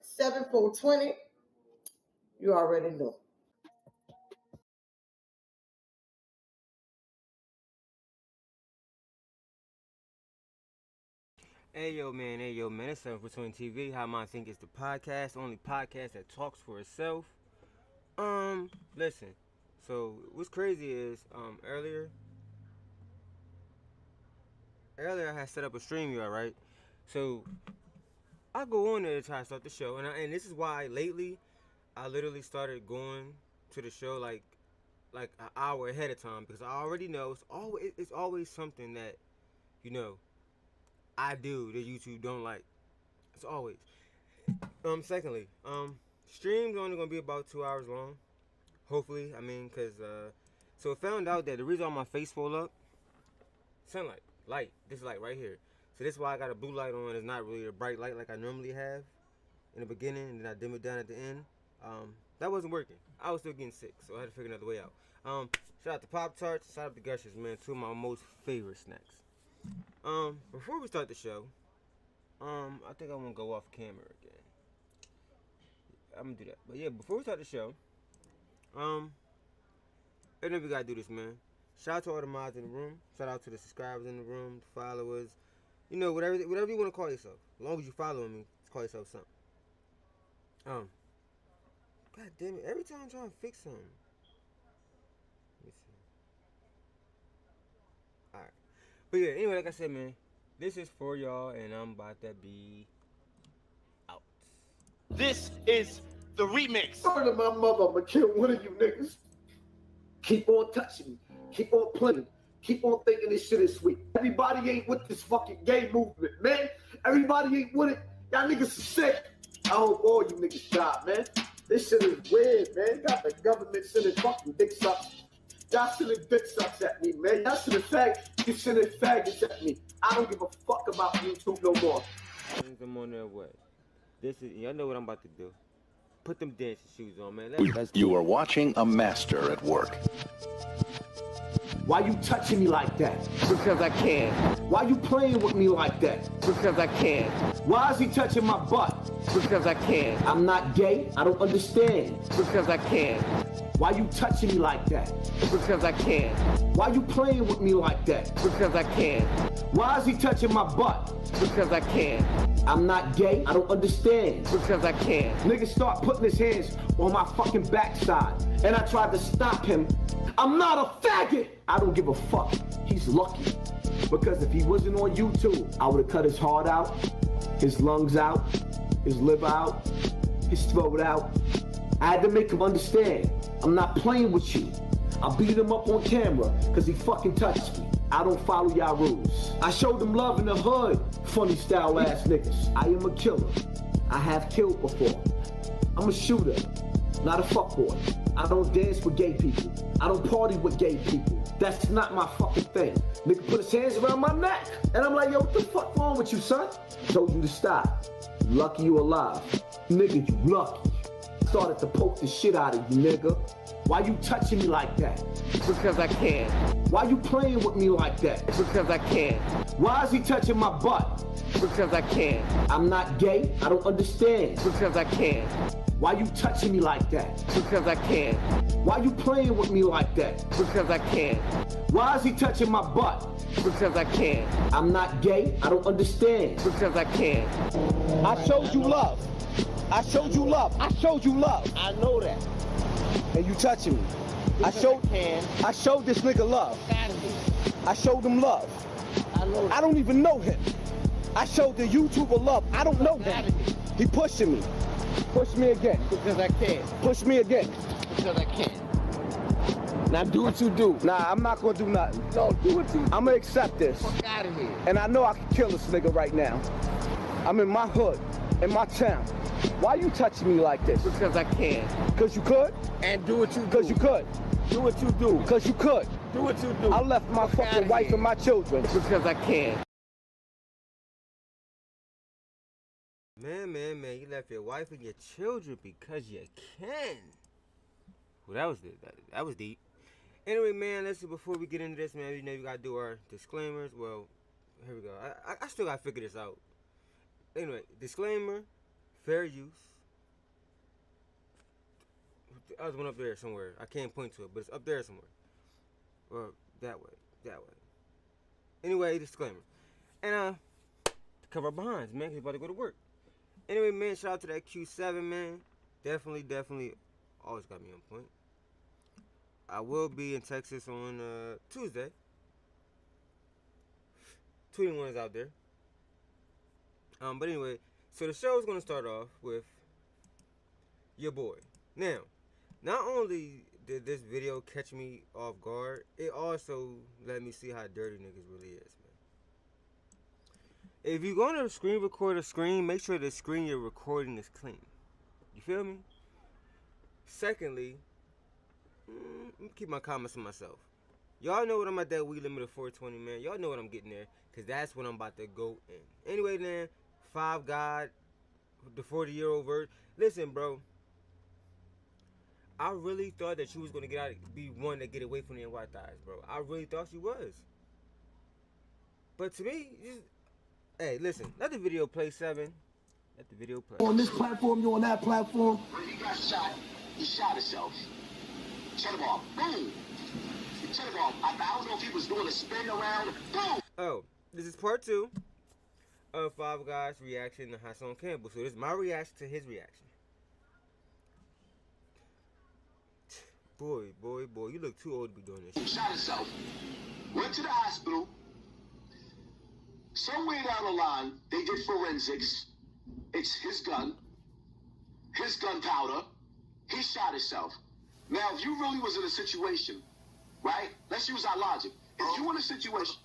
Seven 420. You already know. Hey yo man, it's 7 for 20 TV. How I think it's the podcast, only podcast that talks for itself. Listen. So what's crazy is earlier I had set up a stream, y'all, right? So I go on there to try to start the show, and this is why lately I literally started going to the show like an hour ahead of time, because I already know it's always something that I do that YouTube don't like. It's always. Secondly, streams only gonna be about 2 hours long. Hopefully, cause so I found out that the reason why my face full up, sunlight, light, this light right here. So this is why I got a blue light on. It's not really a bright light like I normally have in the beginning, and then I dim it down at the end. That wasn't working. I was still getting sick, so I had to figure another way out. Shout out to Pop Tarts, shout out to Gushers, man, two of my most favorite snacks. Before we start the show, I think I want to go off camera again. I'm gonna do that. But yeah, before we start the show, I know we gotta do this, man. Shout out to all the mods in the room. Shout out to the subscribers in the room, the followers. You know, whatever you want to call yourself. As long as you following me, just call yourself something. God damn it! Every time I'm trying to fix something. Let me see. All right. But yeah, anyway, like I said, man, this is for y'all, and I'm about to be out. This is the remix. Murder my mother, I'm gonna kill one of you niggas. Keep on touching me. Keep on playing. Keep on thinking this shit is sweet. Everybody ain't with this fucking gay movement, man. Everybody ain't with it. Y'all niggas are sick. I hope all you niggas die, man. This shit is weird, man. Got the government sending fucking dick sucks. Y'all sending dick sucks at me, man. Y'all sending faggots at me. I don't give a fuck about YouTube no more. I'm on their way. Y'all know what I'm about to do. Put them dancing shoes on, man. You are watching a master at work. Why you touching me like that? Because I can. Why you playing with me like that? Because I can. Why is he touching my butt? Because I can. I'm not gay. I don't understand. Because I can. Why you touching me like that? Because I can. Why you playing with me like that? Because I can. Why is he touching my butt? Because I can. I'm not gay. I don't understand. Because I can. Nigga start putting his hands on my fucking backside, and I tried to stop him. I'm not a faggot. I don't give a fuck. He's lucky. Because if he wasn't on YouTube, I would have cut his heart out, his lungs out, his liver out, his throat out. I had to make him understand. I'm not playing with you. I beat him up on camera because he fucking touched me. I don't follow y'all rules. I showed him love in the hood, funny style ass niggas. I am a killer. I have killed before. I'm a shooter, not a fuckboy. I don't dance with gay people. I don't party with gay people. That's not my fucking thing. Nigga put his hands around my neck. And I'm like, yo, what the fuck wrong with you, son? Told you to stop. Lucky you alive. Nigga, you lucky. Started to poke the shit out of you, nigga. Why you touching me like that? Because I can. Why you playing with me like that? Because I can. Why is he touching my butt? Because I can. I'm not gay. I don't understand. Because I can. Why you touching me like that? Because I can. Why you playing with me like that? Because I can. Why is he touching my butt? Because I can. I'm not gay. I don't understand. Because I can. I showed you love. I showed you love. I showed you love. I know that. And you touching me. I showed this nigga love. I showed him love. I don't even know him. I showed the YouTuber love. I don't know him. He pushing me. Push me again. Because I can. Push me again. Because I can. Now do what you do. Nah, I'm not gonna do nothing. No, do what you do. I'm gonna accept this. Fuck out of here. And I know I can kill this nigga right now. I'm in my hood, in my town. Why you touching me like this? Because I can. Because you could? And do what you do. Because you could. Do what you do. Because you could. Do what you do. I left my fucking wife and my children. Because I can. Man, you left your wife and your children because you can. Well, that was deep. Anyway, man, listen, before we get into this, man, you know we gotta do our disclaimers. Well, here we go. I still gotta figure this out. Anyway, disclaimer, fair use. The other one up there somewhere. I can't point to it, but it's up there somewhere. Or that way. Anyway, disclaimer. And to cover our behinds, man, 'cause we about to go to work. Anyway, man, shout out to that Q7, man. Definitely always got me on point. I will be in Texas on Tuesday. 21 is out there. But anyway, so the show is going to start off with your boy. Now, not only did this video catch me off guard, it also let me see how dirty niggas really is, man. If you're going to screen record a screen, make sure the screen you're recording is clean. You feel me? Secondly, let me keep my comments to myself. Y'all know what I'm at that weed limit of 420, man. Y'all know what I'm getting there, because that's what I'm about to go in. Anyway, man, Five God, the 40-year-old version. Listen, bro. I really thought that you was going to get out, be one to get away from the white thighs, bro. I really thought she was. But to me, just, hey, listen, let the video play, 7. Let the video play. On this platform, you on that platform. When he got shot, he shot himself. Shut him off. Boom. Shut him off. I don't know if he was doing a spin around. Boom. Oh, this is part 2 of Five Guys' reaction to Hassan Campbell. So this is my reaction to his reaction. Boy, you look too old to be doing this He shit. shot himself. Went to the hospital. Somewhere down the line, they did forensics. It's his gun. His gunpowder. He shot himself. Now, if you really was in a situation, right? Let's use our logic. If you in a situation...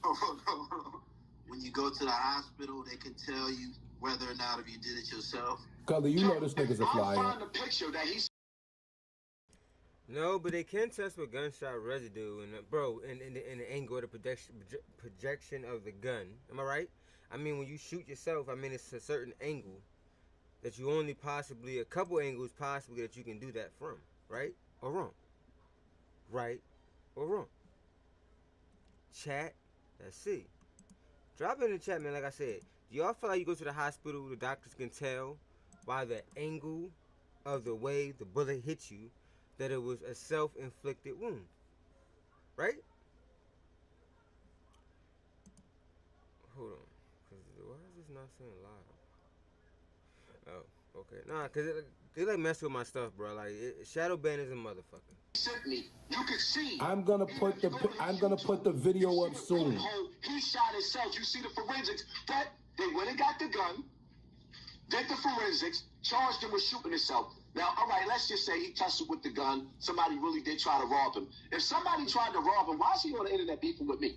When you go to the hospital, they can tell you whether or not if you did it yourself. Cully, you know this nigga's a I'll flyer. find a picture that he's... No, but they can test with gunshot residue and bro, in the angle of the projection of the gun. Am I right? I mean, when you shoot yourself, I mean it's a certain angle that you only possibly, a couple angles possibly that you can do that from. Right or wrong? Right or wrong? Chat. Let's see. Drop it in the chat, man. Like I said, do y'all feel like you go to the hospital, the doctors can tell by the angle of the way the bullet hit you that it was a self-inflicted wound? Right? Hold on. Why is this not saying live? Oh, okay. Nah, because they like mess with my stuff, bro. Like, shadow ban is a motherfucker. Sent me. You can see. I'm gonna put the video up soon. He shot himself. You see the forensics. But they went and got the gun, did the forensics, charged him with shooting himself. Now, all right, let's just say he tussled with the gun. Somebody really did try to rob him. If somebody tried to rob him, why is he on the internet beefing with me?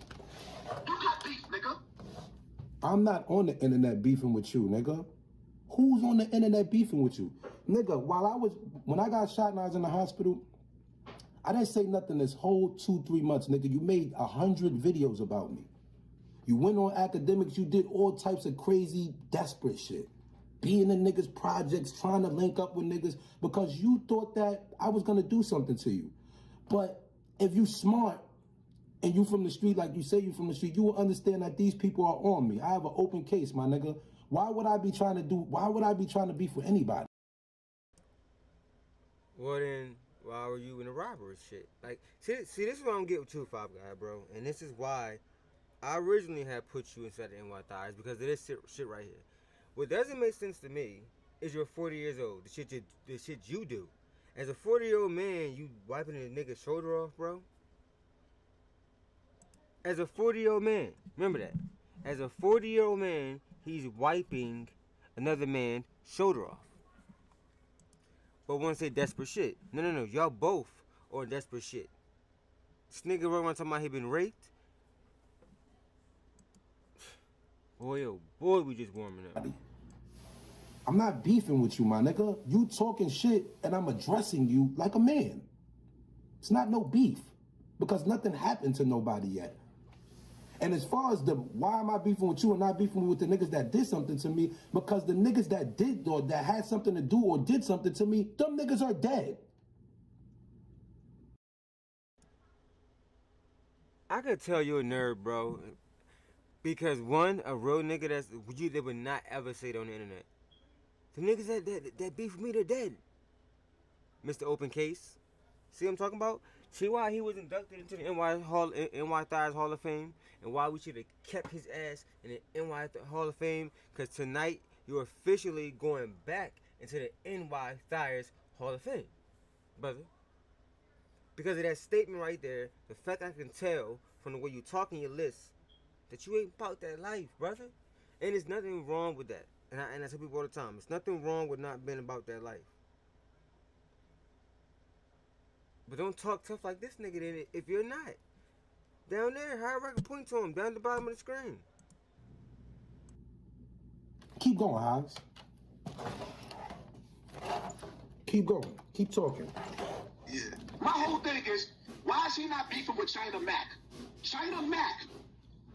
You got beef, nigga. I'm not on the internet beefing with you, nigga. Who's on the internet beefing with you? Nigga, when I got shot and I was in the hospital, I didn't say nothing this whole 2-3 months, nigga. You made 100 videos about me. You went on academics, you did all types of crazy, desperate shit. Being in niggas' projects, trying to link up with niggas, because you thought that I was gonna do something to you. But if you smart, and you from the street, like you say you from the street, you will understand that these people are on me. I have an open case, my nigga. Why would I be trying to beef with anybody? Well then, why were you in the robbery shit? Like, see, this is what I'm getting with you, Five Guy, bro. And this is why I originally had put you inside the NY thighs, because of this shit right here. What doesn't make sense to me is you're 40 years old. The shit you do. As a 40-year-old man, you wiping a nigga's shoulder off, bro? As a 40-year-old man, remember that. As a 40-year-old man, he's wiping another man's shoulder off. But want to say desperate shit. No. Y'all both on desperate shit. This nigga running around talking about he been raped. Boy, oh boy, we just warming up. I'm not beefing with you, my nigga. You talking shit and I'm addressing you like a man. It's not no beef, because nothing happened to nobody yet. And as far as why am I beefing with you and not beefing with the niggas that did something to me, because the niggas that did or that had something to do or did something to me, them niggas are dead. I could tell you're a nerd, bro. Because one, a real nigga they would not ever say it on the internet. The niggas that beef with me, they're dead. Mr. Open Case. See what I'm talking about? See why he was inducted into the NY Thighs Hall of Fame, and why we should have kept his ass in the NY Hall of Fame? Because tonight you're officially going back into the NY Thighs Hall of Fame, brother. Because of that statement right there, the fact I can tell from the way you talk in your list that you ain't about that life, brother. And there's nothing wrong with that. And I tell people all the time, there's nothing wrong with not being about that life. But don't talk tough like this nigga then if you're not. Down there, high record point to him, down at the bottom of the screen. Keep going, Hobbs. Keep going. Keep talking. Yeah. My whole thing is, why is he not beefing with China Mac? China Mac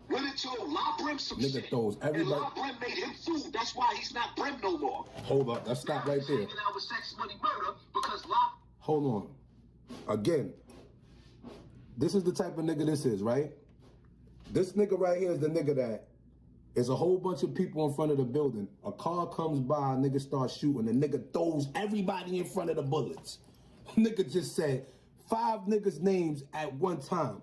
went into La Brim some Nigga shit. throws everybody. And La Brim made him food. That's why he's not Brim no more. Hold up. Let's stop right there. Hanging out with Sex Money Murder because La... Hold on. Again, this is the type of nigga this is, right? This nigga right here is the nigga that is a whole bunch of people in front of the building. A car comes by, a nigga starts shooting, the nigga throws everybody in front of the bullets. Nigga just said 5 niggas' names at one time.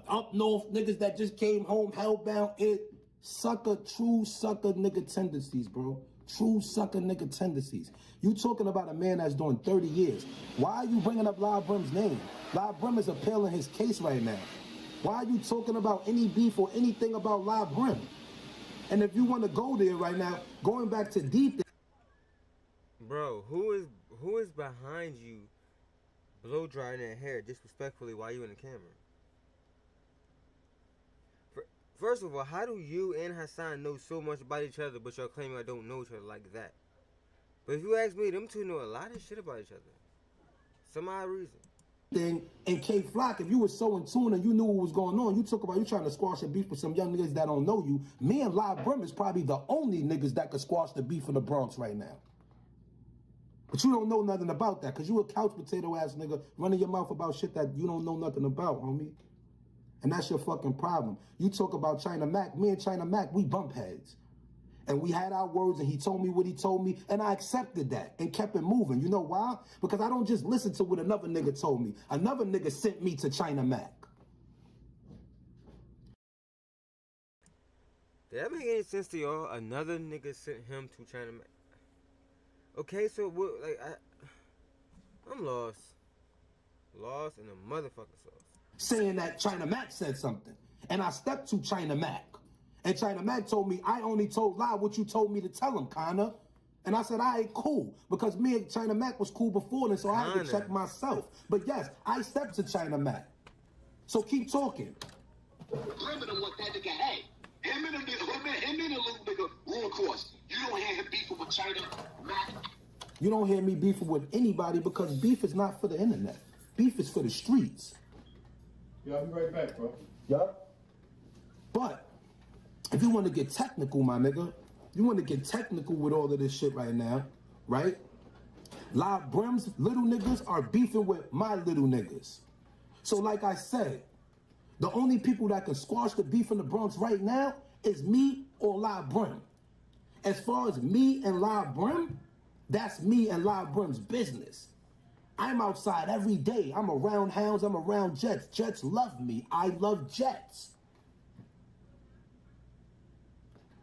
Up north, niggas that just came home, hellbound, true sucker nigga tendencies, bro. True sucker nigga tendencies. You talking about a man that's doing 30 years. Why are you bringing up La Brim's name? La Brim is appealing his case right now. Why are you talking about any beef or anything about La Brim? And if you want to go there right now, going back to deep... Bro, who is behind you blow drying that hair disrespectfully while you in the camera? First of all, how do you and Hassan know so much about each other, but y'all claiming I don't know each other like that? But if you ask me, them two know a lot of shit about each other. Some odd reason. Thing and K Flock, if you were so in tune and you knew what was going on, you talk about you trying to squash a beef with some young niggas that don't know you. Me and La Brim is probably the only niggas that could squash the beef in the Bronx right now. But you don't know nothing about that, because you a couch potato ass nigga running your mouth about shit that you don't know nothing about, homie. And that's your fucking problem. You talk about China Mac, me and China Mac, we bump heads. And we had our words and he told me what he told me and I accepted that and kept it moving. You know why? Because I don't just listen to what another nigga told me. Another nigga sent me to China Mac. Did that make any sense to y'all? Another nigga sent him to China Mac. Okay, so what, like, I'm lost. Lost in a motherfucking sauce. Saying that China Mac said something. And I stepped to China Mac. And China Mac told me, I only told Lie what you told me to tell him, kinda. And I said, all right, cool. Because me and China Mac was cool before then, so I had to check myself. But yes, I stepped to China Mac. So keep talking. Limiting what that nigga had. Him and a little nigga rule course. You don't hear him beefing with China Mac. You don't hear me beefing with anybody because beef is not for the internet. Beef is for the streets. Yeah, I'll be right back, bro. Yeah? But if you want to get technical, my nigga, you want to get technical with all of this shit right now, right? La Brim's little niggas are beefing with my little niggas. So like I said, the only people that can squash the beef in the Bronx right now is me or La Brim. As far as me and La Brim, that's me and La Brim's business. I'm outside every day. I'm around hounds. I'm around Jets. Jets love me. I love Jets.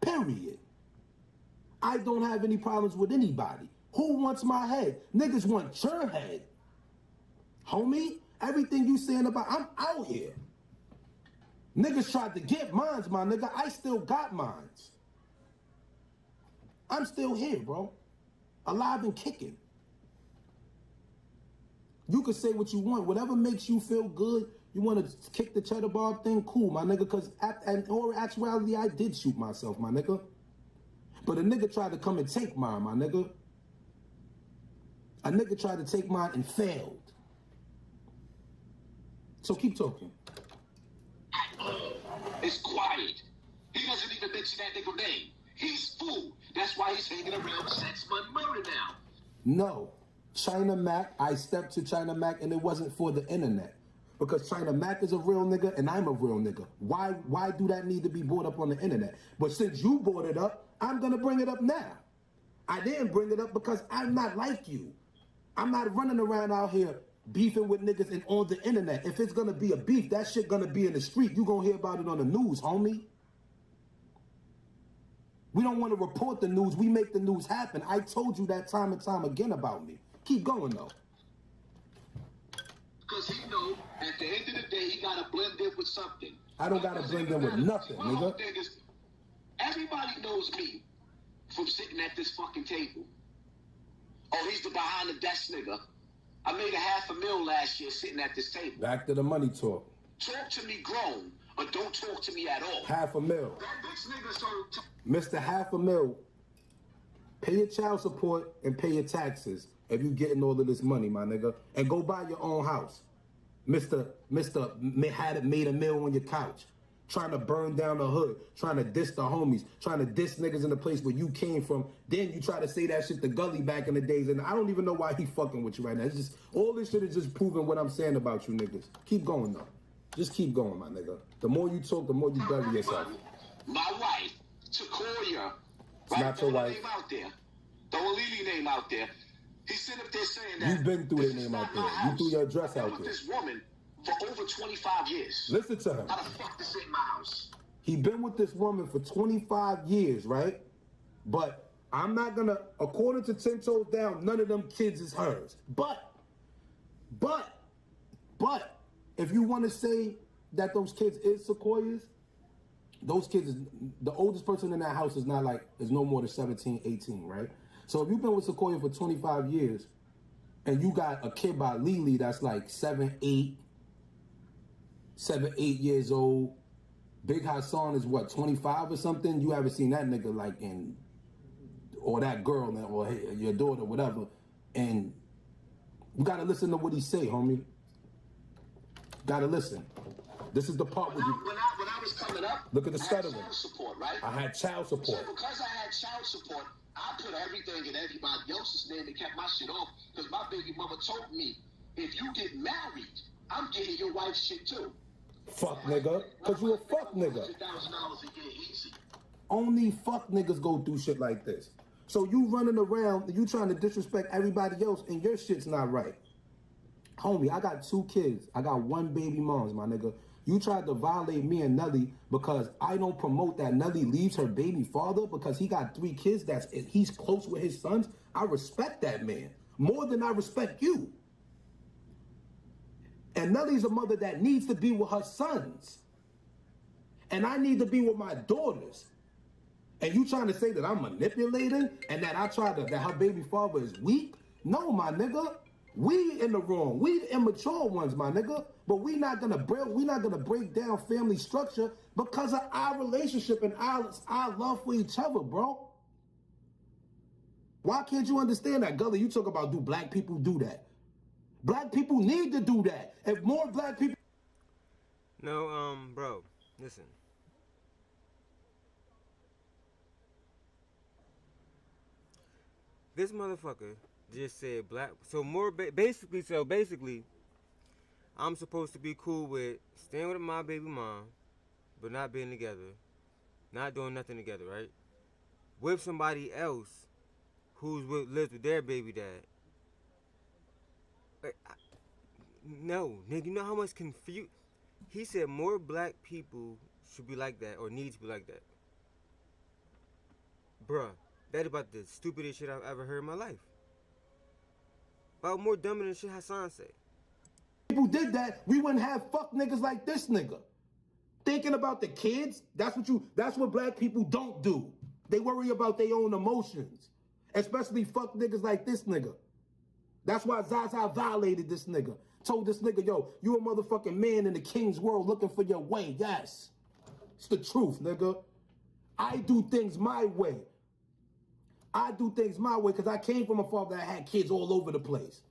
Period. I don't have any problems with anybody. Who wants my head? Niggas want your head. Homie, everything you saying about, I'm out here. Niggas tried to get mines, my nigga. I still got mines. I'm still here, bro. Alive and kicking. You can say what you want. Whatever makes you feel good, you want to kick the cheddar bar thing, cool, my nigga, because in all actuality, I did shoot myself, my nigga. But a nigga tried to come and take mine, my nigga. A nigga tried to take mine and failed. So keep talking. It's quiet. He doesn't even mention that nigga name. He's fool. That's why he's hanging around Sex Money Murder now. No. China Mac, I stepped to China Mac and it wasn't for the internet. Because China Mac is a real nigga and I'm a real nigga. Why do that need to be brought up on the internet? But since you brought it up, I'm gonna bring it up now. I didn't bring it up because I'm not like you. I'm not running around out here beefing with niggas and on the internet. If it's gonna be a beef, that shit gonna be in the street. You gonna hear about it on the news, homie. We don't want to report the news. We make the news happen. I told you that time and time again about me. Keep going, though. Because he know at the end of the day, he got to blend in with something. I don't got to blend in with nothing, nigga. Everybody knows me from sitting at this fucking table. Oh, he's the behind the desk nigga. I made $500,000 last year sitting at this table. Back to the money talk. Talk to me grown, or don't talk to me at all. $500,000. That bitch nigga so... Mr. $500,000, pay your child support and pay your taxes if you getting all of this money, my nigga. And go buy your own house. Mr. had it made a meal on your couch. Trying to burn down the hood. Trying to diss the homies. Trying to diss niggas in the place where you came from. Then you try to say that shit to Gully back in the days. And I don't even know why he fucking with you right now. It's just, all this shit is just proving what I'm saying about you niggas. Keep going, though. Just keep going, my nigga. The more you talk, the more you bury yourself. My wife, Takoya, it's not your wife. Name out there. Throw a Lily name out there. He sit up there saying that you've been through their name out there. You threw your address out there. This woman for over 25 years. Listen to him. How the fuck this ain't my house? He been with this woman for 25 years, right? But I'm not gonna, according to 10 Toes Down, none of them kids is hers. But, if you want to say that those kids is Sequoia's, those kids, the oldest person in that house is no more than 17, 18, right? So if you've been with Sequoia for 25 years and you got a kid by Lily that's like 7, 8 years old, Big Hassan is what, 25 or something? You haven't seen that nigga like in, or that girl or your daughter, whatever. And you gotta listen to what he say, homie. Gotta listen. This is the part where you... When I was coming up, look at the stuttering. I had child support, right? I had child support. So because I had child support, I put everything in everybody else's name and kept my shit off. Because my baby mother told me, if you get married, I'm getting your wife's shit too. Fuck nigga. Because you a fuck nigga. $1,000 a year easy. Only fuck niggas go through shit like this. So you running around, you trying to disrespect everybody else, and your shit's not right. Homie, I got 2 kids. I got 1 baby moms, my nigga. You tried to violate me and Nelly because I don't promote that Nelly leaves her baby father because he got 3 kids. He's close with his sons. I respect that man more than I respect you. And Nelly's a mother that needs to be with her sons. And I need to be with my daughters. And you trying to say that I'm manipulating and that that her baby father is weak? No, my nigga. We in the wrong. We the immature ones, my nigga. But we're not gonna break down family structure because of our relationship and our love for each other, bro. Why can't you understand that, Gully? You talk about, do black people do that? Black people need to do that. If more black people... No, bro, listen. This motherfucker just said black. So basically, I'm supposed to be cool with staying with my baby mom, but not being together, not doing nothing together, right? With somebody else lives with their baby dad. No, nigga, you know how much confusion. He said more black people should be like that or need to be like that. Bruh, that about the stupidest shit I've ever heard in my life. About more dumber than shit Hassan said. People did that, we wouldn't have fuck niggas like this nigga. Thinking about the kids, that's what black people don't do. They worry about their own emotions. Especially fuck niggas like this nigga. That's why Zaza violated this nigga. Told this nigga, yo, you a motherfucking man in the king's world looking for your way. Yes. It's the truth, nigga. I do things my way. I do things my way because I came from a father that had kids all over the place.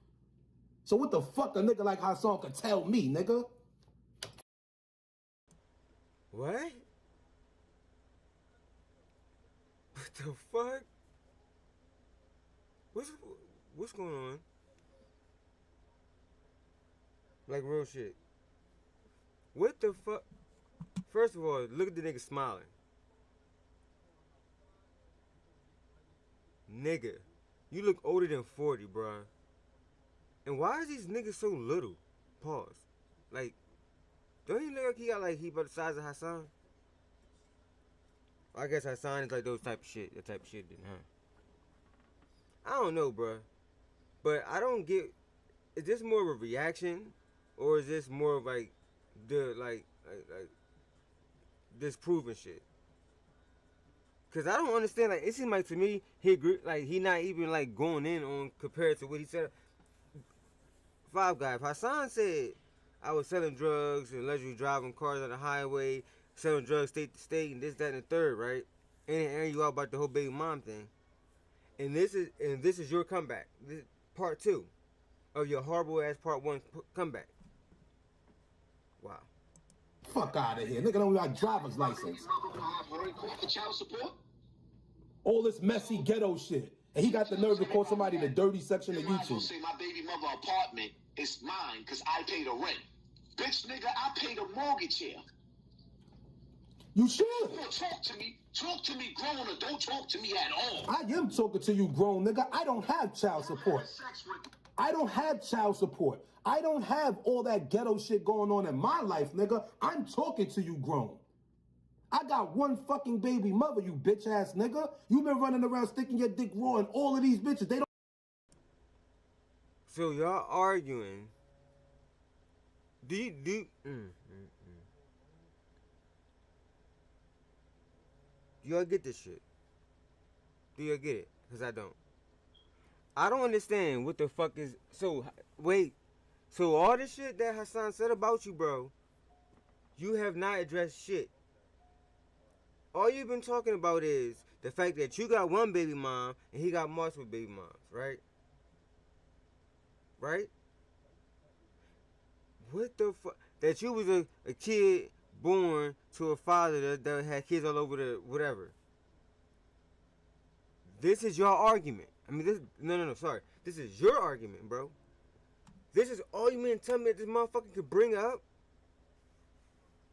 So what the fuck a nigga like Hassan could tell me, nigga? What? What the fuck? What's going on? Like real shit. What the fuck? First of all, look at the nigga smiling. Nigga, you look older than 40, bruh. And why is these niggas so little? Pause. Like, don't he look like he about the size of Hassan? I guess Hassan is like those type of shit. That type of shit then, huh? I don't know, bruh. But I don't get, is this more of a reaction? Or is this more of like like disproving shit? Cause I don't understand. Like, it seems like to me he not even like going in on compared to what he said. Five Guy. If Hassan said I was selling drugs and allegedly driving cars on the highway, selling drugs state to state, and this, that, and the third, right? And then airing you out about the whole baby mom thing. And this is your comeback. This is part 2 of your horrible ass part 1 comeback. Wow. Fuck out of here. Nigga don't got driver's license. Child support? All this messy ghetto shit. And he got the nerve to call somebody the dirty section of You might as well YouTube. say my baby mother apartment is mine because I pay the rent. Bitch, nigga, I pay the mortgage here. You should. You talk to me grown or don't talk to me at all. I am talking to you grown, nigga. I don't have child support. I don't have child support. I don't have all that ghetto shit going on in my life, nigga. I'm talking to you grown. I got one fucking baby mother, you bitch ass nigga. You been running around sticking your dick raw and all of these bitches, they don't. So y'all arguing. Do y'all get this shit? Do y'all get it? Because I don't. I don't understand what the fuck is. So, wait. So, all the shit that Hassan said about you, bro, you have not addressed shit. All you've been talking about is the fact that you got one baby mom and he got multiple baby moms, right? Right? What the fuck? That you was a kid born to a father that had kids all over the whatever. This is your argument. I mean, no, sorry. This is your argument, bro. This is all you mean to tell me that this motherfucker could bring up?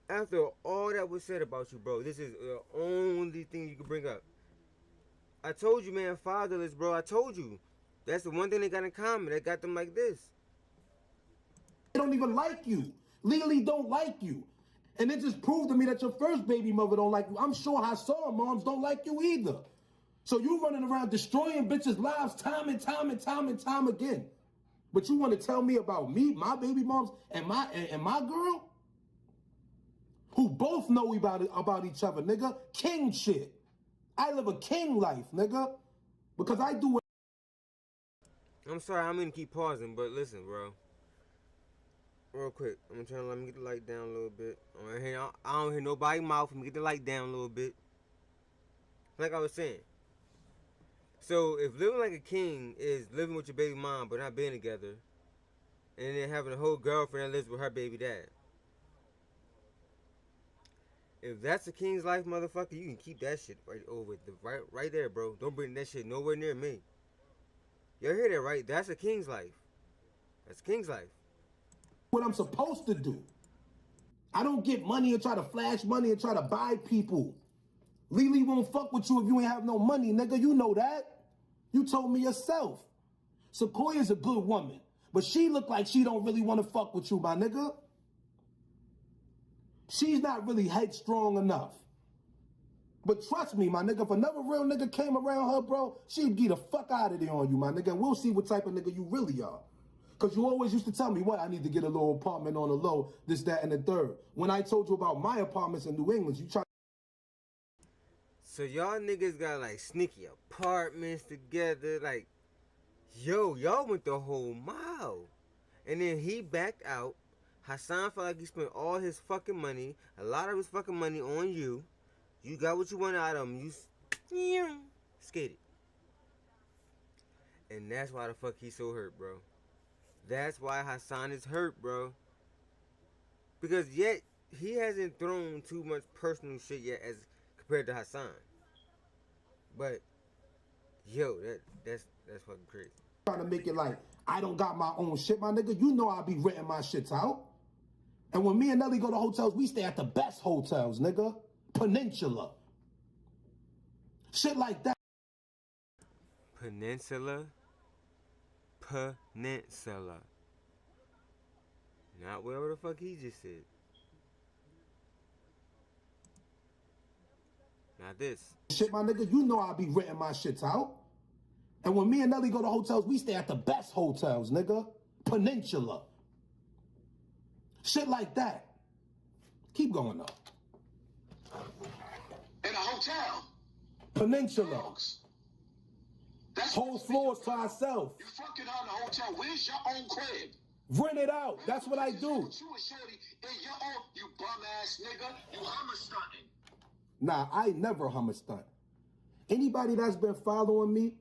After all that was said about you, bro, this is the only thing you can bring up. I told you, man, fatherless, bro. I told you. That's the one thing they got in common. That got them like this. They don't even like you. Legally don't like you. And it just proved to me that your first baby mother don't like you. I'm sure Hassan moms don't like you either. So you running around destroying bitches' lives time and time again. But you want to tell me about me, my baby moms, and my girl? Who both know about each other, nigga. King shit. I live a king life, nigga. Because I do what. I'm sorry, I'm gonna keep pausing, but listen, bro. Real quick, I'm trying to let me get the light down a little bit. I don't hear nobody's mouth. Let me get the light down a little bit. Like I was saying. So if living like a king is living with your baby mom but not being together, and then having a whole girlfriend that lives with her baby dad. If that's a king's life, motherfucker, you can keep that shit right there, bro. Don't bring that shit nowhere near me. Y'all hear that, right? That's a king's life. That's a king's life. What I'm supposed to do. I don't get money and try to flash money and try to buy people. Lily won't fuck with you if you ain't have no money, nigga. You know that. You told me yourself. Sequoia's a good woman, but she look like she don't really want to fuck with you, my nigga. She's not really headstrong enough. But trust me, my nigga, if another real nigga came around her, bro, she'd get the fuck out of there on you, my nigga, and we'll see what type of nigga you really are. Because you always used to tell me, what, I need to get a little apartment on the low, this, that, and the third. When I told you about my apartments in New England, you tried. So y'all niggas got like sneaky apartments together, like, yo, y'all went the whole mile. And then he backed out. Hassan felt like he spent all his fucking money, a lot of his fucking money on you. You got what you wanted out of him. You skated. And that's why the fuck he's so hurt, bro. That's why Hassan is hurt, bro. Because yet, he hasn't thrown too much personal shit yet as compared to Hassan. But, yo, that's fucking crazy. Trying to make it like, I don't got my own shit, my nigga. You know I be renting my shits out. And when me and Nelly go to hotels, we stay at the best hotels, nigga. Peninsula. Shit like that. Peninsula? Peninsula. Not whatever the fuck he just said. Not this. Shit, my nigga, you know I be renting my shits out. And when me and Nelly go to hotels, we stay at the best hotels, nigga. Peninsula. Shit like that. Keep going up. In a hotel. Peninsula. Dogs. That's Whole floors to ourselves. You fucking on the hotel. Where's your own crib? Rent it out. That's what I do. You and Shorty in your own, you bum ass nigga. You hummer stunting. Nah, I never hummer stunt. Anybody that's been following me,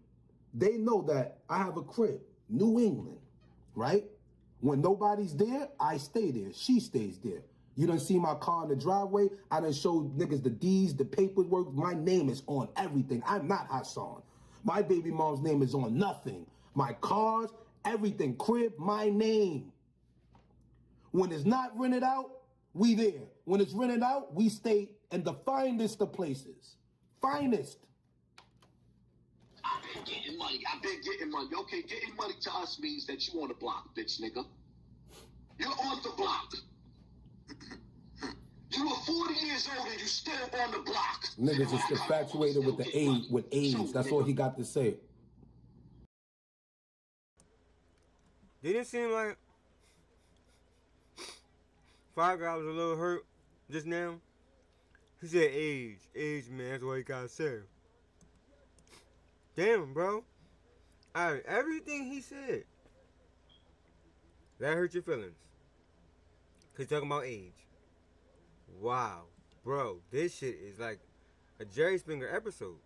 they know that I have a crib, New England, right? When nobody's there, I stay there. She stays there. You done see my car in the driveway. I done showed niggas the D's, the paperwork. My name is on everything. I'm not Hassan. My baby mom's name is on nothing. My cars, everything, crib, my name. When it's not rented out, we there. When it's rented out, we stay in the finest of places. Finest. I've been getting money. I've been getting money. Okay, getting money to us means that you on the block, bitch nigga. You're on the block. You were 40 years old and you still on the block. Niggas is infatuated with the AIDS, with AIDS. That's all he got to say. Didn't it seem like Five Guy was a little hurt just now? He said age. Age, man, that's what he gotta say. Damn, bro. Alright, everything he said, that hurt your feelings. Cause talking about age. Wow. Bro, this shit is like a Jerry Springer episode.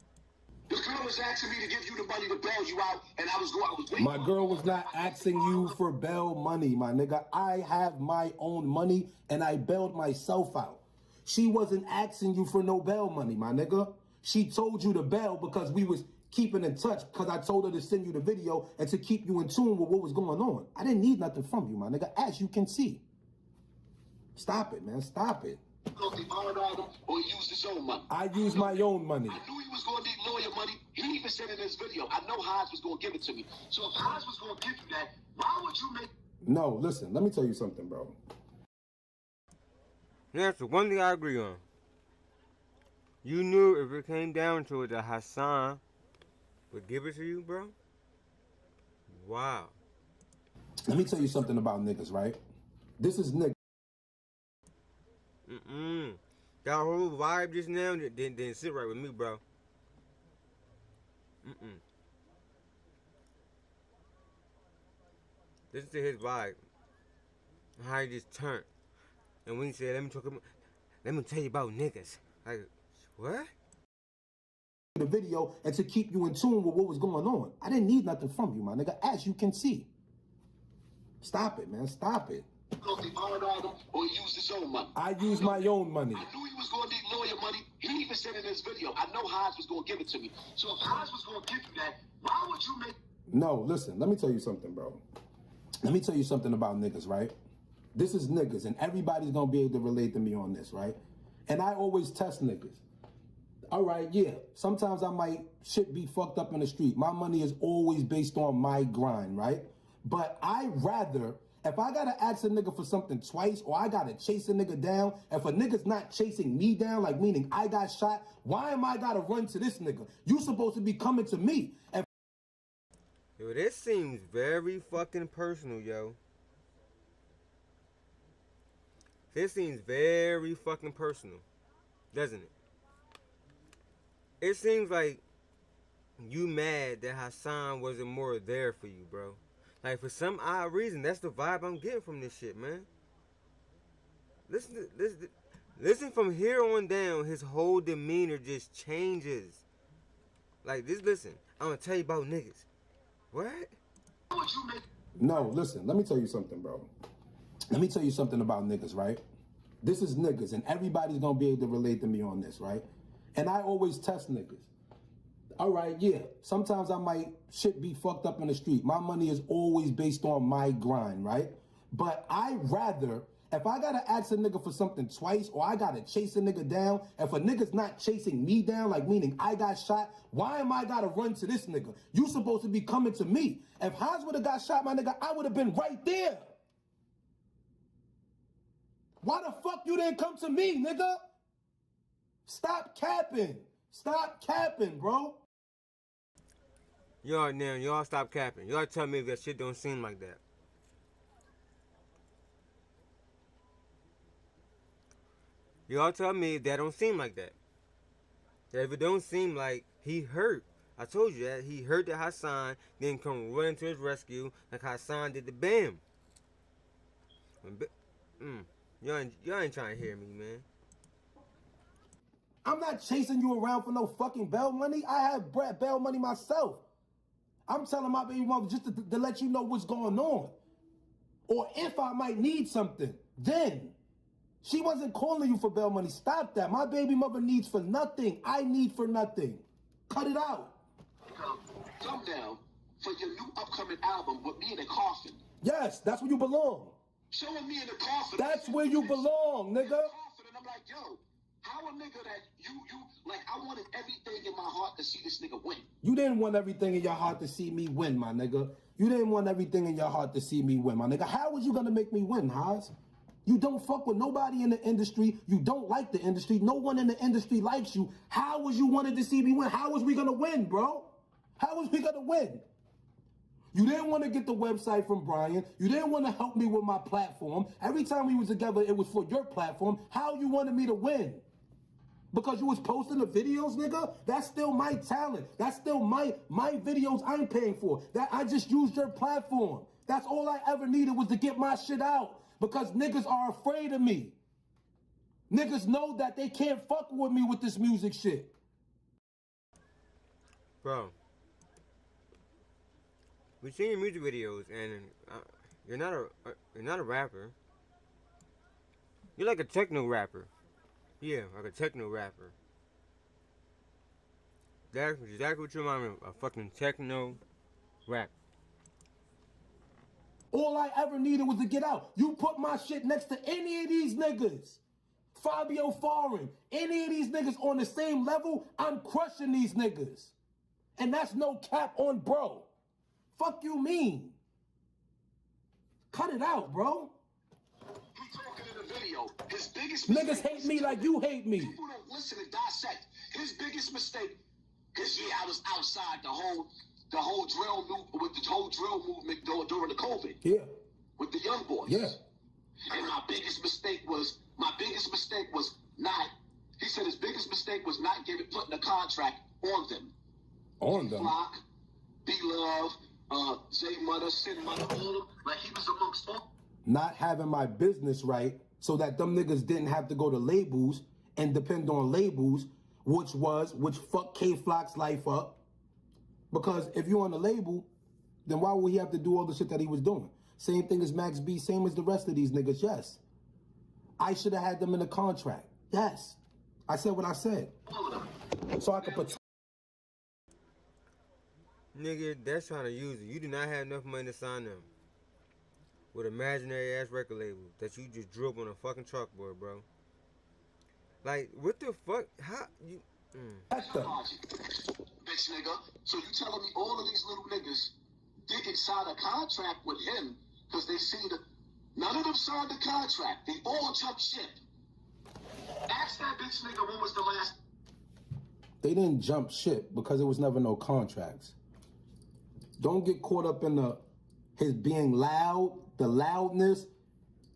The girl was asking me to give you the money to bail you out, and I was waiting. My girl was not asking you for bail money, my nigga. I have my own money, and I bailed myself out. She wasn't asking you for no bail money, my nigga. She told you to bail because we was keeping in touch, because I told her to send you the video and to keep you in tune with what was going on. I didn't need nothing from you, my nigga, as you can see. Stop it, man. Stop it. Or he used his own money. I use my own money. I knew he was going to need lawyer money. He even said in his video, I know Hodge was going to give it to me. So if Hodge was going to give you that, why would you make... No, listen, let me tell you something, bro. That's the one thing I agree on. You knew if it came down to it that Hassan would give it to you, bro? Wow. Let me tell you something about niggas, right? This is niggas. That whole vibe just now didn't sit right with me, bro. Listen to his vibe. How he just turned. And when he said, let me tell you about niggas. Like, what? The video and to keep you in tune with what was going on. I didn't need nothing from you, my nigga, as you can see. Stop it, man. Stop it. Or he used his own money. I use my own money. I knew he was going to need lawyer money. He even said in his video, I know Hodge was going to give it to me. So if Hodge was going to give you that, why would you make... No, listen, let me tell you something, bro. Let me tell you something about niggas, right? This is niggas, and everybody's going to be able to relate to me on this, right? And I always test niggas. All right, yeah, sometimes I might shit be fucked up in the street. My money is always based on my grind, right? But I rather... If I gotta ask a nigga for something twice, or I gotta chase a nigga down, if a nigga's not chasing me down, like meaning I got shot, why am I gotta run to this nigga? You supposed to be coming to me. Yo, this seems very fucking personal, yo. This seems very fucking personal, doesn't it? It seems like you mad that Hassan wasn't more there for you, bro. Like, for some odd reason, that's the vibe I'm getting from this shit, man. Listen from here on down, his whole demeanor just changes. Like, just listen. I'm gonna tell you about niggas. What? No, listen, let me tell you something, bro. Let me tell you something about niggas, right? This is niggas, and everybody's gonna be able to relate to me on this, right? And I always test niggas. All right, yeah, sometimes I might shit be fucked up in the street. My money is always based on my grind, right? But I rather, If I gotta ask a nigga for something twice, or I gotta chase a nigga down, if a nigga's not chasing me down, like meaning I got shot, why am I gotta run to this nigga? You supposed to be coming to me. If Haas would've got shot, my nigga, I would've been right there. Why the fuck you didn't come to me, nigga? Stop capping. Stop capping, bro. Y'all stop capping. Y'all tell me if that shit don't seem like that. Y'all tell me if that don't seem like that. That if it don't seem like he hurt. I told you that. He hurt the Hassan, then come running to his rescue like Hassan did the Bam. Y'all ain't trying to hear me, man. I'm not chasing you around for no fucking bail money. I have bail money myself. I'm telling my baby mother just to let you know what's going on. Or if I might need something, then. She wasn't calling you for bail money. Stop that. My baby mother needs for nothing. I need for nothing. Cut it out. Come down for your new upcoming album with me in a coffin. Yes, that's where you belong. Showing me in the coffin. That's where you belong, nigga. And I'm like, yo, how a nigga that you like, I wanted everything in my heart to see this nigga win. You didn't want everything in your heart to see me win, my nigga. You didn't want everything in your heart to see me win, my nigga. How was you gonna make me win, Haas? You don't fuck with nobody in the industry. You don't like the industry. No one in the industry likes you. How was you wanted to see me win? How was we gonna win, bro? How was we gonna win? You didn't want to get the website from Brian. You didn't want to help me with my platform. Every time we was together, it was for your platform. How you wanted me to win? Because you was posting the videos, nigga? That's still my talent. That's still my videos I'm paying for. That I just used your platform. That's all I ever needed was to get my shit out. Because niggas are afraid of me. Niggas know that they can't fuck with me with this music shit. Bro, we seen your music videos, and you're not a rapper. You're like a techno rapper. Yeah, like a techno rapper. That's exactly what you remind me of, a fucking techno rap. All I ever needed was to get out. You put my shit next to any of these niggas. Fabio Foreign, any of these niggas on the same level, I'm crushing these niggas. And that's no cap on bro. Fuck you mean? Cut it out, bro. He talking in the video. His biggest Niggas hate me like you hate me. People don't listen and dissect. His biggest mistake is, yeah, I was outside the whole drill movement during the COVID. Yeah. With the young boys. Yeah. And my biggest mistake was not. He said his biggest mistake was not putting a contract on them. On them. Flock, B-Love, Zay Mother, Sin Mother, all of them. Like he was amongst all. Not having my business right so that them niggas didn't have to go to labels and depend on labels, which fucked K-Flock's life up. Because if you're on the label, then why would he have to do all the shit that he was doing? Same thing as Max B, same as the rest of these niggas, yes. I should have had them in a contract, yes. I said what I said. So I could put... Nigga, that's trying to use it. You do not have enough money to sign them. With imaginary ass record label that you just drew up on a fucking chalkboard, bro. Like, what the fuck? How you... Bitch nigga. So you telling me all of these little niggas didn't sign a contract with him because they seen none of them signed the contract. They all jumped ship. Ask that bitch nigga when was the last. They didn't jump ship because there was never no contracts. Don't get caught up in his being loud, the loudness.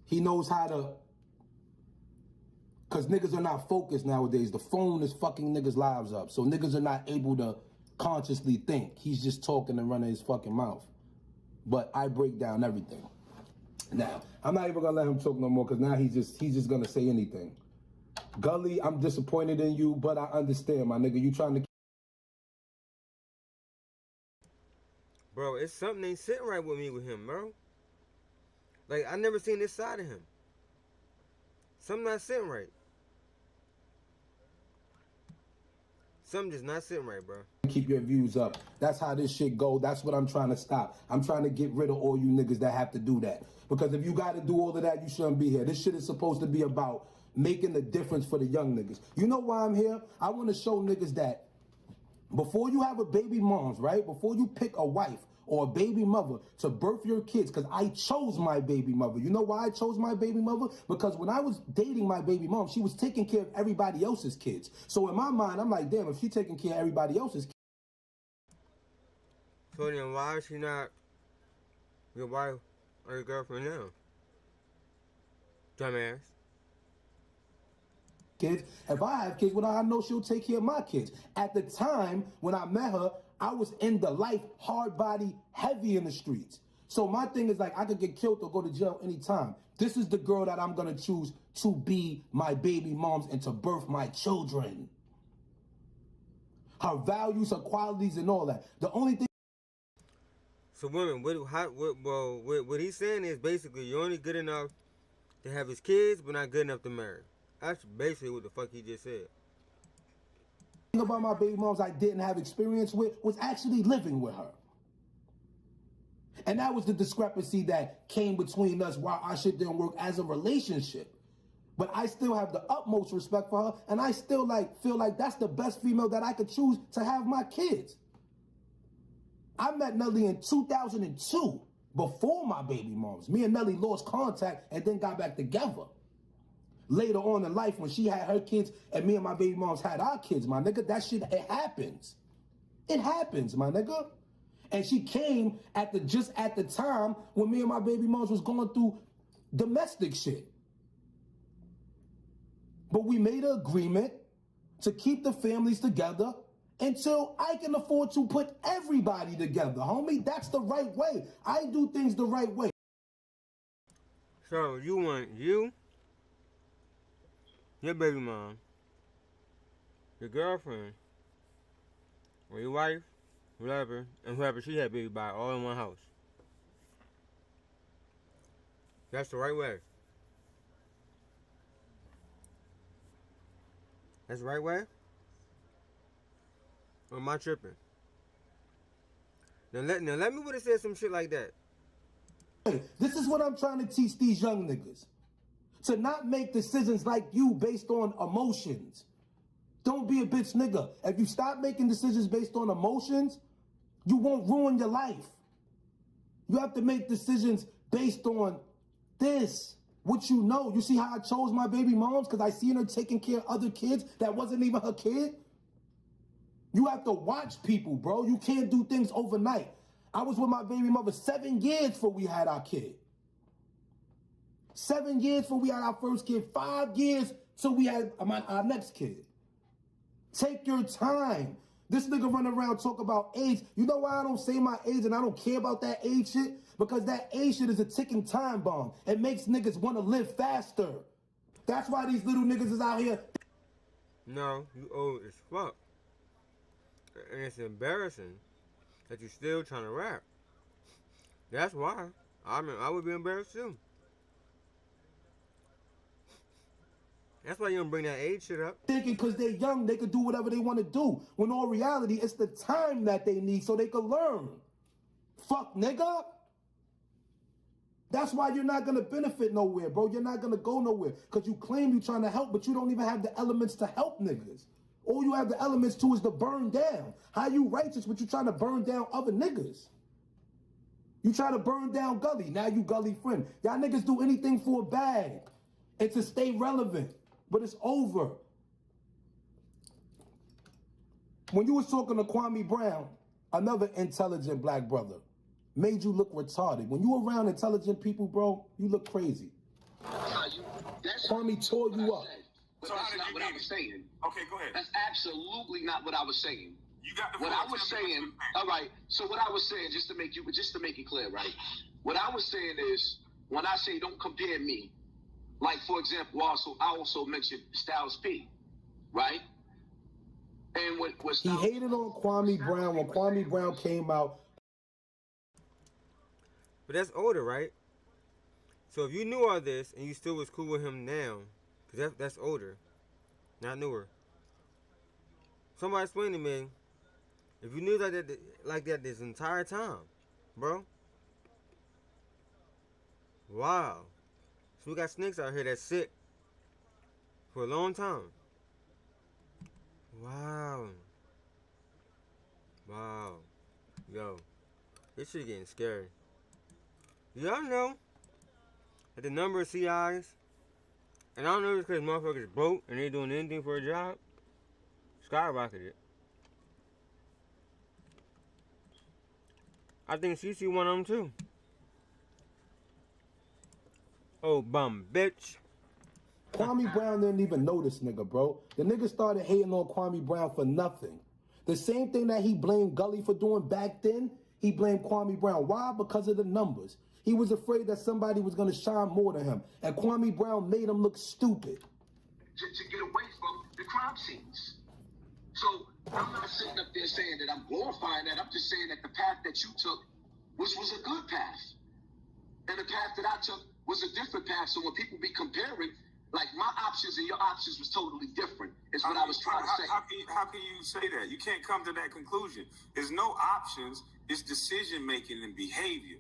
He knows how to... Because niggas are not focused nowadays. The phone is fucking niggas' lives up. So niggas are not able to consciously think. He's just talking and running his fucking mouth. But I break down everything. Now, I'm not even going to let him talk no more because now he's just going to say anything. Gully, I'm disappointed in you, but I understand, my nigga. You trying to... Bro, it's something ain't sitting right with me with him, bro. Like, I never seen this side of him. Something not sitting right. something just not sitting right, bro. Keep your views up. That's how this shit go. That's what I'm trying to stop. I'm trying to get rid of all you niggas that have to do that. Because if you got to do all of that, you shouldn't be here. This shit is supposed to be about making the difference for the young niggas. You know why I'm here? I want to show niggas that before you have a baby moms, right? Before you pick a wife or a baby mother to birth your kids, because I chose my baby mother. You know why I chose my baby mother? Because when I was dating my baby mom, she was taking care of everybody else's kids. So in my mind, I'm like, damn, if she's taking care of everybody else's kids. So then why is she not your wife or your girlfriend now? Dumbass. Kids. If I have kids, well, I know she'll take care of my kids. At the time when I met her, I was in the life, hard body, heavy in the streets. So my thing is like, I could get killed or go to jail anytime. This is the girl that I'm gonna choose to be my baby moms and to birth my children. Her values, her qualities, and all that. The only thing. So women, what he's saying is basically you're only good enough to have his kids, but not good enough to marry. That's basically what the fuck he just said. The thing about my baby moms I didn't have experience with was actually living with her. And that was the discrepancy that came between us while our shit didn't work as a relationship. But I still have the utmost respect for her, and I still feel like that's the best female that I could choose to have my kids. I met Nelly in 2002, before my baby moms. Me and Nelly lost contact and then got back together. Later on in life, when she had her kids and me and my baby moms had our kids, my nigga, that shit, it happens. It happens, my nigga. And she came just at the time when me and my baby moms was going through domestic shit. But we made an agreement to keep the families together until I can afford to put everybody together, homie. That's the right way. I do things the right way. So you want you, your baby mom, your girlfriend, or your wife, whatever, and whoever she had baby by, all in one house. That's the right way. That's the right way? Or am I tripping? Now let me would have said some shit like that. This is what I'm trying to teach these young niggas. To not make decisions like you based on emotions. Don't be a bitch nigga. If you stop making decisions based on emotions, you won't ruin your life. You have to make decisions based on this. What you know. You see how I chose my baby moms? Because I seen her taking care of other kids that wasn't even her kid? You have to watch people, bro. You can't do things overnight. I was with my baby mother 7 years before we had our kid. 7 years before we had our first kid. 5 years till we had our next kid. Take your time. This nigga run around talk about age. You know why I don't say my age and I don't care about that age shit? Because that age shit is a ticking time bomb. It makes niggas want to live faster. That's why these little niggas is out here. No, you old as fuck. And it's embarrassing that you're still trying to rap. That's why. I mean, I would be embarrassed too. That's why you don't bring that age shit up. Thinking because they're young, they could do whatever they want to do. When all reality, it's the time that they need so they can learn. Fuck, nigga. That's why you're not going to benefit nowhere, bro. You're not going to go nowhere. Because you claim you're trying to help, but you don't even have the elements to help niggas. All you have the elements to is to burn down. How you righteous, but you trying to burn down other niggas? You try to burn down Gully. Now you Gully friend. Y'all niggas do anything for a bag and to stay relevant. But it's over. When you was talking to Kwame Brown, another intelligent black brother, made you look retarded. When you around intelligent people, bro, you look crazy. Kwame tore you up. But that's not what I was saying. Okay, go ahead. That's absolutely not what I was saying. You got the what I was saying. All right. So what I was saying, just to make it clear, right? What I was saying is, when I say don't compare me, like for example, I also mentioned Styles P, right? And what he hated on Kwame Brown when Kwame Brown came out. But that's older, right? So if you knew all this and you still was cool with him now, because that's older, not newer. Somebody explain to me if you knew like that this entire time, bro. Wow. So we got snakes out here that sit for a long time. Wow. Wow. Yo, this shit getting scary. Y'all know that the number of CIs, and I don't know if it's because motherfuckers broke and they doing anything for a job, skyrocketed. I think CC one of them too. Oh, bum bitch. Kwame Brown didn't even know this nigga, bro. The nigga started hating on Kwame Brown for nothing. The same thing that he blamed Gully for doing back then, he blamed Kwame Brown. Why? Because of the numbers. He was afraid that somebody was going to shine more than him. And Kwame Brown made him look stupid. To get away from the crime scenes. So I'm not sitting up there saying that I'm glorifying that. I'm just saying that the path that you took was a good path. And the path that I took was a different path. So when people be comparing, like my options and your options was totally different, is what I was trying to say. How can you say that? You can't come to that conclusion. There's no options. It's decision making and behavior.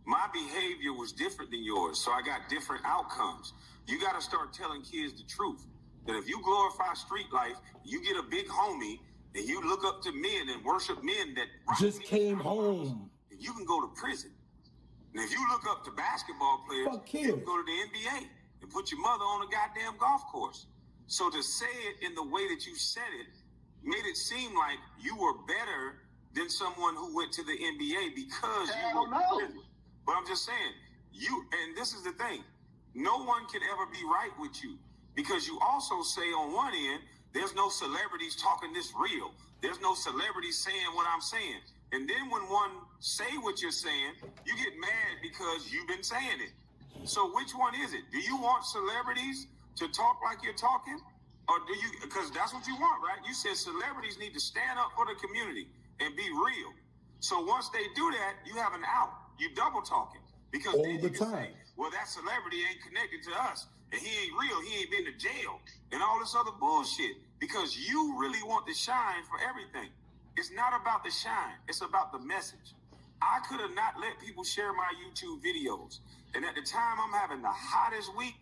My behavior was different than yours, so I got different outcomes. You got to start telling kids the truth. That if you glorify street life, you get a big homie, and you look up to men and worship men that just came home, you can go to prison. And if you look up to basketball players, you can go to the NBA and put your mother on a goddamn golf course. So to say it in the way that you said it made it seem like you were better than someone who went to the NBA because you were prison. But I'm just saying, and this is the thing, no one can ever be right with you because you also say on one end, there's no celebrities talking this real. There's no celebrities saying what I'm saying. And then when one say what you're saying, you get mad because you've been saying it. So which one is it? Do you want celebrities to talk like you're talking? Or do you, because that's what you want, right? You said celebrities need to stand up for the community and be real. So once they do that, you have an out. You double talking. Because all then the you can time. say, well, that celebrity ain't connected to us. And he ain't real. He ain't been to jail. And all this other bullshit. Because you really want to shine for everything. It's not about the shine. It's about the message. I could have not let people share my YouTube videos. And at the time I'm having the hottest week,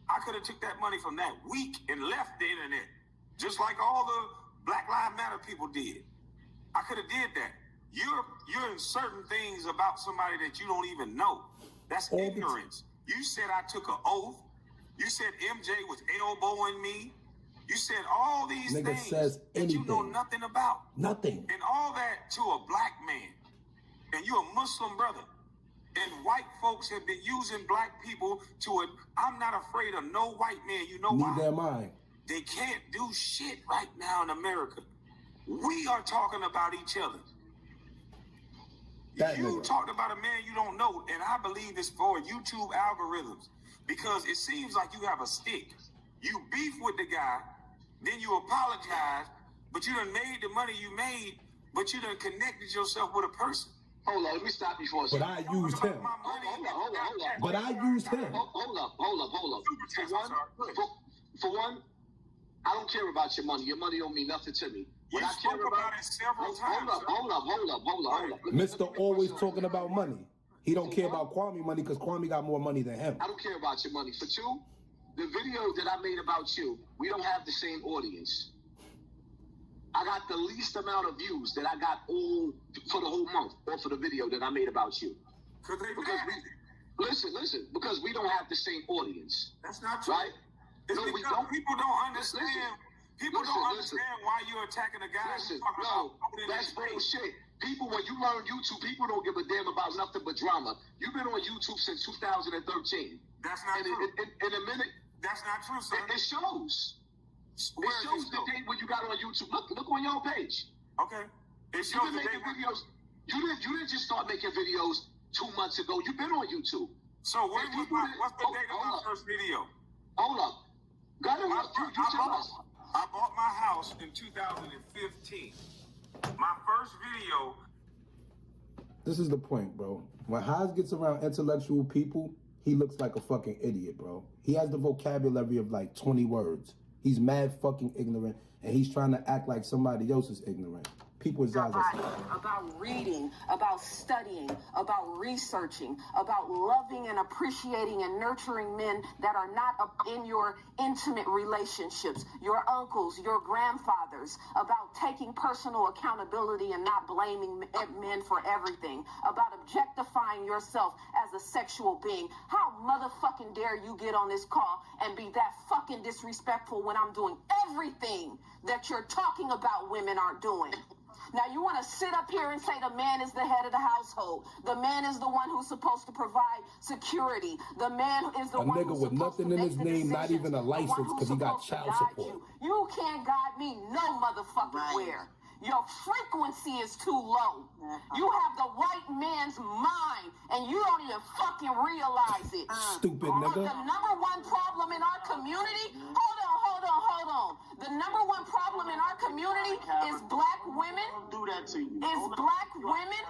I could have took that money from that week and left the internet. Just like all the Black Lives Matter people did. I could have did that. You're in certain things about somebody that you don't even know. That's ignorance. You said I took an oath. You said MJ was elbowing me. You said all these Nigga things says that you know nothing about. Nothing. And all that to a black man. And you're a Muslim brother. And white folks have been using black people I'm not afraid of no white man. You know why? Neither am I. They can't do shit right now in America. We are talking about each other. You talked about a man you don't know, and I believe it's for YouTube algorithms because it seems like you have a stick. You beef with the guy, then you apologize, but you done made the money you made, but you done connected yourself with a person. Hold on, let me stop you for a second. But I used him. Hold up. But I used him. Hold up. For one, I don't care about your money. Your money don't mean nothing to me. What I care about it several times. Hold up. Mr. Always talking about money. He don't care about Kwame money because Kwame got more money than him. I don't care about your money. For two, the video that I made about you, we don't have the same audience. I got the least amount of views that I got all for the whole month or for the video that I made about you. Listen, because we don't have the same audience. That's not true. Right? It's no, because people don't understand. People don't understand why you're attacking a guy. That's bullshit. People, when you learn YouTube, people don't give a damn about nothing but drama. You've been on YouTube since 2013. That's not true. In a minute. That's not true, son. It shows. It shows the date when you got on YouTube. Look on your page. Okay. It shows the date. Videos. You didn't just start making videos 2 months ago. You've been on YouTube. So what's the date of my first video? Hold up. I bought my house in 2015. My first video. This is the point, bro. When Haas gets around intellectual people, he looks like a fucking idiot, bro. He has the vocabulary of like 20 words. He's mad fucking ignorant, and he's trying to act like somebody else is ignorant. People is about reading, about studying, about researching, about loving and appreciating and nurturing men that are not in your intimate relationships, your uncles, your grandfathers, about taking personal accountability and not blaming men for everything, about objectifying yourself as a sexual being. How motherfucking dare you get on this call and be that fucking disrespectful when I'm doing everything that you're talking about women aren't doing? Now, you want to sit up here and say the man is the head of the household. The man is the one who's supposed to provide security. The man is the one who's with nothing in his name, not even a license, because he got child support. You can't guide me no motherfucking where. Your frequency is too low. You have the white man's mind, and you don't even fucking realize it. Stupid nigga. The number one problem in our community, hold on. The number one problem in our community is black women. Do that to you. Is black women.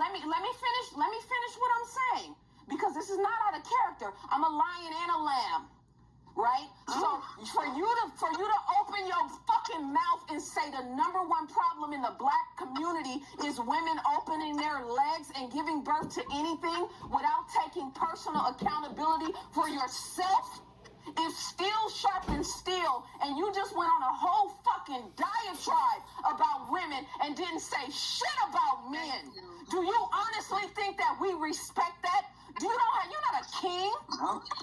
Let me finish what I'm saying, because this is not out of character. I'm a lion and a lamb. Right? So for you to open your fucking mouth and say the number one problem in the black community is women opening their legs and giving birth to anything without taking personal accountability for yourself is still sharpens steel, and you just went on a whole fucking diatribe about women and didn't say shit about men. Do you honestly think that we respect that? Do you know how you're not a king?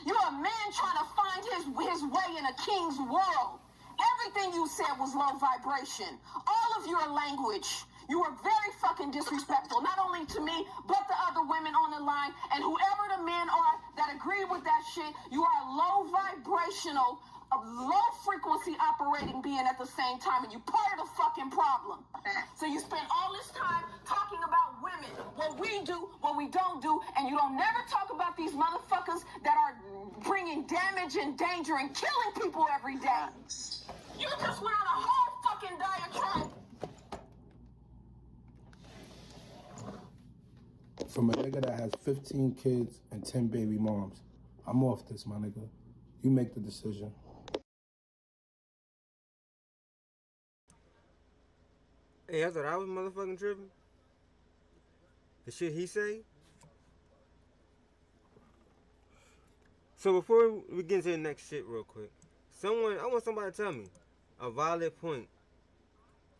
You're a man trying to find his way in a king's world. Everything you said was low vibration. All of your language. You were very fucking disrespectful, not only to me, but the other women on the line, and whoever the men are that agree with that shit. You are low vibrational, a low frequency operating being at the same time, and you part of the fucking problem. So you spend all this time talking about women, what we do, what we don't do, and you don't never talk about these motherfuckers that are bringing damage and danger and killing people every day. You just went on a whole fucking diatribe. From a nigga that has 15 kids and 10 baby moms, I'm off this, my nigga. You make the decision. Hey, I thought I was motherfucking tripping. The shit he say. So before we get into the next shit real quick, I want somebody to tell me a valid point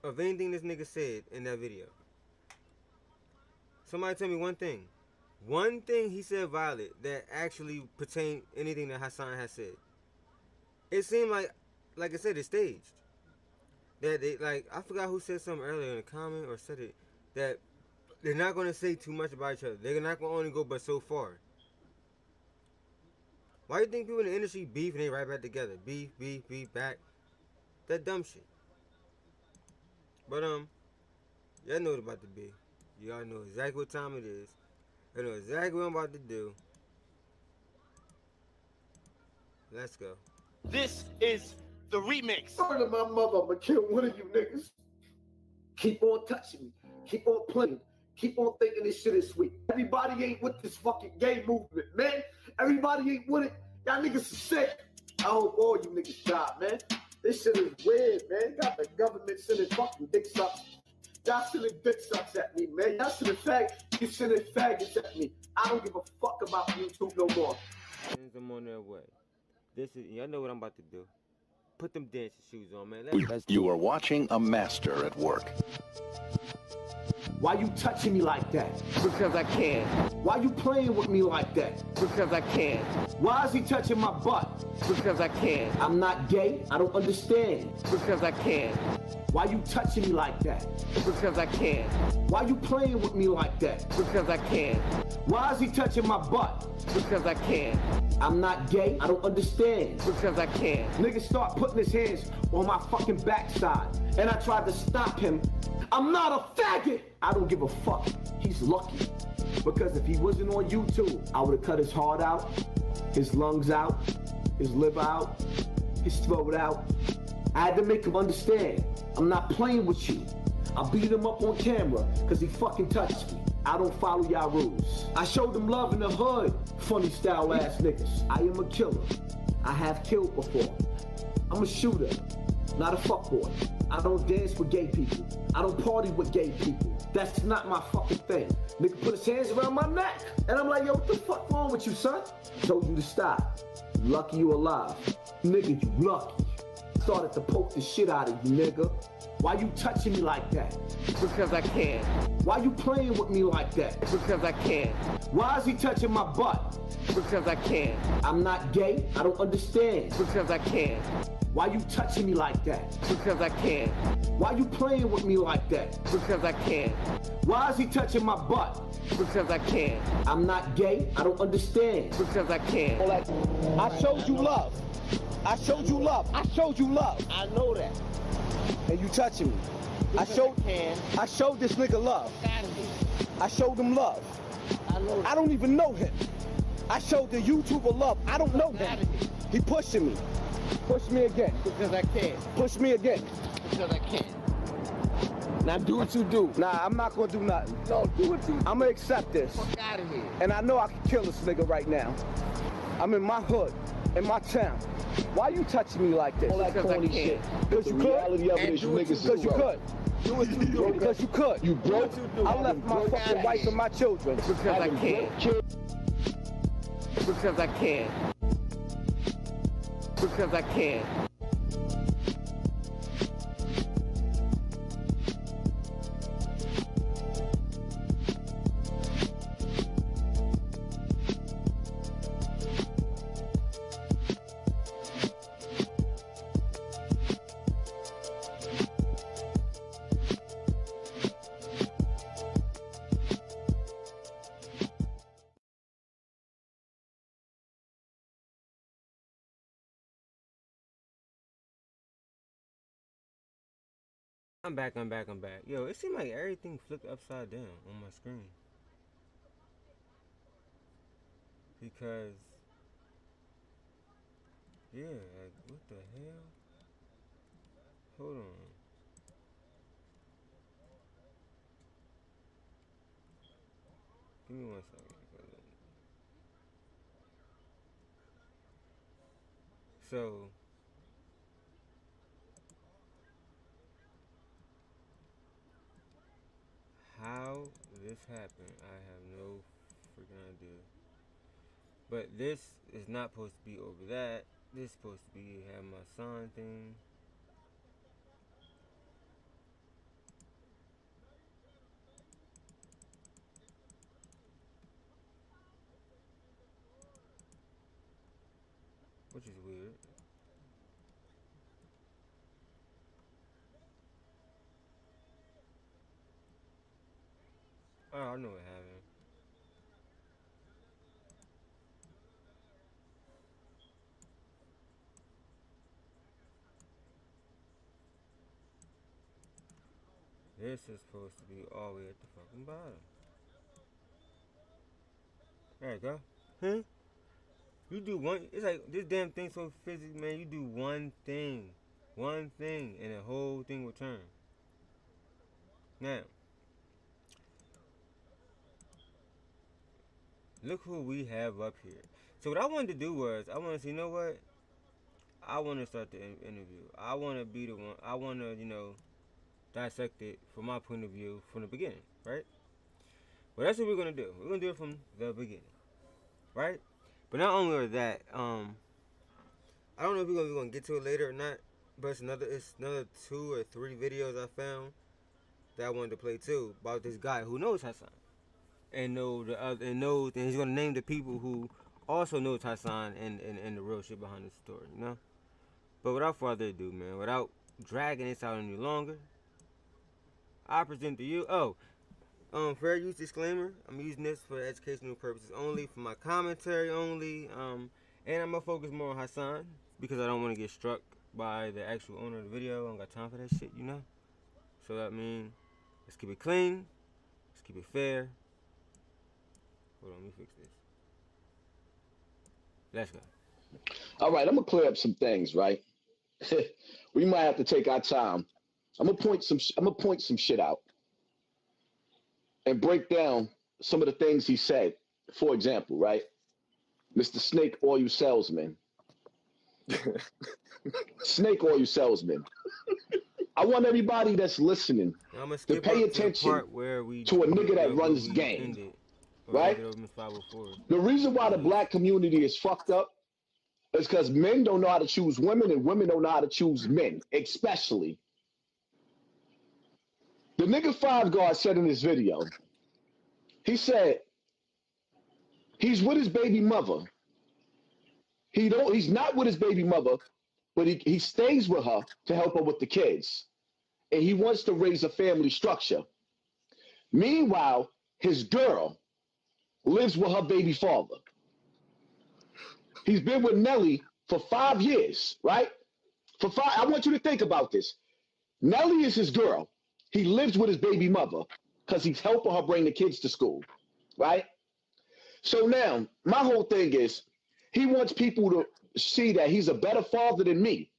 of anything this nigga said in that video. Somebody tell me one thing. One thing he said valid that actually pertained anything that Hassan has said. It seemed like I said, it's staged. That they, like, I forgot who said something earlier in the comment or said it, that they're not going to say too much about each other. They're not going to only go but so far. Why do you think people in the industry beef and they right back together? Beef, back. That dumb shit. But, y'all know what about to be. Y'all know exactly what time it is. I know exactly what I'm about to do. Let's go. This is the remix. Word of my mother, I'm gonna kill one of you niggas. Keep on touching me. Keep on playing. Keep on thinking this shit is sweet. Everybody ain't with this fucking gay movement, man. Everybody ain't with it. Y'all niggas are sick. I hope all you niggas die, man. This shit is weird, man. Got the government sending fucking dick sucks. Y'all sending dick sucks at me, man. Y'all sending you sending faggots at me. I don't give a fuck about YouTube no more. I'm on their way. Y'all know what I'm about to do. Put them dancing shoes on, man. You are watching a master at work. Why you touching me like that? Because I can. Why you playing with me like that? Because I can. Why is he touching my butt? Because I can. I'm not gay. I don't understand. Because I can. Why you touching me like that? Because I can. Why you playing with me like that? Because I can. Why is he touching my butt? Because I can. I'm not gay. I don't understand. Because I can. Nigga start putting his hands on my fucking backside, and I tried to stop him. I'm not a faggot. I don't give a fuck. He's lucky. Because if he wasn't on YouTube, I would have cut his heart out, his lungs out, his liver out, his throat out. I had to make him understand. I'm not playing with you. I beat him up on camera because he fucking touched me. I don't follow y'all rules. I showed him love in the hood, funny style ass niggas. I am a killer. I have killed before. I'm a shooter, not a fuckboy. I don't dance with gay people. I don't party with gay people. That's not my fucking thing. Nigga put his hands around my neck. And I'm like, yo, what the fuck wrong with you, son? Told you to stop. Lucky you alive. Nigga, you lucky. Started to poke the shit out of you, nigga. Why you touching me like that? Because I can. Why you playing with me like that? Because I can. Why is he touching my butt? Because I can. I'm not gay. I don't understand. Because I can. Why you touching me like that? Because I can. Why you playing with me like that? Because I can. Why is he touching my butt? Because I can. I'm not gay. I don't understand. Because I can. I showed you love. I showed you love. I showed you love. I know that. And you touching me. I showed this nigga love. I showed him love. I don't even know him. I showed the YouTuber love. I don't know him. He pushing me. Push me again. Because I can. Push me again. Because I can. Now do what you do. Nah, I'm not gonna do nothing. No, do what you do. I'm gonna accept this. Fuck out of here. And I know I can kill this nigga right now. I'm in my hood, in my town. Why you touching me like this? All that corny shit. Because you could. Because you could. Do what you do. Because you could. You broke. I left my fucking wife and my children. Because I can. Because I can. Because I can. I'm back. Yo, it seemed like everything flipped upside down on my screen. Because, yeah, like, what the hell? Hold on. Give me 1 second. So, how this happened, I have no freaking idea. But this is not supposed to be over that. This is supposed to be have my son thing. Which is weird. Oh, I know what happened. This is supposed to be all the way at the fucking bottom. There you go. Huh? You do one, it's like this damn thing so physics, man. You do one thing, and the whole thing will turn. Now, look who we have up here. So what I wanted to do was, I wanted to say, you know what? I want to start the interview. I want to be the one, I want to, dissect it from my point of view from the beginning, right? Well, that's what we're going to do. We're going to do it from the beginning, right? But not only that, I don't know if we're going to get to it later or not, but it's another 2 or 3 videos I found that I wanted to play too about this guy who knows Hassan. And and he's gonna name the people who also knows Hassan and the real shit behind the story, you know. But without further ado, man, without dragging this out any longer, I present to you. Fair use disclaimer. I'm using this for educational purposes only, for my commentary only. And I'm gonna focus more on Hassan because I don't want to get struck by the actual owner of the video. I don't got time for that shit, you know. So that means let's keep it clean, let's keep it fair. Hold on, let me fix this. Let's go. All right, I'm gonna clear up some things, right? We might have to take our time. I'm gonna point some shit out and break down some of the things he said. For example, right? Mr. Snake Oil Salesman. Snake oil salesman. I want everybody that's listening to pay attention to a nigga that runs game, right? The reason why the black community is fucked up is because men don't know how to choose women and women don't know how to choose men, especially. The nigga Five Guard said in his video, he said he's with his baby mother. He's not with his baby mother, but he stays with her to help her with the kids. And he wants to raise a family structure. Meanwhile, his girl lives with her baby father. He's been with Nelly for 5 years, right? I want you to think about this. Nelly is his girl. He lives with his baby mother because he's helping her bring the kids to school, right? So now, my whole thing is, he wants people to see that he's a better father than me,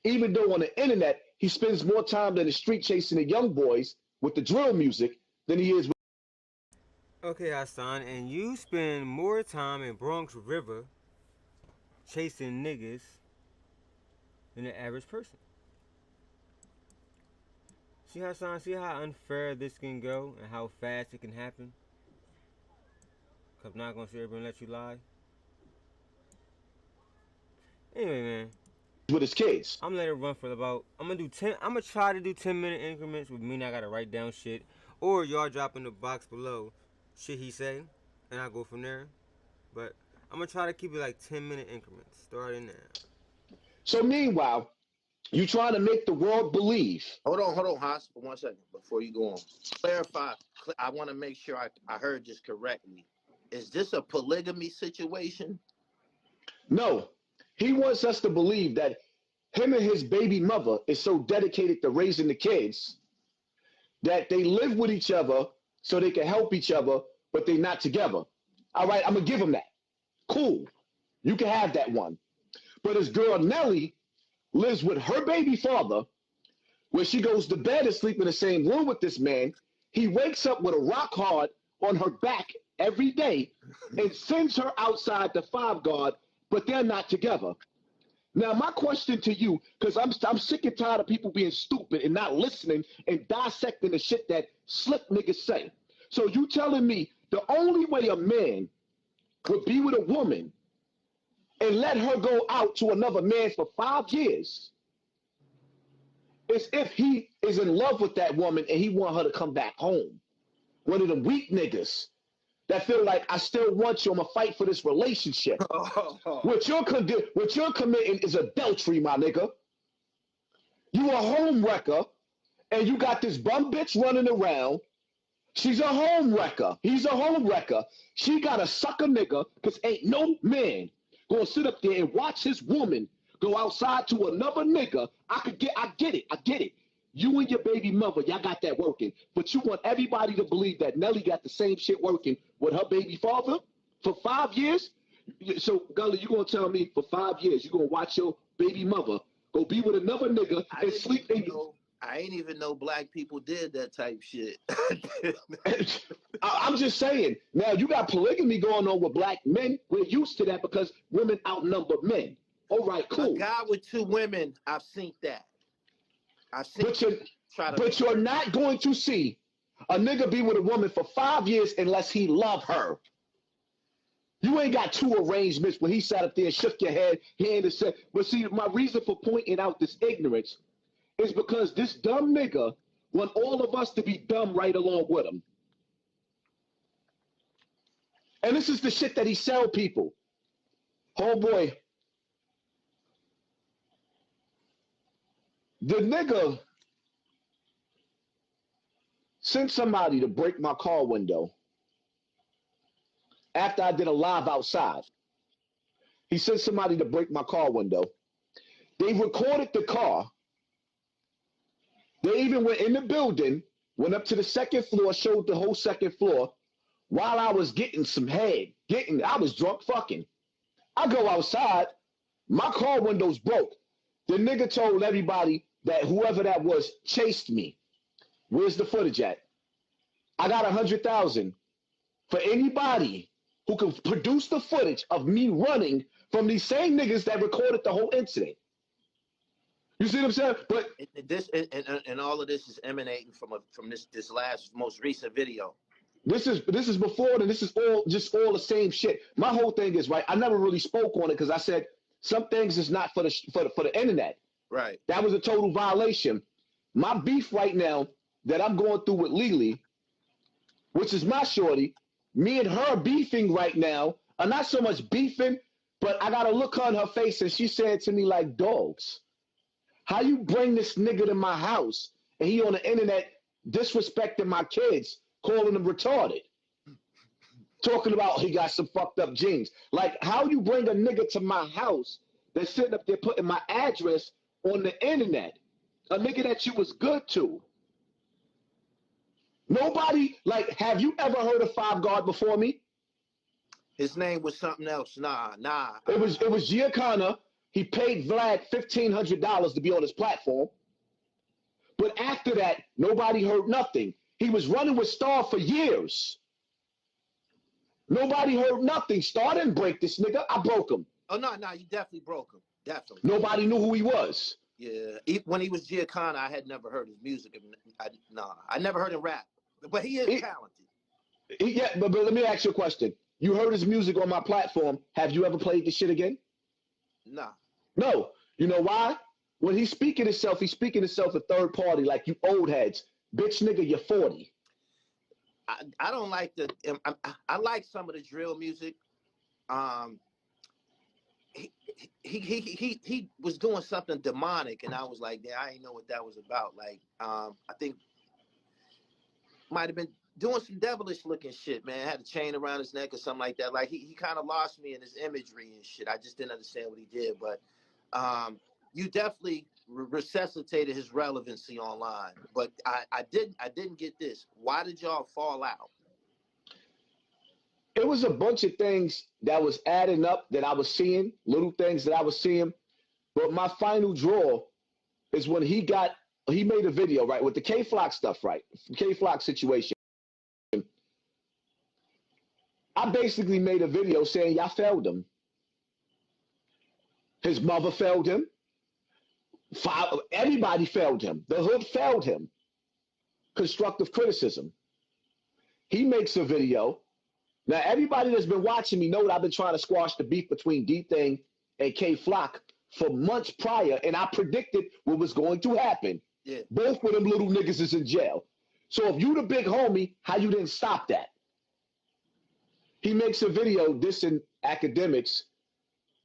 even though on the internet, he spends more time in the street chasing the young boys with the drill music than he is with... Okay, Hassan, and you spend more time in Bronx River chasing niggas than the average person. See, Hassan, see how unfair this can go and how fast it can happen? Cause I'm not gonna sit here and let you lie. Anyway, man. With his kids. I'm gonna let it run for about, I'm gonna try to do 10-minute increments with me, and I gotta write down shit. Or y'all drop in the box below shit he say, and I'll go from there. But I'm gonna try to keep it like 10-minute increments, starting now. So meanwhile, you trying to make the world believe. Hold on, Haas, for 1 second before you go on. Clarify. I want to make sure I heard this correctly. Is this a polygamy situation? No. He wants us to believe that him and his baby mother is so dedicated to raising the kids that they live with each other so they can help each other, but they're not together. All right, I'm going to give him that. Cool. You can have that one. But his girl Nelly lives with her baby father, where she goes to bed and sleep in the same room with this man. He wakes up with a rock hard on her back every day and sends her outside the Five Guard, but they're not together. Now, my question to you, because I'm sick and tired of people being stupid and not listening and dissecting the shit that slick niggas say. So you telling me the only way a man would be with a woman and let her go out to another man for 5 years is if he is in love with that woman and he want her to come back home. One of them weak niggas that feel like, I still want you, I'm gonna fight for this relationship. What you're committing is adultery, my nigga. You a home wrecker, and you got this bum bitch running around. She's a home wrecker. He's a home wrecker. She got a sucker nigga, because ain't no man gonna sit up there and watch his woman go outside to another nigga. I get it. You and your baby mother, y'all got that working. But you want everybody to believe that Nelly got the same shit working with her baby father for 5 years? So, Gully, you gonna tell me for 5 years you gonna watch your baby mother go be with another nigga and sleep in you? I ain't even know black people did that type shit. I'm just saying, now you got polygamy going on with black men. We're used to that because women outnumber men. All right, cool. A guy with 2 women, I've seen that. But you're not going to see a nigga be with a woman for 5 years unless he love her. You ain't got 2 arrangements when he sat up there and shook your head, hand and said, but see, my reason for pointing out this ignorance is because this dumb nigga want all of us to be dumb right along with him. And this is the shit that he sell people. Homeboy, the nigga sent somebody to break my car window after I did a live outside. He sent somebody to break my car window. They recorded the car. They even went in the building, went up to the 2nd floor, showed the whole 2nd floor while I was getting some head. I was drunk fucking. I go outside, my car window's broke. The nigga told everybody that whoever that was chased me. Where's the footage at? I got 100,000 for anybody who can produce the footage of me running from these same niggas that recorded the whole incident. You see what I'm saying? But this and all of this is emanating from this last most recent video. This is before, and this is all the same shit. My whole thing is, right, I never really spoke on it because I said some things is not for the internet. Right. That was a total violation. My beef right now that I'm going through with Lily, which is my shorty, me and her beefing right now are not so much beefing, but I got a look on her face and she said to me like, dogs, how you bring this nigga to my house and he on the internet disrespecting my kids, calling them retarded, talking about he got some fucked up genes. Like, how you bring a nigga to my house that's sitting up there putting my address on the internet, a nigga that you was good to? Nobody, like, have you ever heard of Five Guard before me? His name was something else. Nah. It was Giacana. He paid Vlad $1,500 to be on his platform. But after that, nobody heard nothing. He was running with Star for years. Nobody heard nothing. Star didn't break this nigga. I broke him. Oh, no, you definitely broke him. Definitely. Nobody knew who he was. Yeah. When he was Giacana, I had never heard his music. I never heard him rap. But he is talented. Yeah, but let me ask you a question. You heard his music on my platform. Have you ever played this shit again? Nah. No. You know why? When he's speaking himself a third party, like you old heads. Bitch nigga, you're 40. I don't like I like some of the drill music. He was doing something demonic, and I was like, yeah, I didn't know what that was about. Like, I think might have been doing some devilish looking shit, man. Had a chain around his neck or something like that. Like he kind of lost me in his imagery and shit. I just didn't understand what he did, but you definitely resuscitated his relevancy online. But I didn't get this. Why did y'all fall out? It was a bunch of things that was adding up that I was seeing, little things that I was seeing. But my final draw is when he made a video, right, with the K-Flock stuff, right? K-Flock situation. I basically made a video saying y'all failed him. His mother failed him. Everybody failed him. The hood failed him. Constructive criticism. He makes a video. Now, everybody that's been watching me know that I've been trying to squash the beef between D-Thing and K-Flock for months prior, and I predicted what was going to happen. Yeah. Both of them little niggas is in jail. So if you the big homie, how you didn't stop that? He makes a video dissing academics,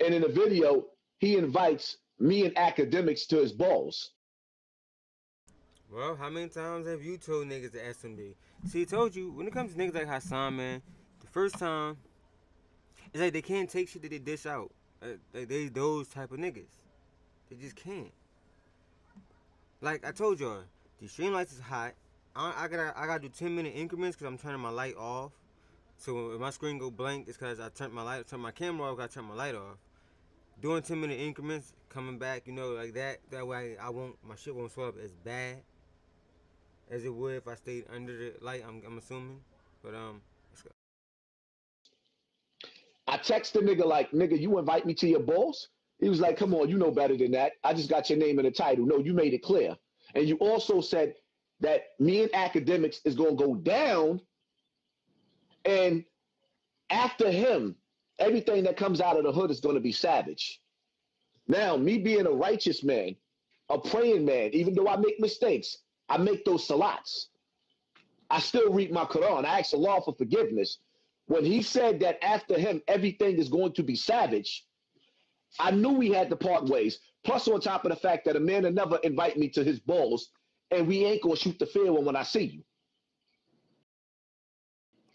and in the video, he invites me and academics to his balls. Well, how many times have you told niggas to SMD? See, I told you, when it comes to niggas like Hassan, man, the first time, it's like they can't take shit that they dish out. Like they those type of niggas. They just can't. Like I told y'all, the stream lights is hot. I gotta do 10-minute increments because I'm turning my light off. So if my screen go blank, it's because I turned my camera off, I turned my light off. Doing 10-minute increments, coming back, you know, like that. That way my shit won't swell up as bad as it would if I stayed under the light. I'm assuming, but let's go. I text the nigga like, nigga, you invite me to your balls? He was like, come on, you know better than that. I just got your name in the title. No, you made it clear. And you also said that me and academics is going to go down. And after him, everything that comes out of the hood is going to be savage. Now, me being a righteous man, a praying man, even though I make mistakes, I make those salats. I still read my Quran. I ask Allah for forgiveness. When he said that after him, everything is going to be savage, I knew we had to part ways. Plus, on top of the fact that a man will never invite me to his balls, and we ain't going to shoot the fair one when I see you.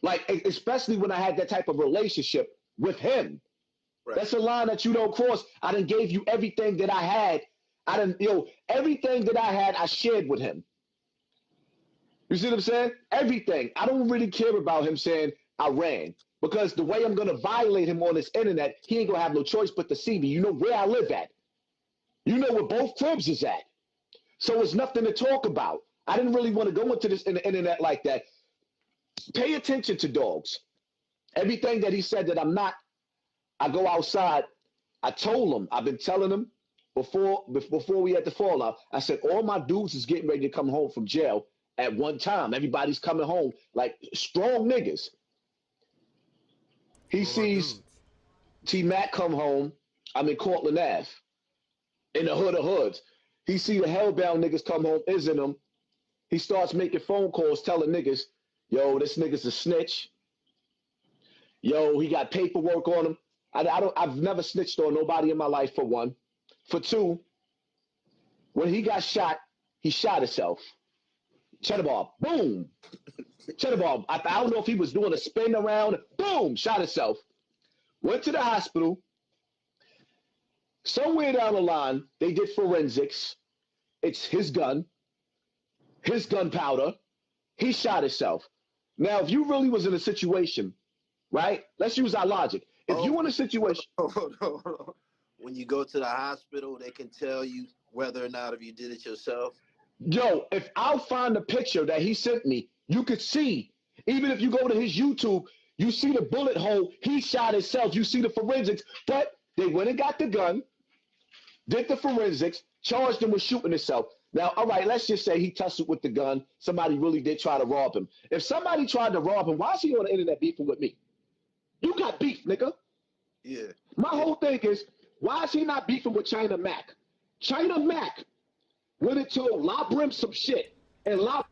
Like, especially when I had that type of relationship with him. Right. That's a line that you don't cross. I done gave you everything that I had. Everything that I had, I shared with him. You see what I'm saying? Everything. I don't really care about him saying I ran. Because the way I'm going to violate him on this internet, he ain't going to have no choice but to see me. You know where I live at. You know where both cribs is at. So it's nothing to talk about. I didn't really want to go into this in the internet like that. Pay attention to dogs. Everything that he said that I'm not, I go outside. I told him, I've been telling him before we had the fallout, I said, all my dudes is getting ready to come home from jail at one time. Everybody's coming home like strong niggas. He sees T-Mac come home. I'm in Cortland Ave, in the hood of hoods. He see the hellbound niggas come home, isn't him? He starts making phone calls telling niggas, yo, this nigga's a snitch. Yo, he got paperwork on him. I've never snitched on nobody in my life, for one. For two, when he got shot, he shot himself. Cheddar Bob, boom. Cheddar Bob, I don't know if he was doing a spin around, boom, shot himself. Went to the hospital. Somewhere down the line, they did forensics. It's his gun, his gunpowder. He shot himself. Now, if you really was in a situation, right? Let's use our logic. If you in a situation, Hold on. When you go to the hospital, they can tell you whether or not if you did it yourself. Yo, if I'll find the picture that he sent me, you could see. Even if you go to his YouTube, you see the bullet hole. He shot himself. You see the forensics. But they went and got the gun, did the forensics, charged him with shooting himself. Now, all right, let's just say he tussled with the gun. Somebody really did try to rob him. If somebody tried to rob him, why is he on the internet beefing with me? You got beef, nigga. Yeah. My whole thing is, why is he not beefing with China Mac? China Mac went and told La Brim some shit. And La...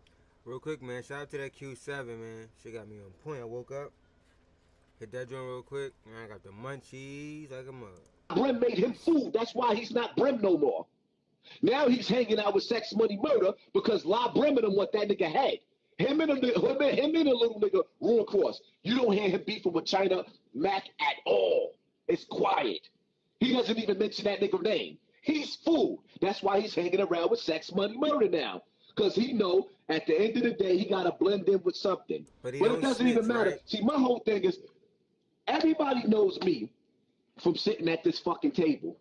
Real quick, man, shout out to that Q7, man. She got me on point. I woke up, hit that joint real quick, and I got the munchies like a mug. Brim made him food. That's why he's not Brim no more. Now he's hanging out with Sex Money Murder because La Brim and him what that nigga had. Him and a little nigga rule across. You don't hear him beefing with China Mac at all. It's quiet. He doesn't even mention that nigga name. He's food. That's why he's hanging around with Sex Money Murder now. Because he know at the end of the day, he got to blend in with something. But it doesn't even matter. Right? See, my whole thing is, everybody knows me from sitting at this fucking table.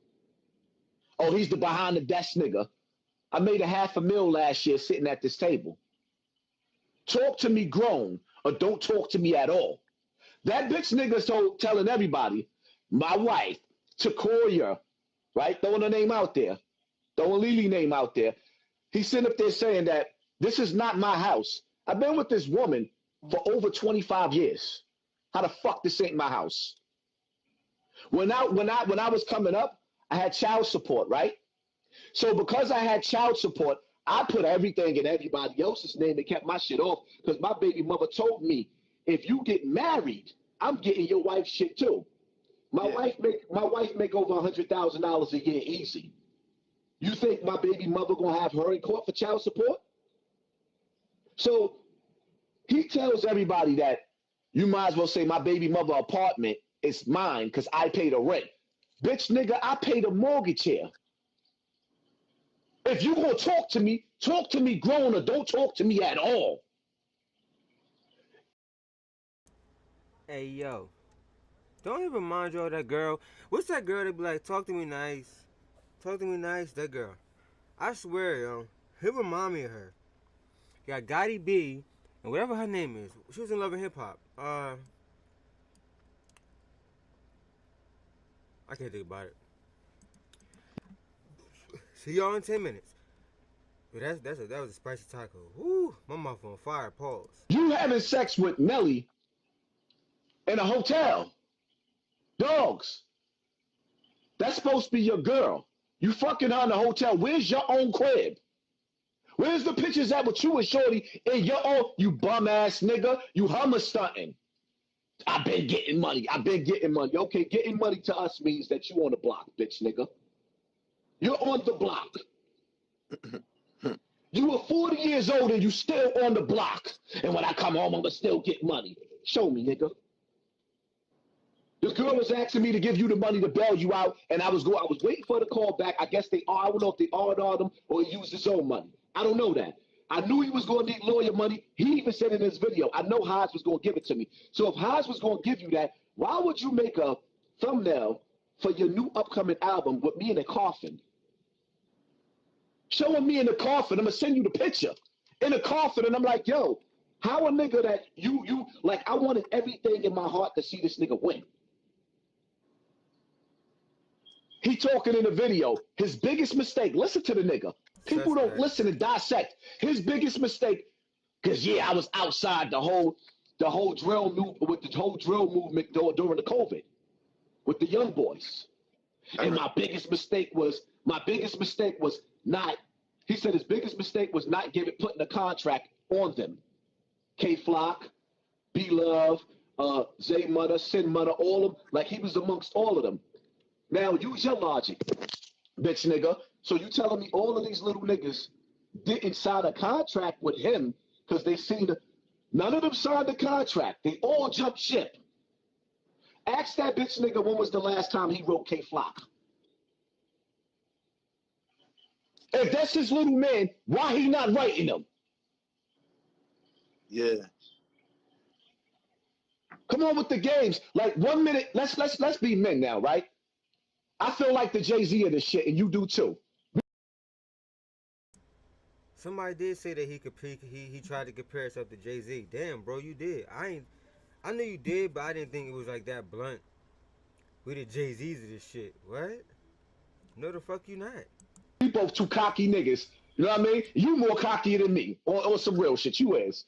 Oh, he's the behind the desk nigga. I made $500,000 last year sitting at this table. Talk to me grown or don't talk to me at all. That bitch nigga's telling everybody, my wife, Takoya, right? Throwing her name out there. Throwing Lily name out there. He's sitting up there saying that this is not my house. I've been with this woman for over 25 years. How the fuck this ain't my house? When I was coming up, I had child support, right? So because I had child support, I put everything in everybody else's name and kept my shit off because my baby mother told me, if you get married, I'm getting your wife's shit too. My wife make over $100,000 a year easy. You think my baby mother gonna have her in court for child support? So he tells everybody that you might as well say my baby mother apartment is mine because I pay the rent. Bitch nigga, I pay the mortgage here. If you gonna talk to me grown or don't talk to me at all. Hey, yo. Don't even remind you of that girl. What's that girl that be like, talk to me nice? Talk to me nice? That girl. I swear, yo. He'll remind me of her. You got Gotti B, and whatever her name is. She was in Love and Hip Hop. I can't think about it. See y'all in 10 minutes. That was a spicy taco. Woo, my mouth on fire. Pause. You having sex with Nelly in a hotel. Dogs. That's supposed to be your girl. You fucking her in the hotel. Where's your own crib? Where's the pictures at with you and Shorty in your own, you bum ass nigga? You hummer stunting. I've been getting money. Okay, getting money to us means that you on the block, bitch nigga. You're on the block. You are 40 years old and you still on the block. And when I come home, I'm gonna still get money. Show me, nigga. This girl was asking me to give you the money to bail you out, and I was waiting for the call back. I guess I don't know if they ordered him or he used his own money. I don't know that. I knew he was going to need lawyer money. He even said in his video, I know Haas was going to give it to me. So if Haas was going to give you that, why would you make a thumbnail for your new upcoming album with me in a coffin? Showing me in the coffin, I'm going to send you the picture. In a coffin, and I'm like, yo, How a nigga that you like, I wanted everything in my heart to see this nigga win. He talking in the video. His biggest mistake, listen to the nigga. People don't listen and dissect. His biggest mistake, because yeah, I was outside the whole drill movement with the whole drill movement during the COVID with the young boys. And my biggest mistake was not, he said his biggest mistake was not putting a contract on them. K Flock, B Love, Zay Mudder, Sin Mudder, all of them, like he was amongst all of them. Now use your logic, bitch nigga. So you telling me all of these little niggas didn't sign a contract with him because they seen none of them signed the contract. They all jumped ship. Ask that bitch nigga when was the last time he wrote K Flock. If that's his little man, why he not writing them? Yeah. Come on with the games. Like 1 minute, let's be men now, right? I feel like the Jay-Z of this shit, and you do too. Somebody did say that he tried to compare himself to Jay-Z. Damn, bro, you did. I knew you did, but I didn't think it was like that blunt. We the Jay-Z's of this shit. What? No, the fuck you not. We both two cocky niggas. You know what I mean? You more cocky than me. On some real shit. You is.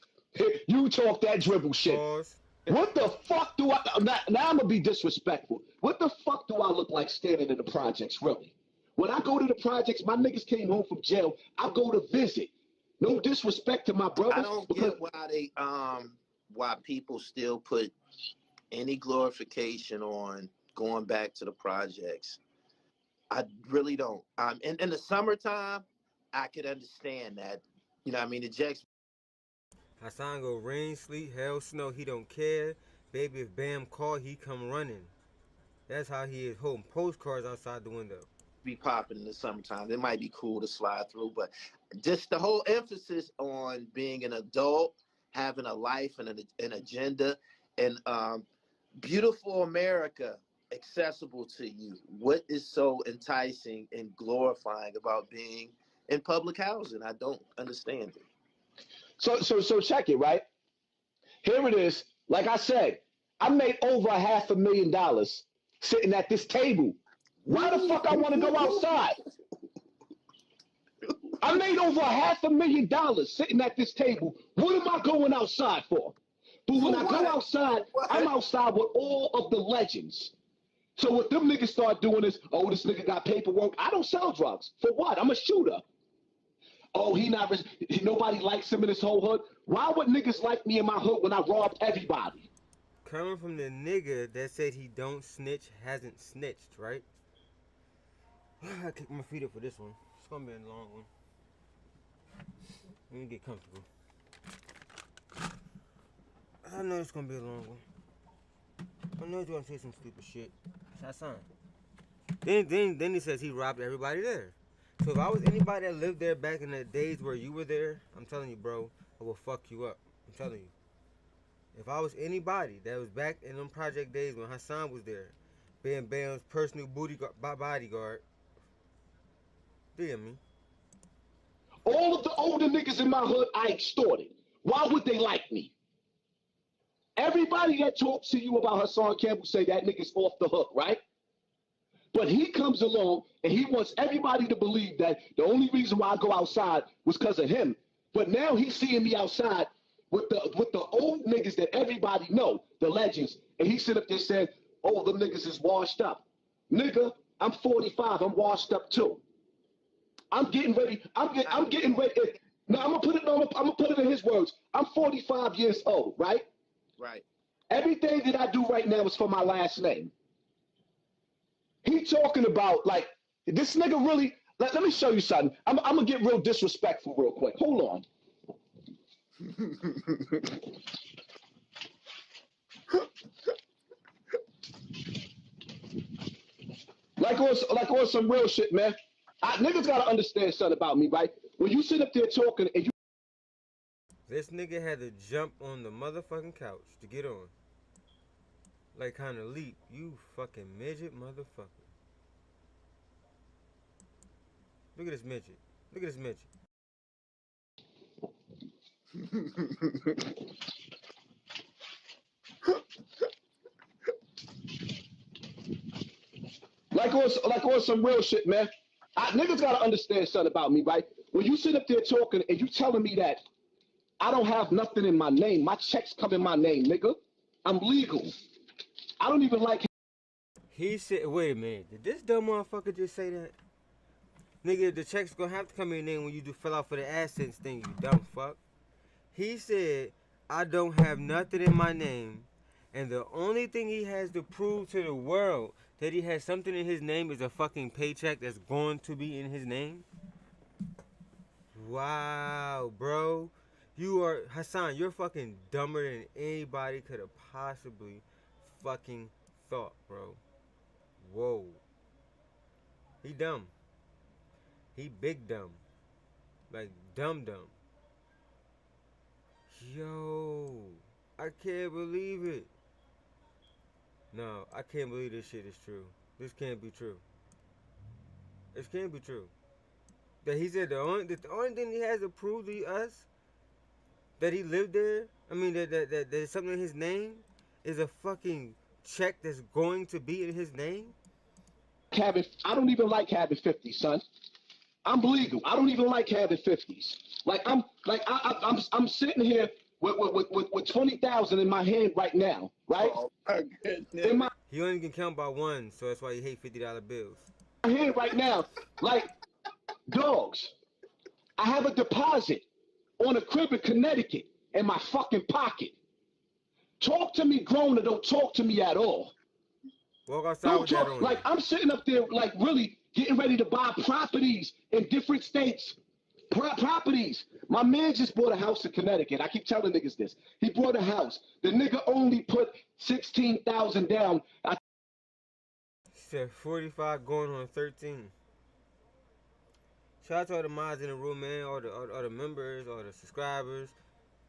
You talk that dribble shit. Pause. What the fuck do I... Now I'm going to be disrespectful. What the fuck do I look like standing in the projects, really? When I go to the projects, my niggas came home from jail. I go to visit. No disrespect to my brothers. I don't get why people still put any glorification on going back to the projects. I really don't. In the summertime, I could understand that. You know what I mean? The Jacks. Hassan go rain, sleet, hell, snow, he don't care. Baby, if Bam call, he come running. That's how he is holding postcards outside the window. Be popping in the summertime. It might be cool to slide through, but just the whole emphasis on being an adult, having a life and an agenda, and beautiful America accessible to you. What is so enticing and glorifying about being in public housing? I don't understand it. So check it, right? Here it is. Like I said, I made over $500,000 sitting at this table. Why the fuck I want to go outside? I made over $500,000 sitting at this table. What am I going outside for? But when I go outside, I'm outside with all of the legends. So what them niggas start doing is, oh, this nigga got paperwork. I don't sell drugs. For what? I'm a shooter. Oh, nobody likes him in his whole hood. Why would niggas like me in my hood when I robbed everybody? Coming from the nigga that said he don't snitch, hasn't snitched, right? I kick my feet up for this one. It's gonna be a long one. Let me get comfortable. I know it's gonna be a long one. I know you're gonna say some stupid shit. That's son. Then he says he robbed everybody there. So if I was anybody that lived there back in the days where you were there, I'm telling you, bro, I will fuck you up. I'm telling you. If I was anybody that was back in them project days when Hassan was there, being Bam's personal bodyguard, DM me. All of the older niggas in my hood, I extorted. Why would they like me? Everybody that talks to you about Hassan Campbell say that nigga's off the hook, right? But he comes along and he wants everybody to believe that the only reason why I go outside was because of him. But now he's seeing me outside with the old niggas that everybody know, the legends. And he sit up there saying, oh, them niggas is washed up. Nigga, I'm 45. I'm washed up too. I'm getting ready. I'm getting ready. No, I'm gonna put it in his words. I'm 45 years old, right? Right. Everything that I do right now is for my last name. He talking about, like, this nigga really, let me show you something. I'm gonna get real disrespectful real quick. Hold on. like on some real shit, man. Niggas gotta understand something about me, right? When you sit up there talking and you... This nigga had to jump on the motherfucking couch to get on. Like kind of leap. You fucking midget motherfucker. Look at this midget. Look at this midget. Like on some real shit, man. Niggas gotta understand something about me, right? When you sit up there talking and you telling me that I don't have nothing in my name, my checks come in my name, nigga. I'm legal. I don't even like. He said, wait a minute, did this dumb motherfucker just say that? Nigga, the check's gonna have to come in your name when you do fill out for the AdSense thing, you dumb fuck. He said, I don't have nothing in my name, and the only thing he has to prove to the world that he has something in his name is a fucking paycheck that's going to be in his name? Wow, bro. You are, Hassan, you're fucking dumber than anybody could have possibly fucking thought, bro. Whoa. He dumb. He big dumb. Like, dumb. Yo. I can't believe it. No, I can't believe this shit is true. This can't be true. This can't be true. That he said the only thing he has to prove to us that he lived there, I mean that there's something in his name, is a fucking check that's going to be in his name. I don't even like having 50s, son. I'm legal. I don't even like having 50s. I'm sitting here with 20,000 in my hand right now, right? Oh my goodness. He only can count by one, so that's why he hate $50 bills. My hand right now, like dogs. I have a deposit on a crib in Connecticut in my fucking pocket. Talk to me grown or don't talk to me at all. Walk outside with that on. Like, I'm sitting up there, like, really getting ready to buy properties in different states. Properties. My man just bought a house in Connecticut. I keep telling niggas this. He bought a house. The nigga only put $16,000 down. He said 45 going on 13. Shout out to all the mods in the room, man. All the members, all the subscribers.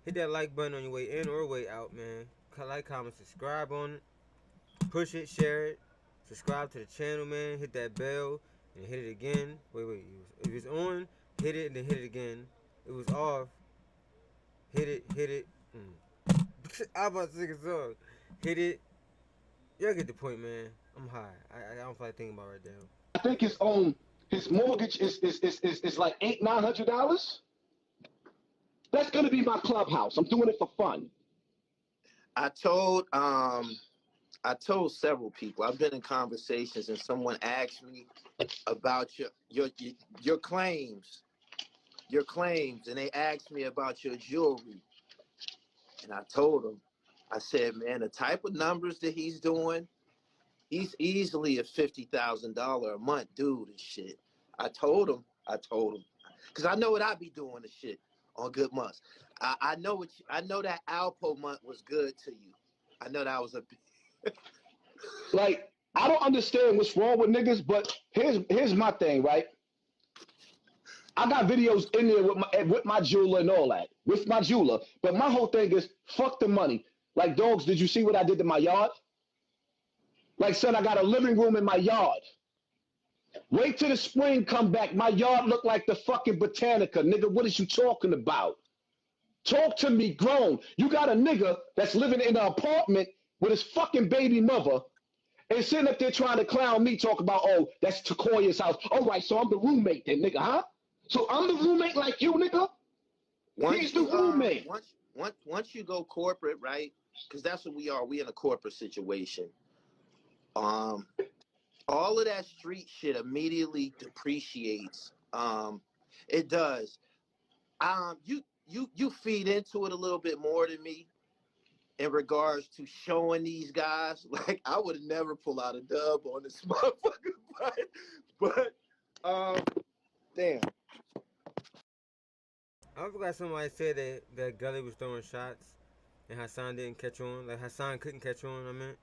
Hit that like button on your way in or way out, man. Like, comment, subscribe on it. Push it, share it. Subscribe to the channel, man. Hit that bell and hit it again. Wait. If it's on, hit it and then hit it again. It was off. Hit it. I'm about to sing a song. Hit it. Y'all get the point, man. I'm high. I don't feel like thinking about it right now. I think his mortgage is like $800-900. That's gonna be my clubhouse. I'm doing it for fun. I told several people. I've been in conversations, and someone asked me about your claims, and they asked me about your jewelry, and I told them, I said, man, the type of numbers that he's doing, he's easily a $50,000 a month dude and shit. I told him, because I know what I be doing and shit on good months. I know that Alpo month was good to you. I know that was a like, I don't understand what's wrong with niggas, but here's my thing, right? I got videos in there with my jeweler and all that, with my jeweler. But my whole thing is, fuck the money. Like, dogs, did you see what I did to my yard? Like, son, I got a living room in my yard. Wait till the spring come back. My yard look like the fucking Botanica. Nigga, what is you talking about? Talk to me grown. You got a nigga that's living in an apartment with his fucking baby mother and sitting up there trying to clown me, talk about, oh, that's Takoya's house. All right, so I'm the roommate then, nigga, huh? So I'm the roommate like you, nigga? He's the roommate. Once you go corporate, right? Because that's what we are. We in a corporate situation. All of that street shit immediately depreciates. It does. You feed into it a little bit more than me in regards to showing these guys. Like, I would never pull out a dub on this motherfucker, but damn. I forgot somebody said that Gully was throwing shots and Hassan didn't catch on. Like, Hassan couldn't catch on, I meant.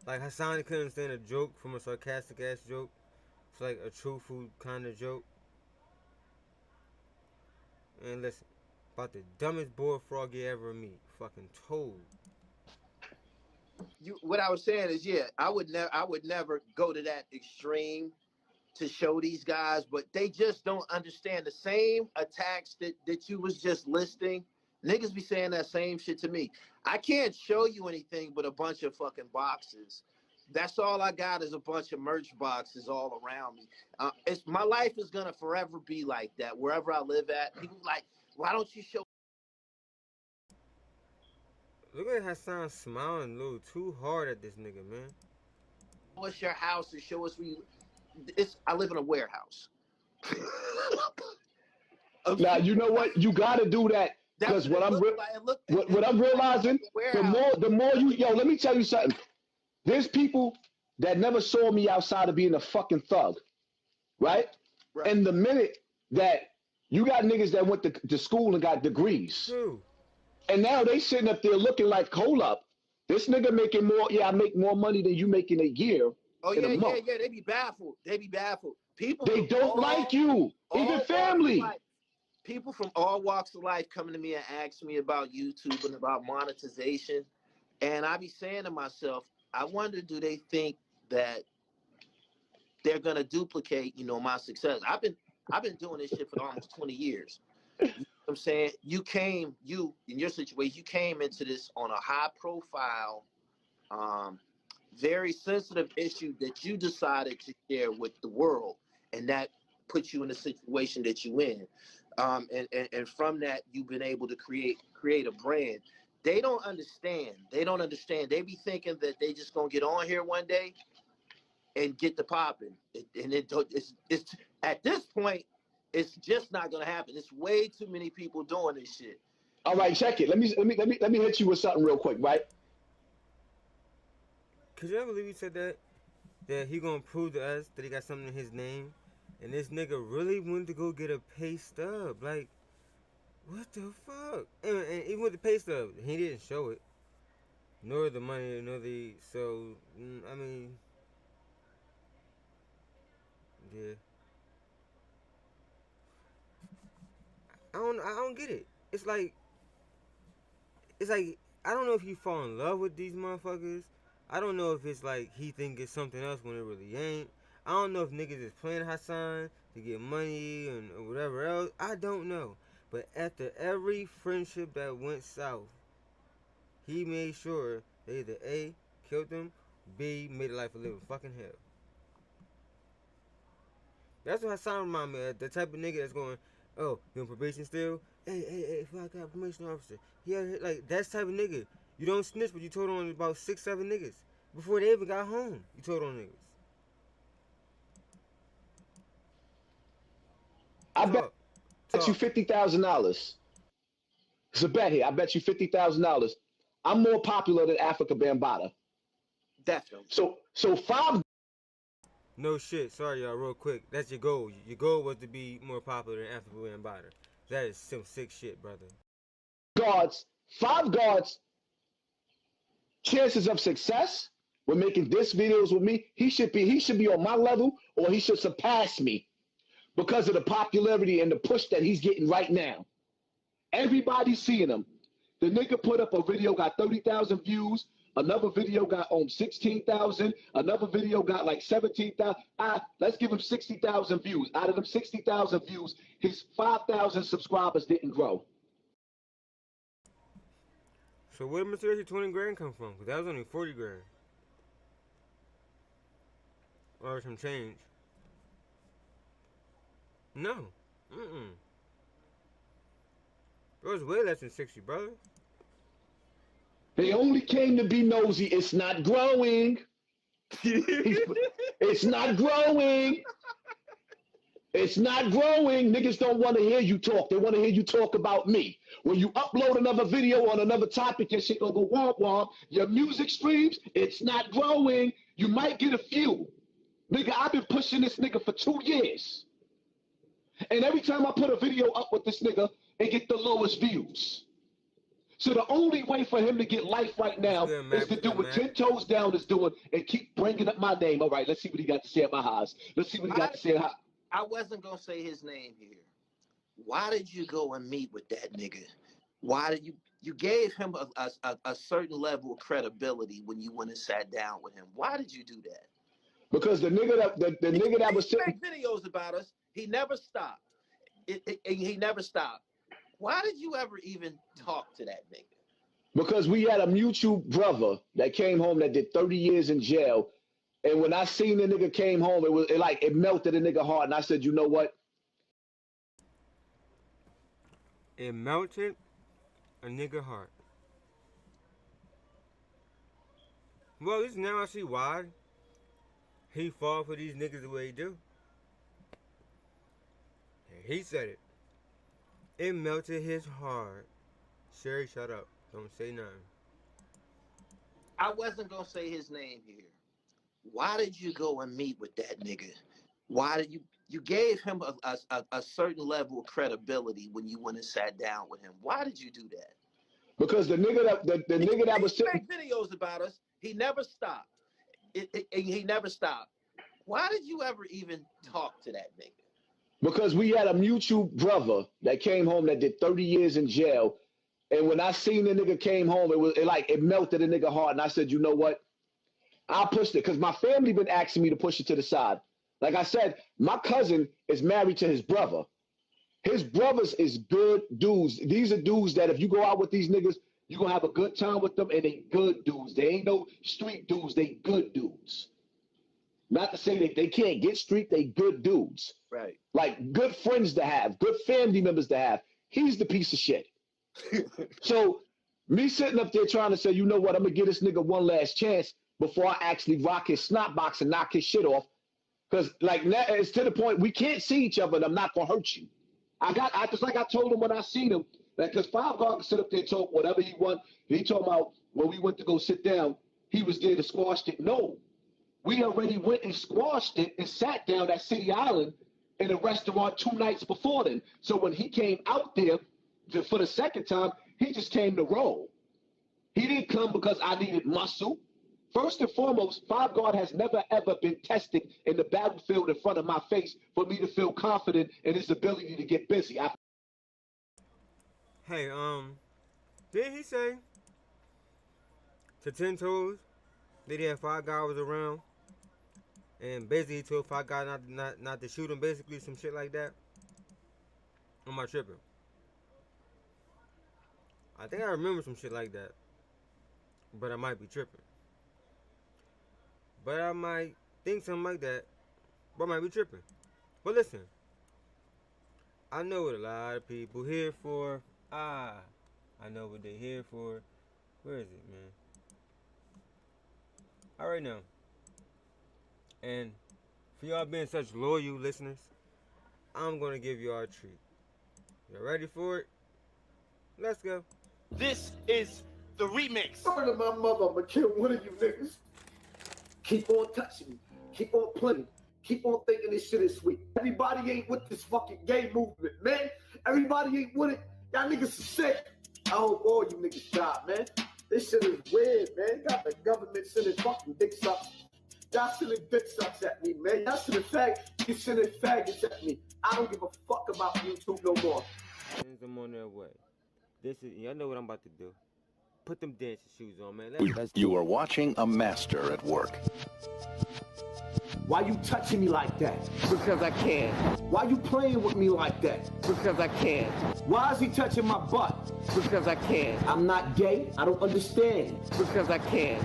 Like, Hassan couldn't understand a joke from a sarcastic ass joke. It's like a truthful kind of joke. And listen, about the dumbest boy frog you ever meet. Fucking toad. What I was saying is, yeah, I would never go to that extreme to show these guys, but they just don't understand the same attacks that you was just listing. Niggas be saying that same shit to me. I can't show you anything but a bunch of fucking boxes. That's all I got is a bunch of merch boxes all around me. It's my life is gonna forever be like that. Wherever I live at, people like, why don't you show? Look at Hassan smiling a little too hard at this nigga, man. Show us your house and show us where you. I live in a warehouse. Now you know what? You got to do that because what I'm realizing, the more you let me tell you something. There's people that never saw me outside of being a fucking thug, right? And the minute that you got niggas that went to school and got degrees, and now they sitting up there looking like, hold up, this nigga making more. Yeah, I make more money than you making a year. Oh yeah, yeah, yeah. They be baffled. They be baffled. People. They don't like you, even family. People from all walks of life coming to me and asking me about YouTube and about monetization, and I be saying to myself, I wonder, do they think that they're gonna duplicate, my success? I've been doing this shit for almost 20 years. You know what I'm saying? In your situation, you came into this on a high profile, very sensitive issue that you decided to share with the world, and that puts you in the situation that you in. And from that, you've been able to create a brand. They don't understand. They be thinking that they just gonna get on here one day and get the popping. It's at this point, it's just not gonna happen. It's way too many people doing this shit. All right, check it. Let me hit you with something real quick, right? Could you ever believe he said that? That he gonna prove to us that he got something in his name, and this nigga really went to go get a pay stub, like. What the fuck? And even with the pay stub, he didn't show it. Nor the money, nor the... So, I mean... Yeah. I don't get it. It's like... I don't know if you fall in love with these motherfuckers. I don't know if it's like he think it's something else when it really ain't. I don't know if niggas is playing Hassan to get money or whatever else. I don't know. But after every friendship that went south, he made sure they either A, killed him, B, made a life a living fucking hell. That's what Hassan remind me of. The type of nigga that's going, oh, you on probation still? Hey, fuck out, probation officer. Yeah, like, that's type of nigga. You don't snitch, but you told on about 6, 7 niggas. Before they even got home, you told on niggas. I bet you $50,000. It's a bet here. I bet you $50,000. I'm more popular than Africa Bambaataa. Definitely. So 5. No shit. Sorry, y'all. Real quick. That's your goal. Your goal was to be more popular than Africa Bambaataa. That is some sick shit, brother. 5 guards. Chances of success with making this videos with me. He should be on my level, or he should surpass me. Because of the popularity and the push that he's getting right now. Everybody's seeing him. The nigga put up a video, got 30,000 views. Another video got 16,000. Another video got like 17,000. Let's give him 60,000 views. Out of them 60,000 views, his 5,000 subscribers didn't grow. So where did Mr. 20 grand come from? Because that was only 40 grand. Or some change. No. It was way less than 60, brother. They only came to be nosy. It's not growing. It's not growing. It's not growing. Niggas don't want to hear you talk. They want to hear you talk about me. When you upload another video on another topic, your shit gonna go womp womp. Your music streams, it's not growing. You might get a few. Nigga, I've been pushing this nigga for 2 years. And every time I put a video up with this nigga, it get the lowest views. So the only way for him to get life right now is to do what 10 Toes Down is doing and keep bringing up my name. All right, let's see what he got to say at my house. Let's see what he got to say. I wasn't going to say his name here. Why did you go and meet with that nigga? Why did you gave him a certain level of credibility when you went and sat down with him? Why did you do that? Because the nigga that was sitting videos about us, he never stopped. He never stopped. Why did you ever even talk to that nigga? Because we had a mutual brother that came home that did 30 years in jail. And when I seen the nigga came home, it melted a nigga heart. And I said, you know what? It melted a nigga heart. Well, at least now I see why he fall for these niggas the way he do. And he said it. It melted his heart. Sherry, shut up. Don't say nothing. I wasn't gonna say his name here. Why did you go and meet with that nigga? Why did you gave him a certain level of credibility when you went and sat down with him? Why did you do that? Because the nigga that was sitting videos about us, he never stopped. He never stopped. Why did you ever even talk to that nigga? Because we had a mutual brother that came home that did 30 years in jail. And when I seen the nigga came home, it melted a nigga heart. And I said, you know what? I pushed it because my family been asking me to push it to the side. Like I said, my cousin is married to his brother. His brothers is good dudes. These are dudes that if you go out with these niggas, you're going to have a good time with them, and they good dudes. They ain't no street dudes. They good dudes. Not to say that they can't get street, they good dudes. Right. Like good friends to have, good family members to have. He's the piece of shit. So me sitting up there trying to say, you know what, I'm going to give this nigga one last chance before I actually rock his snot box and knock his shit off. Because like now it's to the point we can't see each other and I'm not going to hurt you. I just like I told him when I seen him, because Five God can sit up there and talk whatever he want. He talking about when we went to go sit down, he was there to squash it. No, we already went and squashed it and sat down at City Island in a restaurant 2 nights before then. So when he came out there for the second time, he just came to roll. He didn't come because I needed muscle. First and foremost, Five God has never ever been tested in the battlefield in front of my face for me to feel confident in his ability to get busy. Hey, didn't he say to 10 Toes that he had 5 guys around and basically he told 5 guys not to shoot him, basically some shit like that? Am I tripping? I think I remember some shit like that, but I might be tripping. But I might think something like that, but I might be tripping. But listen, I know what a lot of people here for. I know what they're here for. Where is it, man? All right now. And for y'all being such loyal listeners, I'm going to give y'all a treat. Y'all ready for it? Let's go. This is the remix. Word of my mother, I'm gonna kill one of you niggas. Keep on touching me. Keep on playing. Keep on thinking this shit is sweet. Everybody ain't with this fucking gay movement, man. Everybody ain't with it. Y'all niggas are sick. I hope all you niggas die, man. This shit is weird, man. Got the government sending fucking dick sucks. Y'all sending dick sucks at me, man. Y'all sending you sending faggots at me. I don't give a fuck about YouTube no more. I'm on their way. Y'all know what I'm about to do. Put them dancing shoes on, man. You are watching a master at work. Why you touching me like that? Because I can. Why you playing with me like that? Because I can. Why is he touching my butt? Because I can. I'm not gay. I don't understand. Because I can.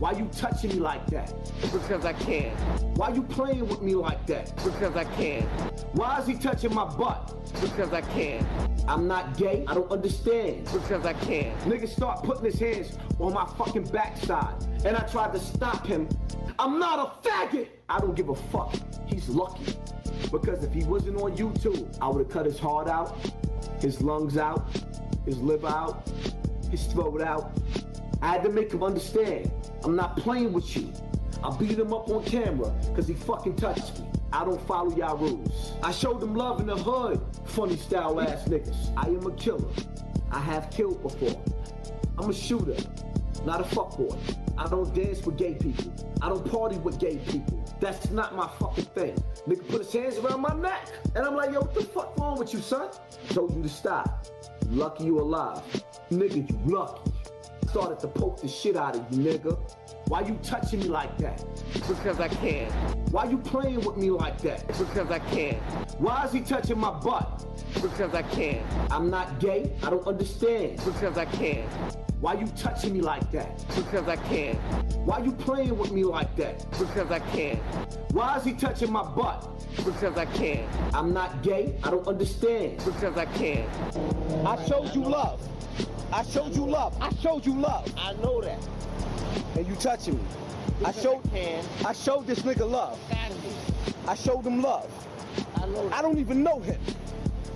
Why you touching me like that? Because I can. Why you playing with me like that? Because I can. Why is he touching my butt? Because I can. I'm not gay. I don't understand. Because I can. Nigga start putting his hands on my fucking backside. And I tried to stop him. I'm not a faggot. I don't give a fuck. He's lucky. Because if he wasn't on YouTube, I would have cut his heart out, his lungs out, his liver out, his throat out. I had to make him understand. I'm not playing with you. I beat him up on camera because he fucking touched me. I don't follow y'all rules. I showed him love in the hood, funny style ass niggas. I am a killer. I have killed before. I'm a shooter, not a fuckboy. I don't dance with gay people. I don't party with gay people. That's not my fucking thing. Nigga put his hands around my neck. And I'm like, yo, what the fuck wrong with you, son? Told you to stop. Lucky you alive. Nigga, you lucky. Started to poke the shit out of you, nigga. Why you touching me like that? Because I can. Why you playing with me like that? Because I can. Why is he touching my butt? Because I can. I'm not gay. I don't understand. Because I can. Why you touching me like that? Because I can. Why you playing with me like that? Because I can. Why is he touching my butt? Because I can. I'm not gay. I don't understand. Because I can. I showed you love. I showed you love. I showed you love. I know that. And you touching me. I showed this nigga love. I showed him love. I don't even know him.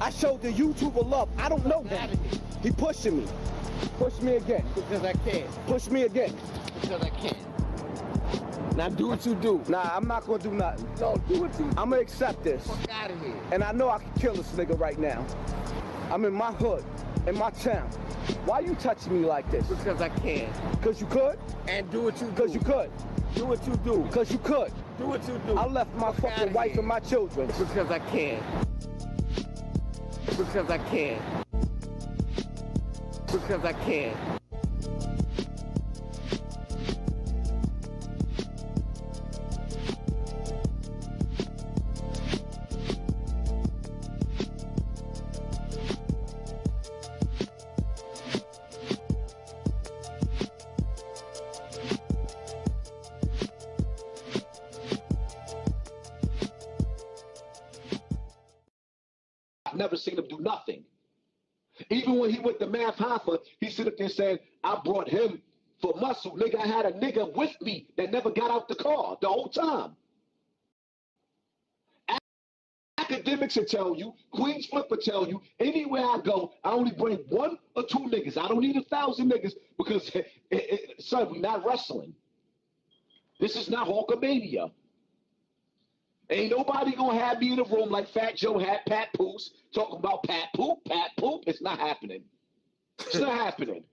I showed the YouTuber love. I don't know him. He pushing me. Push me again. Because I can. Push me again. Because I can. Now do what you do. Nah, I'm not gonna do nothing. No, do what you do. I'm gonna accept this. Fuck out of here. And I know I can kill this nigga right now. I'm in my hood, in my town. Why you touching me like this? Because I can. Because you could? And do what you do. Because you could. Do what you do. Because you could. Do what you do. I left my fucking wife and my children. Because I can. Because I can. Because I can. I've never seen him do nothing. Even when he went to Math Hoffa, he stood up there saying, I brought him for muscle. Nigga, I had a nigga with me that never got out the car the whole time. Academics will tell you, Queens Flip will tell you, anywhere I go, I only bring 1 or 2 niggas. I don't need 1,000 niggas because, son, we're not wrestling. This is not Hulkamania. Ain't nobody gonna have me in the room like Fat Joe had Pat Poos talking about Pat Poop. It's not happening. It's not happening.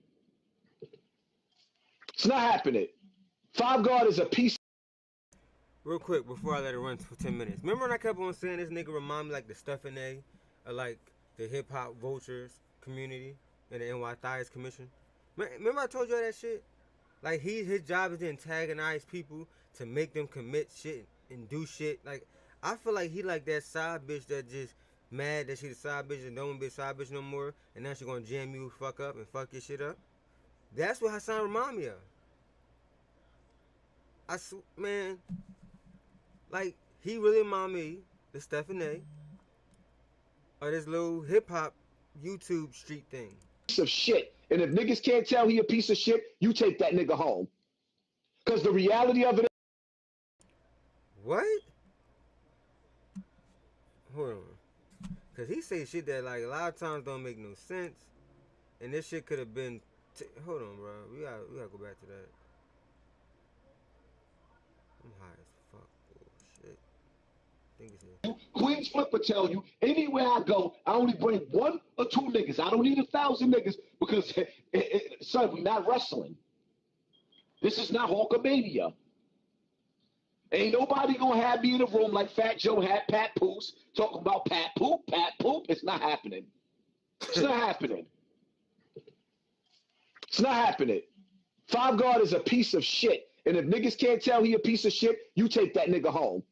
It's not happening. Five Guard is a piece. Real quick, before I let it run for 10 minutes. Remember when I kept on saying this nigga remind me like the Stephen A, or like the hip hop vultures community and the NY Thighs Commission? Remember I told you all that shit? Like his job is to antagonize people to make them commit shit and do shit. Like I feel like he like that side bitch that just mad that she the side bitch and don't want to be a side bitch no more, and now she gonna jam you fuck up and fuck your shit up. That's what Hassan remind me of. Man, like he really remind me the Stephen A or this little hip hop YouTube street thing. Piece of shit. And if niggas can't tell he a piece of shit, you take that nigga home. Cause the reality of it. What? Hold on. Cause he say shit that like a lot of times don't make no sense, and this shit could have been. Hold on, bro. We gotta go back to that. I'm high as fuck. Bullshit. Think it's here. Queens Flip will tell you, anywhere I go, I only bring 1 or 2 niggas. I don't need 1,000 niggas because, son, we're not wrestling. This is not Hulkamania. Ain't nobody gonna have me in the room like Fat Joe had Pat Poos talking about Pat Poop. It's not happening. It's not happening. It's not happening. Five Guard is a piece of shit. And if niggas can't tell he a piece of shit, you take that nigga home.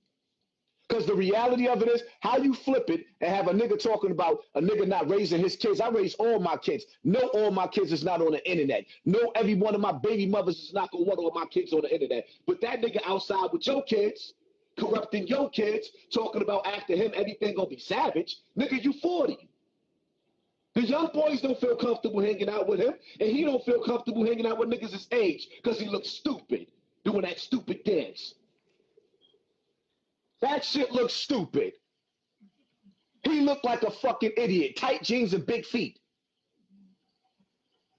Because the reality of it is, how you flip it and have a nigga talking about a nigga not raising his kids. I raise all my kids. No, all my kids is not on the internet. No, every one of my baby mothers is not going to want all my kids on the internet. But that nigga outside with your kids, corrupting your kids, talking about after him, everything going to be savage. Nigga, you 40. The young boys don't feel comfortable hanging out with him, and he don't feel comfortable hanging out with niggas his age because he looks stupid doing that stupid dance. That shit looks stupid. He looked like a fucking idiot. Tight jeans and big feet.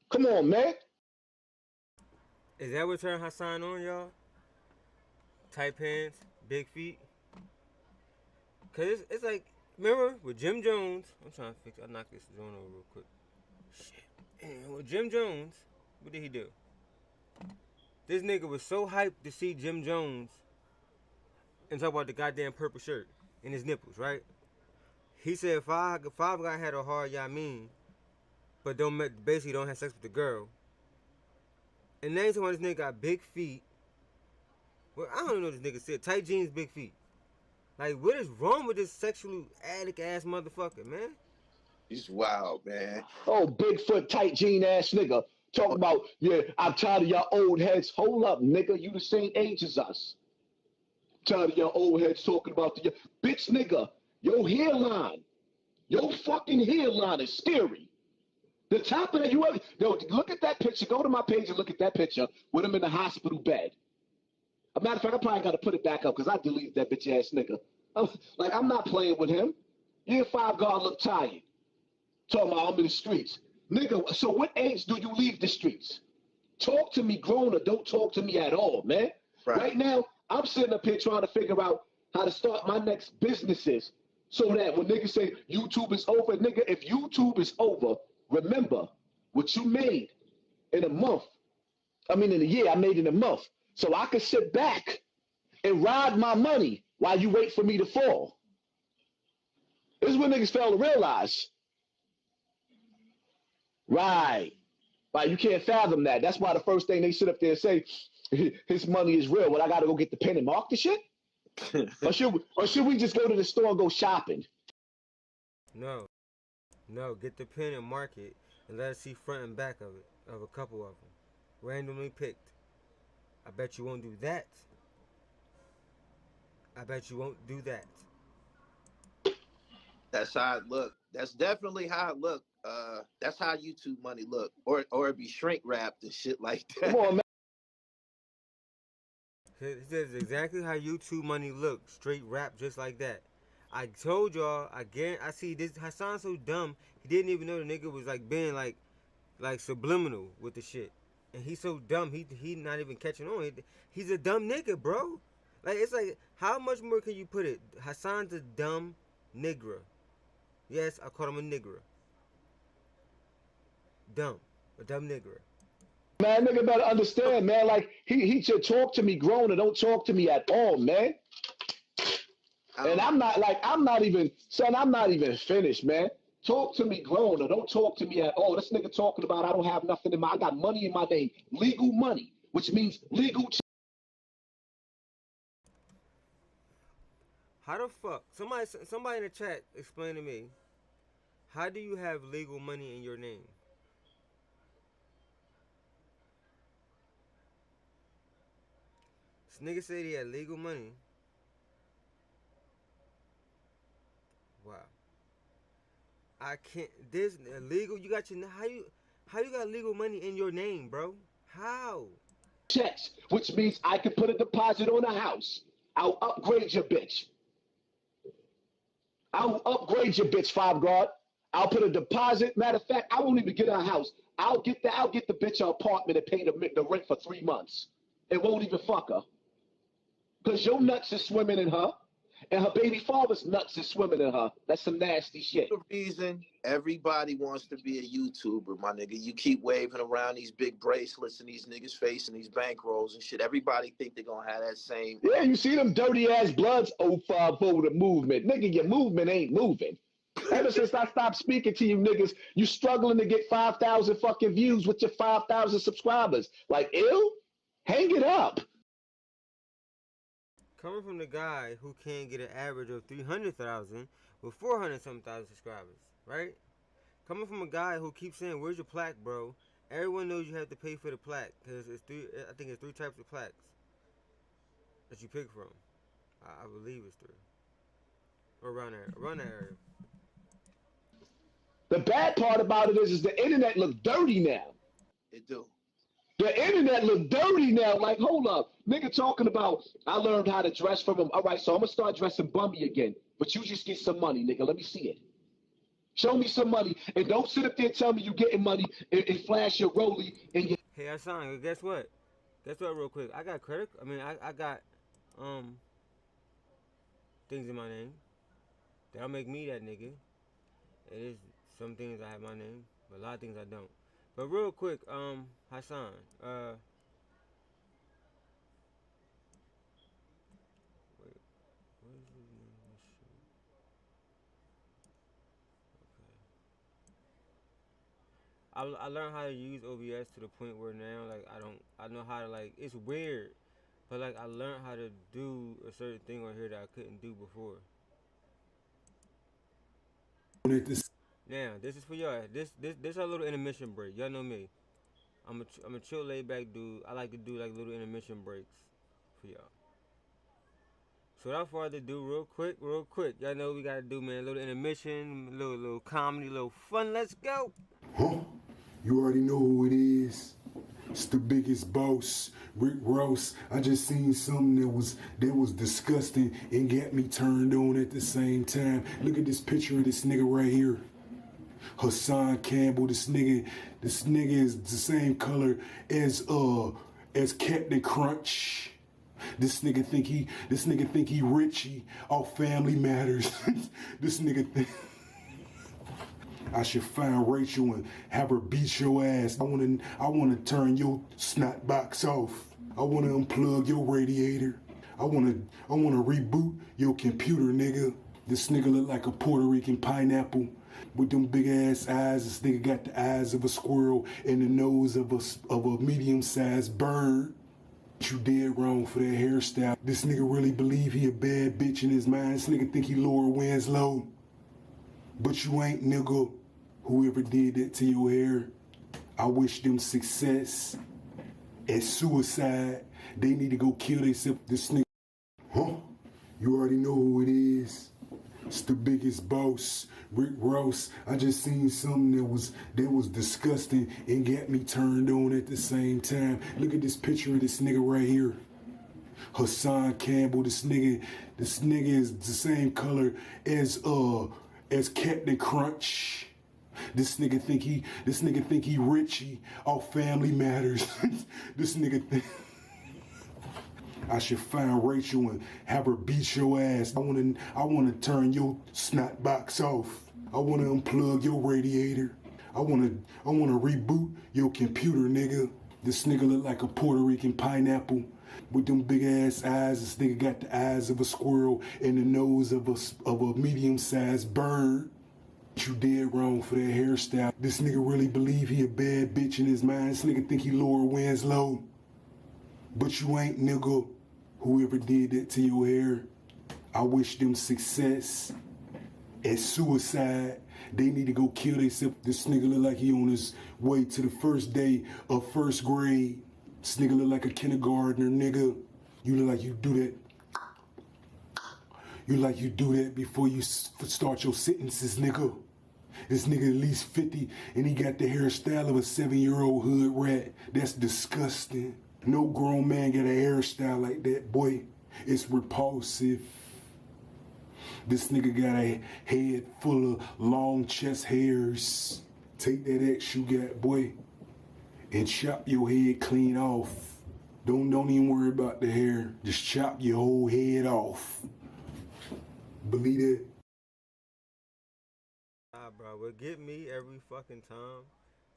Come on, man. Is that what turned Hassan on, y'all? Tight pants, big feet. Cause it's like, remember with Jim Jones? I'm trying to fix. I knocked this joint over real quick. Shit. And with Jim Jones, what did he do? This nigga was so hyped to see Jim Jones and talk about the goddamn purple shirt and his nipples, right? He said Five Guy had a hard Yamin, but basically don't have sex with the girl. And then he's talking about this nigga got big feet Well, I don't know what this nigga said. Tight jeans, big feet. Like, what is wrong with this sexual addict ass motherfucker, man? He's wild, man. Oh, Bigfoot tight jean ass nigga. Talk about, yeah, I'm tired of y'all old heads. Hold up, nigga. You the same age as us. Tired of y'all old heads talking about the bitch nigga. Your hairline. Your fucking hairline is scary. The top of that, yo, look at that picture. Go to my page and look at that picture with him in the hospital bed. A matter of fact, I probably got to put it back up because I deleted that bitch ass nigga. I'm not playing with him. Year 5 guard look tired. Talking about I'm in the streets. Nigga, so what age do you leave the streets? Talk to me grown or don't talk to me at all, man. Right now, I'm sitting up here trying to figure out how to start my next businesses so that when niggas say YouTube is over, nigga, if YouTube is over, remember what you made in a month. I mean, in a year, I made in a month. So I could sit back and ride my money while you wait for me to fall. This is what niggas fail to realize. Right. Right. You can't fathom that. That's why the first thing they sit up there and say, his money is real. Well, I got to go get the pen and mark the shit? or should we just go to the store and go shopping? No. No, get the pen and mark it and let us see front and back of it, of a couple of them. Randomly picked. I bet you won't do that. I bet you won't do that. That's how it look. That's definitely how it look. That's how YouTube money look. Or it be shrink wrapped and shit like that. Come on, man. He says exactly how YouTube money look, straight wrapped just like that. I told y'all, again, I see this. Hassan's so dumb, he didn't even know the nigga was like being like subliminal with the shit. And he's so dumb, he not even catching on. He's a dumb nigga, bro. Like, it's like, how much more can you put it? Hassan's a dumb nigger. Yes, I call him a nigger. Dumb. A dumb nigger. Man, nigga better understand, man. Like, he should talk to me grown or don't talk to me at all, man. And I'm not even finished, man. Talk to me grown or don't talk to me at all. This nigga talking about I don't have nothing in I got money in my name. Legal money, which means legal. How the fuck? Somebody in the chat explain to me. How do you have legal money in your name? This nigga said he had legal money. Wow. I can't. This illegal. You got your how you got legal money in your name, bro? How? Checks, which means I can put a deposit on a house. I'll upgrade your bitch. I'll upgrade your bitch, 5 guard. I'll put a deposit. Matter of fact, I won't even get her a house. I'll get the bitch an apartment and pay the rent for 3 months. It won't even fuck her. Because your nuts is swimming in her, and her baby father's nuts is swimming in her. That's some nasty shit. The reason everybody wants to be a YouTuber, my nigga. You keep waving around these big bracelets and these niggas facing these bankrolls and shit. Everybody think they're gonna have that same. Yeah, you see them dirty ass Bloods 05 for the movement. Nigga, your movement ain't moving. Ever since I stopped speaking to you niggas, you struggling to get 5,000 fucking views with your 5,000 subscribers. Like, ew? Hang it up. Coming from the guy who can get an average of 300,000 with 400-something thousand subscribers, right? Coming from a guy who keeps saying, "Where's your plaque, bro?" Everyone knows you have to pay for the plaque because it's three. I think it's 3 types of plaques that you pick from. I believe it's 3. Or around there, around that area. The bad part about it is the internet look dirty now. It do. The internet look dirty now. Like, hold up. Nigga talking about, I learned how to dress from him. All right, so I'm going to start dressing bummy again. But you just get some money, nigga. Let me see it. Show me some money. And don't sit up there and tell me you getting money and flash your rollie and your... Hey, Hassan, guess what? Guess what real quick? I got credit. I got, things in my name. That'll make me that nigga. It is some things I have my name, but a lot of things I don't. But real quick, Hassan, wait, what is his name? Okay. I learned how to use OBS to the point where now, like, I know how to, like, it's weird. But like I learned how to do a certain thing on here that I couldn't do before. Now this is for y'all. This our little intermission break. Y'all know me. I'm a chill laid back dude. I like to do like little intermission breaks for y'all. So without further ado, real quick. Y'all know what we gotta do, man. A little intermission, little comedy, little fun. Let's go. Huh? You already know who it is. It's the biggest boss, Rick Ross. I just seen something that was disgusting and got me turned on at the same time. Look at this picture of this nigga right here. Hassan Campbell. This nigga is the same color as Captain Crunch. This nigga think he Richie off Family Matters. This nigga think I should find Rachel and have her beat your ass. I wanna turn your snot box off. I wanna unplug your radiator. I wanna reboot your computer, nigga. This nigga look like a Puerto Rican pineapple with them big ass eyes. This nigga got the eyes of a squirrel and the nose of a medium-sized bird. You dead wrong for that hairstyle. This nigga really believe he a bad bitch in his mind. This nigga think he Laura Winslow. But you ain't, nigga. Whoever did that to your hair, I wish them success. At suicide, they need to go kill themselves. This nigga. Huh? You already know who it is. It's the biggest boss, Rick Ross. I just seen something that was disgusting and got me turned on at the same time. Look at this picture of this nigga right here. Hassan Campbell. This nigga is the same color as Captain Crunch. This nigga think he Richie off Family Matters. This nigga think I should find Rachel and have her beat your ass. I wanna turn your snot box off. I wanna unplug your radiator. I wanna reboot your computer, nigga. This nigga look like a Puerto Rican pineapple with them big ass eyes. This nigga got the eyes of a squirrel and the nose of a medium-sized bird. You dead wrong for that hairstyle. This nigga really believe he a bad bitch in his mind. This nigga think he Laura Winslow. But you ain't, nigga. Whoever did that to your hair, I wish them success. At suicide, they need to go kill themselves. This nigga look like he on his way to the first day of first grade. This nigga look like a kindergartner, nigga. You look like you do that. You like you do that before you start your sentences, nigga. This nigga at least 50 and he got the hairstyle of a 7-year-old hood rat. That's disgusting. No grown man get a hairstyle like that, boy. It's repulsive. This nigga got a head full of long chest hairs. Take that X you got, boy, and chop your head clean off. Don't even worry about the hair. Just chop your whole head off. Believe it. Nah, bro. What get me every fucking time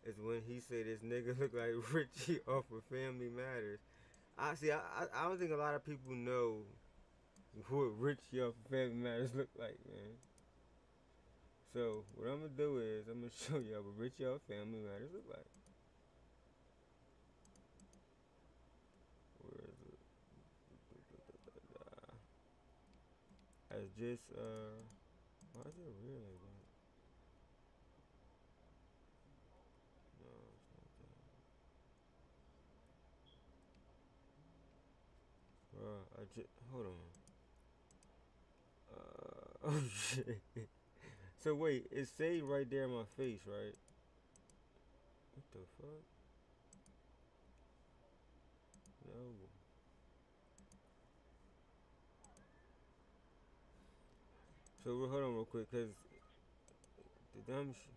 is when he say this nigga look like Richie off of Family Matters. I don't think a lot of people know what Richie off of Family Matters look like, man. So what I'm gonna do is I'm gonna show y'all what Richie off Family Matters look like. Where is it? As just why is it real like that? No, it's not that. Bro, hold on. Oh shit. So wait, it say right there in my face, right? What the fuck? No. So hold on real quick, cause the dumb shit.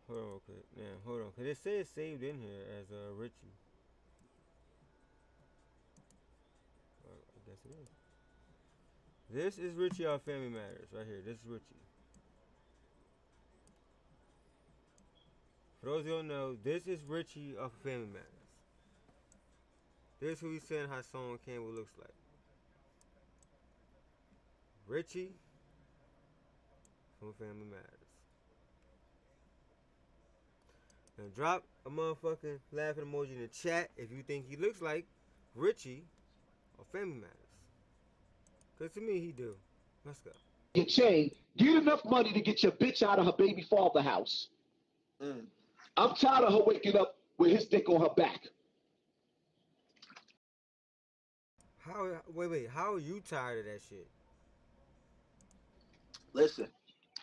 Hold on real quick. Now, hold on. Cause it says saved in here as Richie. I guess it is. This is Richie off Family Matters right here. This is Richie. For those who don't know, this is Richie off Family Matters. This is who he's saying Hassan Campbell looks like. Richie from Family Matters. Now drop a motherfucking laughing emoji in the chat if you think he looks like Richie or Family Matters. Cause to me he do. Let's go. Your chain, get enough money to get your bitch out of her baby father house. I'm tired of her waking up with his dick on her back. Wait, how are you tired of that shit? Listen,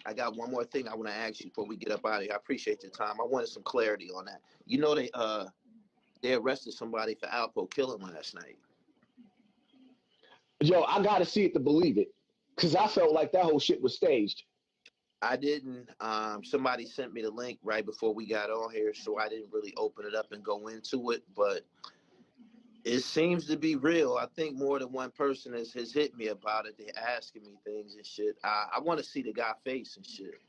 I got one more thing I want to ask you before we get up out of here. I appreciate your time. I wanted some clarity on that. You know they arrested somebody for Alpo killing last night. Yo, I gotta see it to believe it. Cause I felt like that whole shit was staged. I didn't. Somebody sent me the link right before we got on here, so I didn't really open it up and go into it. But it seems to be real. I think more than one person has hit me about it. They're asking me things and shit. I want to see the guy face and shit.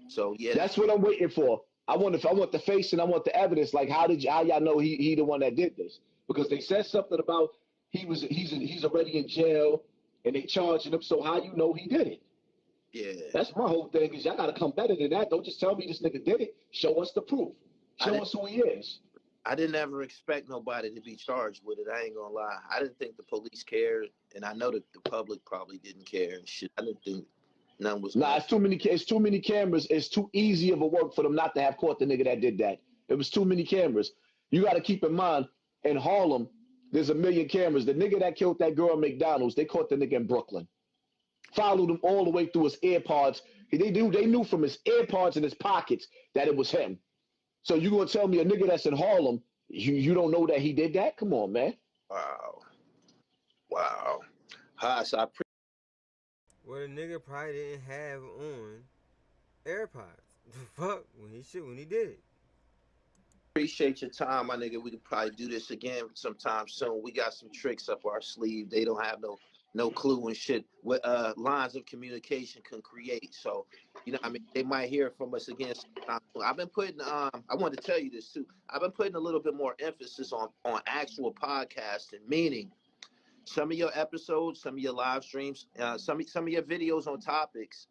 So yeah, that's what I'm waiting for. I want the face and I want the evidence. Like, how y'all know he the one that did this? Because they said something about he's already in jail and they charging him. So how you know he did it? Yeah, that's my whole thing. Is y'all gotta come better than that. Don't just tell me this nigga did it. Show us the proof. Show us who he is. I didn't ever expect nobody to be charged with it. I ain't gonna lie. I didn't think the police cared, and I know that the public probably didn't care and shit. I didn't think none was. Nah, it's too many cameras. It's too easy of a work for them not to have caught the nigga that did that. It was too many cameras. You got to keep in mind, in Harlem, there's a million cameras. The nigga that killed that girl at McDonald's, they caught the nigga in Brooklyn. Followed him all the way through his AirPods. They knew from his AirPods in his pockets that it was him. So you gonna tell me a nigga that's in Harlem, you don't know that he did that? Come on, man. Wow. Haas, I Well, the nigga probably didn't have on AirPods. The fuck when he did it. appreciate your time, my nigga. We could probably do this again sometime soon. We got some tricks up our sleeve. They don't have no clue and shit what lines of communication can create. So, you know, I mean, they might hear from us again sometime. I've been putting I wanted to tell you this too. I've been putting a little bit more emphasis on actual podcasting, meaning some of your episodes, some of your live streams, some of your videos on topics,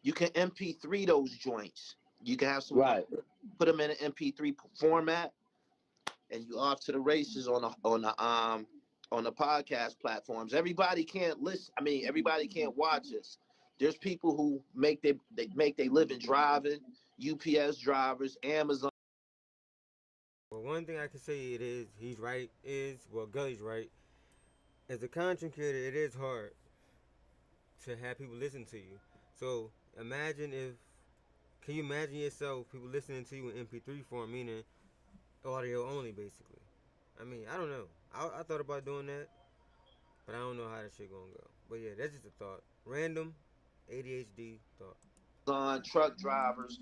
you can MP3 those joints. You can have some put them in an MP3 format, and you off to the races on the podcast platforms. Everybody can't listen. I mean, everybody can't watch us. There's people who make they living driving, UPS drivers, Amazon. Well, one thing I can say he's right Gully's right. As a content creator, it is hard to have people listen to you. So can you imagine yourself, people listening to you in MP3 form, meaning audio only, basically? I mean, I don't know. I thought about doing that, but I don't know how that shit gonna go. But yeah, that's just a thought. Random ADHD thought. Truck drivers,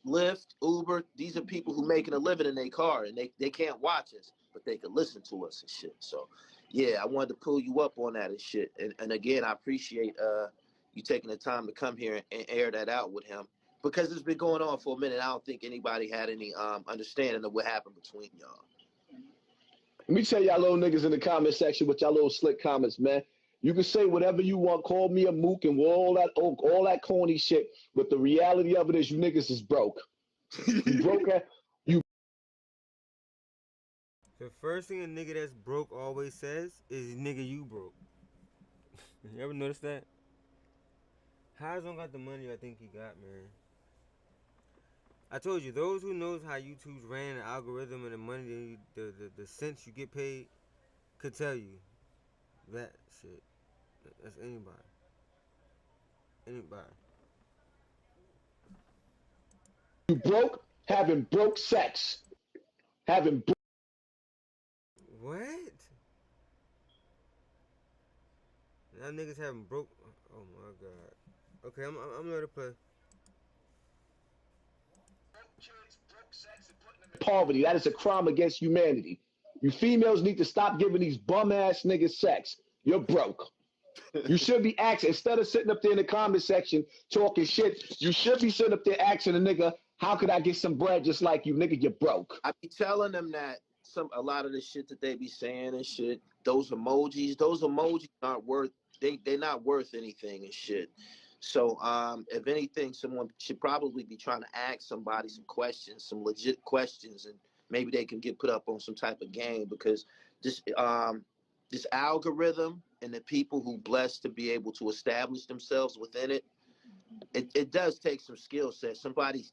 Lyft, Uber, these are people who making a living in their car, and they can't watch us, but they can listen to us and shit. So, yeah, I wanted to pull you up on that and shit. And again, I appreciate you taking the time to come here and air that out with him, because it's been going on for a minute. I don't think anybody had any understanding of what happened between y'all. Let me tell y'all little niggas in the comment section with y'all little slick comments, man. You can say whatever you want, call me a mook and all that corny shit, but the reality of it is you niggas is broke. You broke. The first thing a nigga that's broke always says is, nigga, you broke. You ever notice that? Haas don't got the money I think he got, man. I told you, those who knows how YouTube's ran the algorithm and the money, the cents you get paid, could tell you that shit. That's anybody. You broke having broke sex. What? Now niggas having broke. Oh my god. Okay, I'm gonna let it play. Poverty, that is a crime against humanity. You females need to stop giving these bum ass niggas sex. You're broke. You should be asking, instead of sitting up there in the comment section talking shit, you should be sitting up there asking a nigga, how could I get some bread just like you, nigga? You're broke. I be telling them that a lot of the shit that they be saying and shit, those emojis aren't worth, they're not worth anything and shit. So if anything, someone should probably be trying to ask somebody some questions, some legit questions, and maybe they can get put up on some type of game, because this algorithm and the people who blessed to be able to establish themselves within it, it does take some skill set. Somebody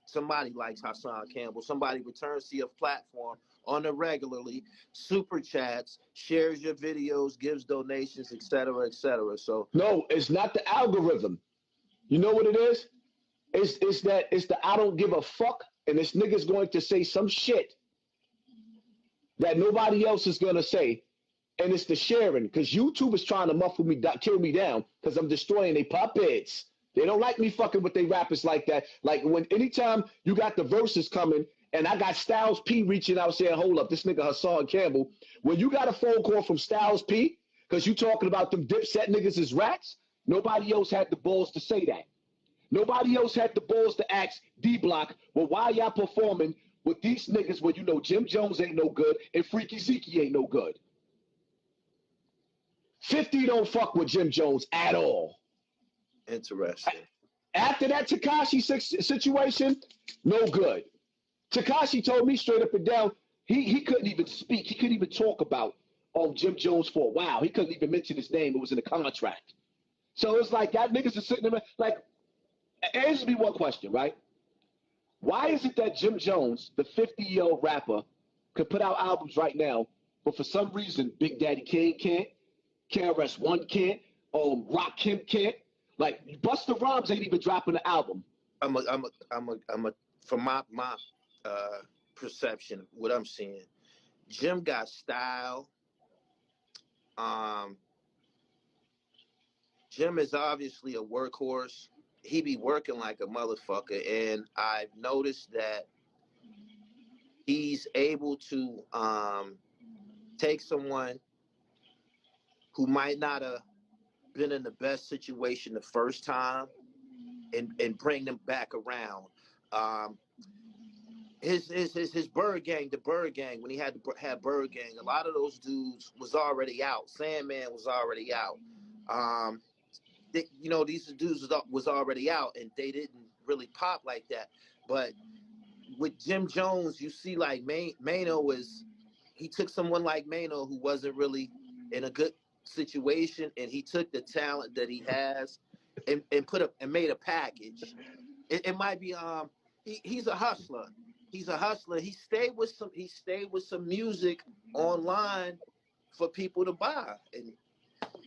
likes Hassan Campbell. Somebody returns to your platform on a regularly, super chats, shares your videos, gives donations, etc., etc. So no, it's not the algorithm. You know what it is? It's the I don't give a fuck, and this nigga's going to say some shit that nobody else is gonna say, and it's the sharing, because YouTube is trying to muffle me, kill me down, because I'm destroying their puppets. They don't like me fucking with their rappers like that. Like anytime you got the verses coming, and I got Styles P reaching out saying, hold up, this nigga Hassan Campbell. When you got a phone call from Styles P, because you talking about them Dipset niggas as rats, nobody else had the balls to say that. Nobody else had the balls to ask D-Block, well, why y'all performing with these niggas when you know Jim Jones ain't no good and Freaky Zeke ain't no good? 50 don't fuck with Jim Jones at all. Interesting. After that Tekashi situation, no good. Tekashi told me straight up and down, he couldn't even speak. He couldn't even talk about Jim Jones for a while. He couldn't even mention his name. It was in the contract. So it's like that niggas are sitting there like, answer me one question, right? Why is it that Jim Jones, the 50-year-old rapper, could put out albums right now, but for some reason Big Daddy Kane can't, KRS-One can't, Rakim can't? Like Busta Rhymes ain't even dropping an album. From my perception, what I'm seeing, Jim got style. Jim is obviously a workhorse. He be working like a motherfucker, and I've noticed that he's able to take someone who might not have been in the best situation the first time and bring them back around. His Bird Gang, the Bird Gang, when he had Bird Gang, a lot of those dudes was already out. Sandman was already out. These dudes was already out, and they didn't really pop like that. But with Jim Jones, you see, like Mano he took someone like Mano who wasn't really in a good situation, and he took the talent that he has and made a package. It might be he's a hustler. He's a hustler. He stayed with some music online for people to buy. And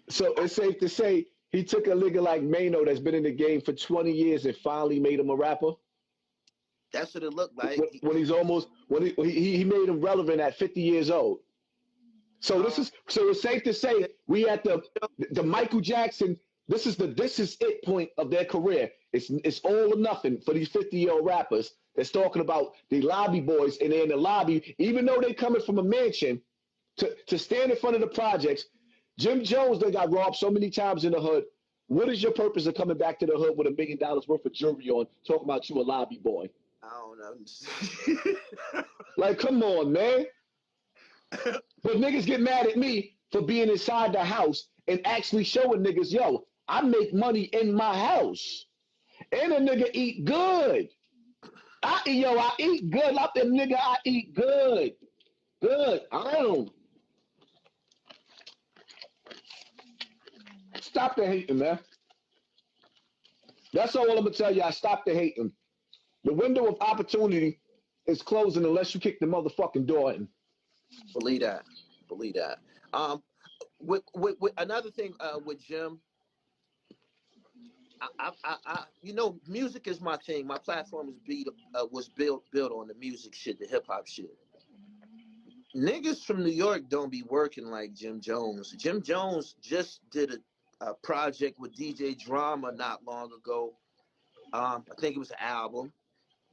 so it's safe to say he took a nigga like Mano that's been in the game for 20 years and finally made him a rapper. That's what it looked like. When he made him relevant at 50 years old. So it's safe to say we at the Michael Jackson. This is it point of their career. It's all or nothing for these 50-year-old rappers that's talking about the lobby boys, and they're in the lobby, even though they coming from a mansion to stand in front of the projects. Jim Jones, they got robbed so many times in the hood. What is your purpose of coming back to the hood with $1 million worth of jewelry on, talking about you a lobby boy? I don't know. Like, come on, man. But niggas get mad at me for being inside the house and actually showing niggas, yo, I make money in my house. And a nigga eat good. I eat good. Like them nigga, I eat good. Good. I don't. Stop the hating, man. That's all I'm gonna tell you. I stop the hating. The window of opportunity is closing unless you kick the motherfucking door in. Believe that. With another thing with Jim, music is my thing. My platform was built on the music shit, the hip hop shit. Niggas from New York don't be working like Jim Jones. Jim Jones just did a project with DJ Drama not long ago. I think it was an album.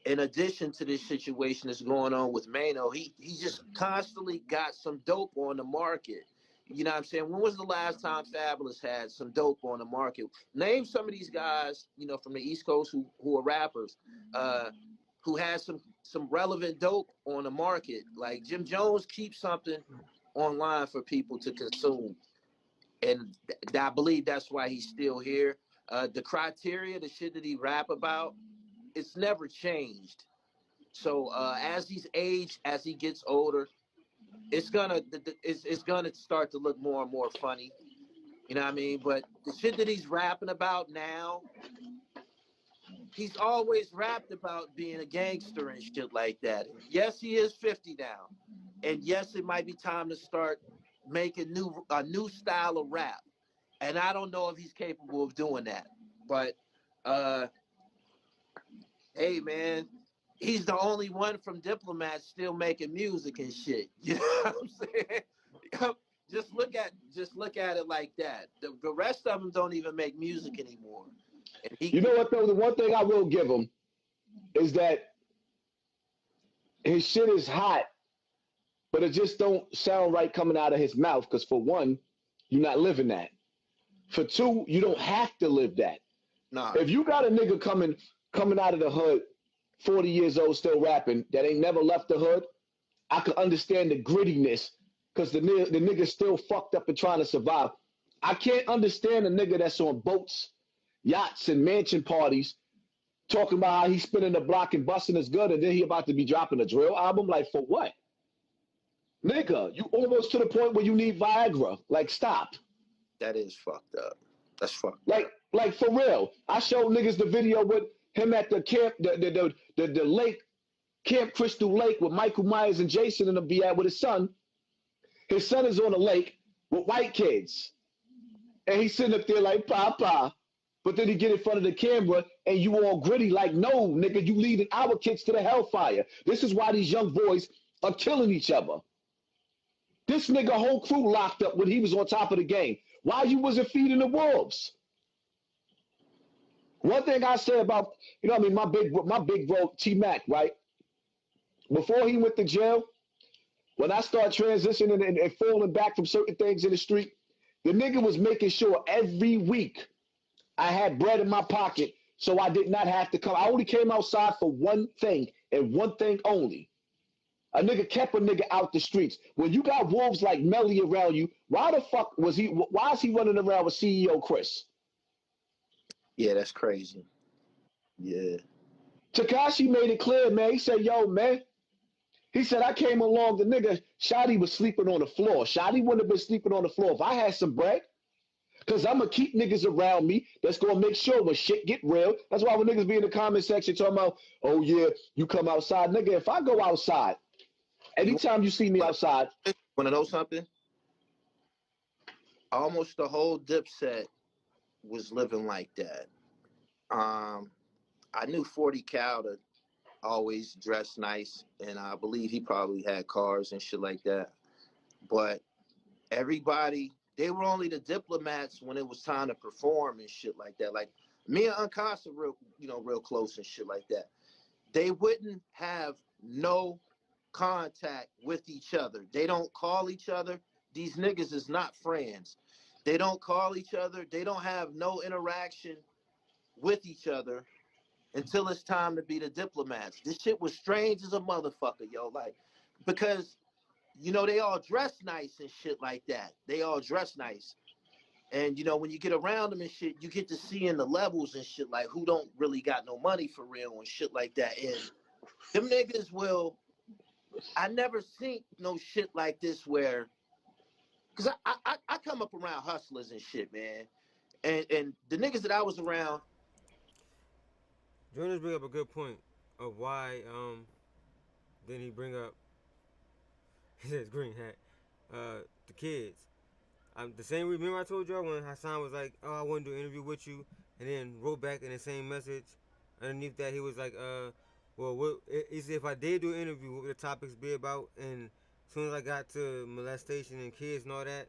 In addition to this situation that's going on with Mano, he just constantly got some dope on the market. You know what I'm saying? When was the last time Fabulous had some dope on the market? Name some of these guys, from the East Coast who are rappers, who has some relevant dope on the market. Like Jim Jones keeps something online for people to consume. And I believe that's why he's still here. The criteria, the shit that he rap about, it's never changed. So as he's aged, as he gets older, it's gonna start to look more and more funny. You know what I mean? But the shit that he's rapping about now, he's always rapped about being a gangster and shit like that. And yes, he is 50 now. And yes, it might be time to start making a new style of rap. And I don't know if he's capable of doing that. But hey man, he's the only one from Diplomats still making music and shit. You know what I'm saying? just look at it like that. The rest of them don't even make music anymore. And you know what though? The one thing I will give him is that his shit is hot, but it just don't sound right coming out of his mouth. Because for one, you're not living that. For two, you don't have to live that. Nah. If you got a nigga coming out of the hood, 40 years old, still rapping, that ain't never left the hood, I could understand the grittiness because the nigga's still fucked up and trying to survive. I can't understand a nigga that's on boats, yachts, and mansion parties talking about how he's spinning the block and busting his gun, and then he about to be dropping a drill album. Like, for what? Nigga, you almost to the point where you need Viagra. Like, stop. That is fucked up. That's fucked up. Like for real. I showed niggas the video with him at the camp, the lake, Camp Crystal Lake, with Michael Myers and Jason and them be at with his son. His son is on the lake with white kids. And he's sitting up there like, Papa. But then he get in front of the camera and you all gritty like, no, nigga, you leading our kids to the hellfire. This is why these young boys are killing each other. This nigga whole crew locked up when he was on top of the game. Why you wasn't feeding the wolves? One thing I say about, you know what I mean, my big bro, T-Mac, right? Before he went to jail, when I started transitioning and falling back from certain things in the street, the nigga was making sure every week I had bread in my pocket so I did not have to come. I only came outside for one thing and one thing only. A nigga kept a nigga out the streets. When you got wolves like Melly around you, why is he running around with CEO Chris? Yeah, that's crazy. Yeah. Tekashi made it clear, man. He said, yo, man. He said, I came along, the nigga, Shotty was sleeping on the floor. Shotty wouldn't have been sleeping on the floor if I had some bread. Because I'm going to keep niggas around me that's going to make sure when shit get real. That's why when niggas be in the comment section talking about, oh, yeah, you come outside. Nigga, if I go outside, anytime you see me outside. Want to know something? Almost the whole Dipset was living like that. I knew 40 Cal to always dress nice, and I believe he probably had cars and shit like that. But everybody, they were only the Diplomats when it was time to perform and shit like that. Like me and Uncasa real close and shit like that. They wouldn't have no contact with each other. They don't call each other. These niggas is not friends. They don't call each other. They don't have no interaction with each other until it's time to be the Diplomats. This shit was strange as a motherfucker, yo. Like, because, you know, they all dress nice and shit like that. They all dress nice. And, you know, when you get around them and shit, you get to see in the levels and shit, like, who don't really got no money for real and shit like that. And them niggas will, I never seen no shit like this where, because I come up around hustlers and shit, man. And the niggas that I was around. Jonas bring up a good point of why then he bring up, he says green hat, the kids. The same, remember I told y'all when Hassan was like, oh, I want to do an interview with you, and then wrote back in the same message. Underneath that, he was like, well, he said if I did do an interview, what would the topics be about? And as soon as I got to molestation and kids and all that,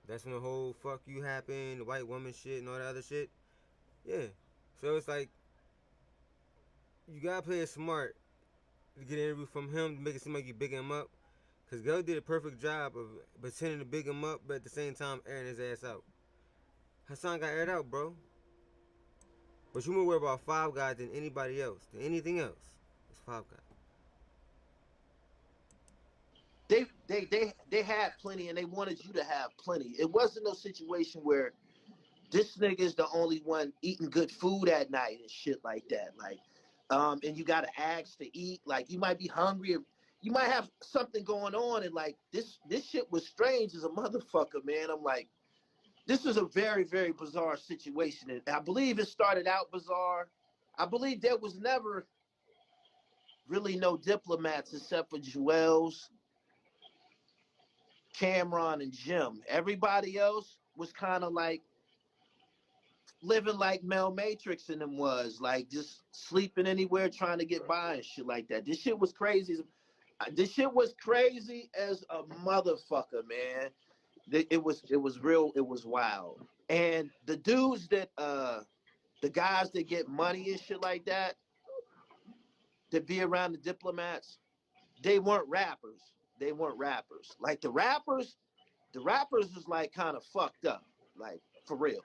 that's when the whole fuck you happened, the white woman shit and all that other shit. Yeah. So it's like, you gotta play it smart to get an interview from him to make it seem like you bigging him up. Because Gal did a perfect job of pretending to big him up, but at the same time airing his ass out. Hassan got aired out, bro. But you more worry about Five Guys than anybody else, than anything else. It's Five Guys. They had plenty and they wanted you to have plenty. It wasn't no situation where this nigga is the only one eating good food at night and shit like that. Like, and you gotta ask to eat. Like, you might be hungry, or you might have something going on, and like this shit was strange as a motherfucker, man. I'm like, this is a very, very bizarre situation, and I believe it started out bizarre. I believe there was never really no diplomats except for Joel's, Cameron, and Jim. Everybody else was kind of like living like Mel Matrix and them was, like just sleeping anywhere trying to get by and shit like that. This shit was crazy. This shit was crazy as a motherfucker, man. It was real, it was wild. And the dudes that the guys that get money and shit like that, to be around the diplomats, they weren't rappers. They weren't rappers. Like the rappers was like kind of fucked up, like for real.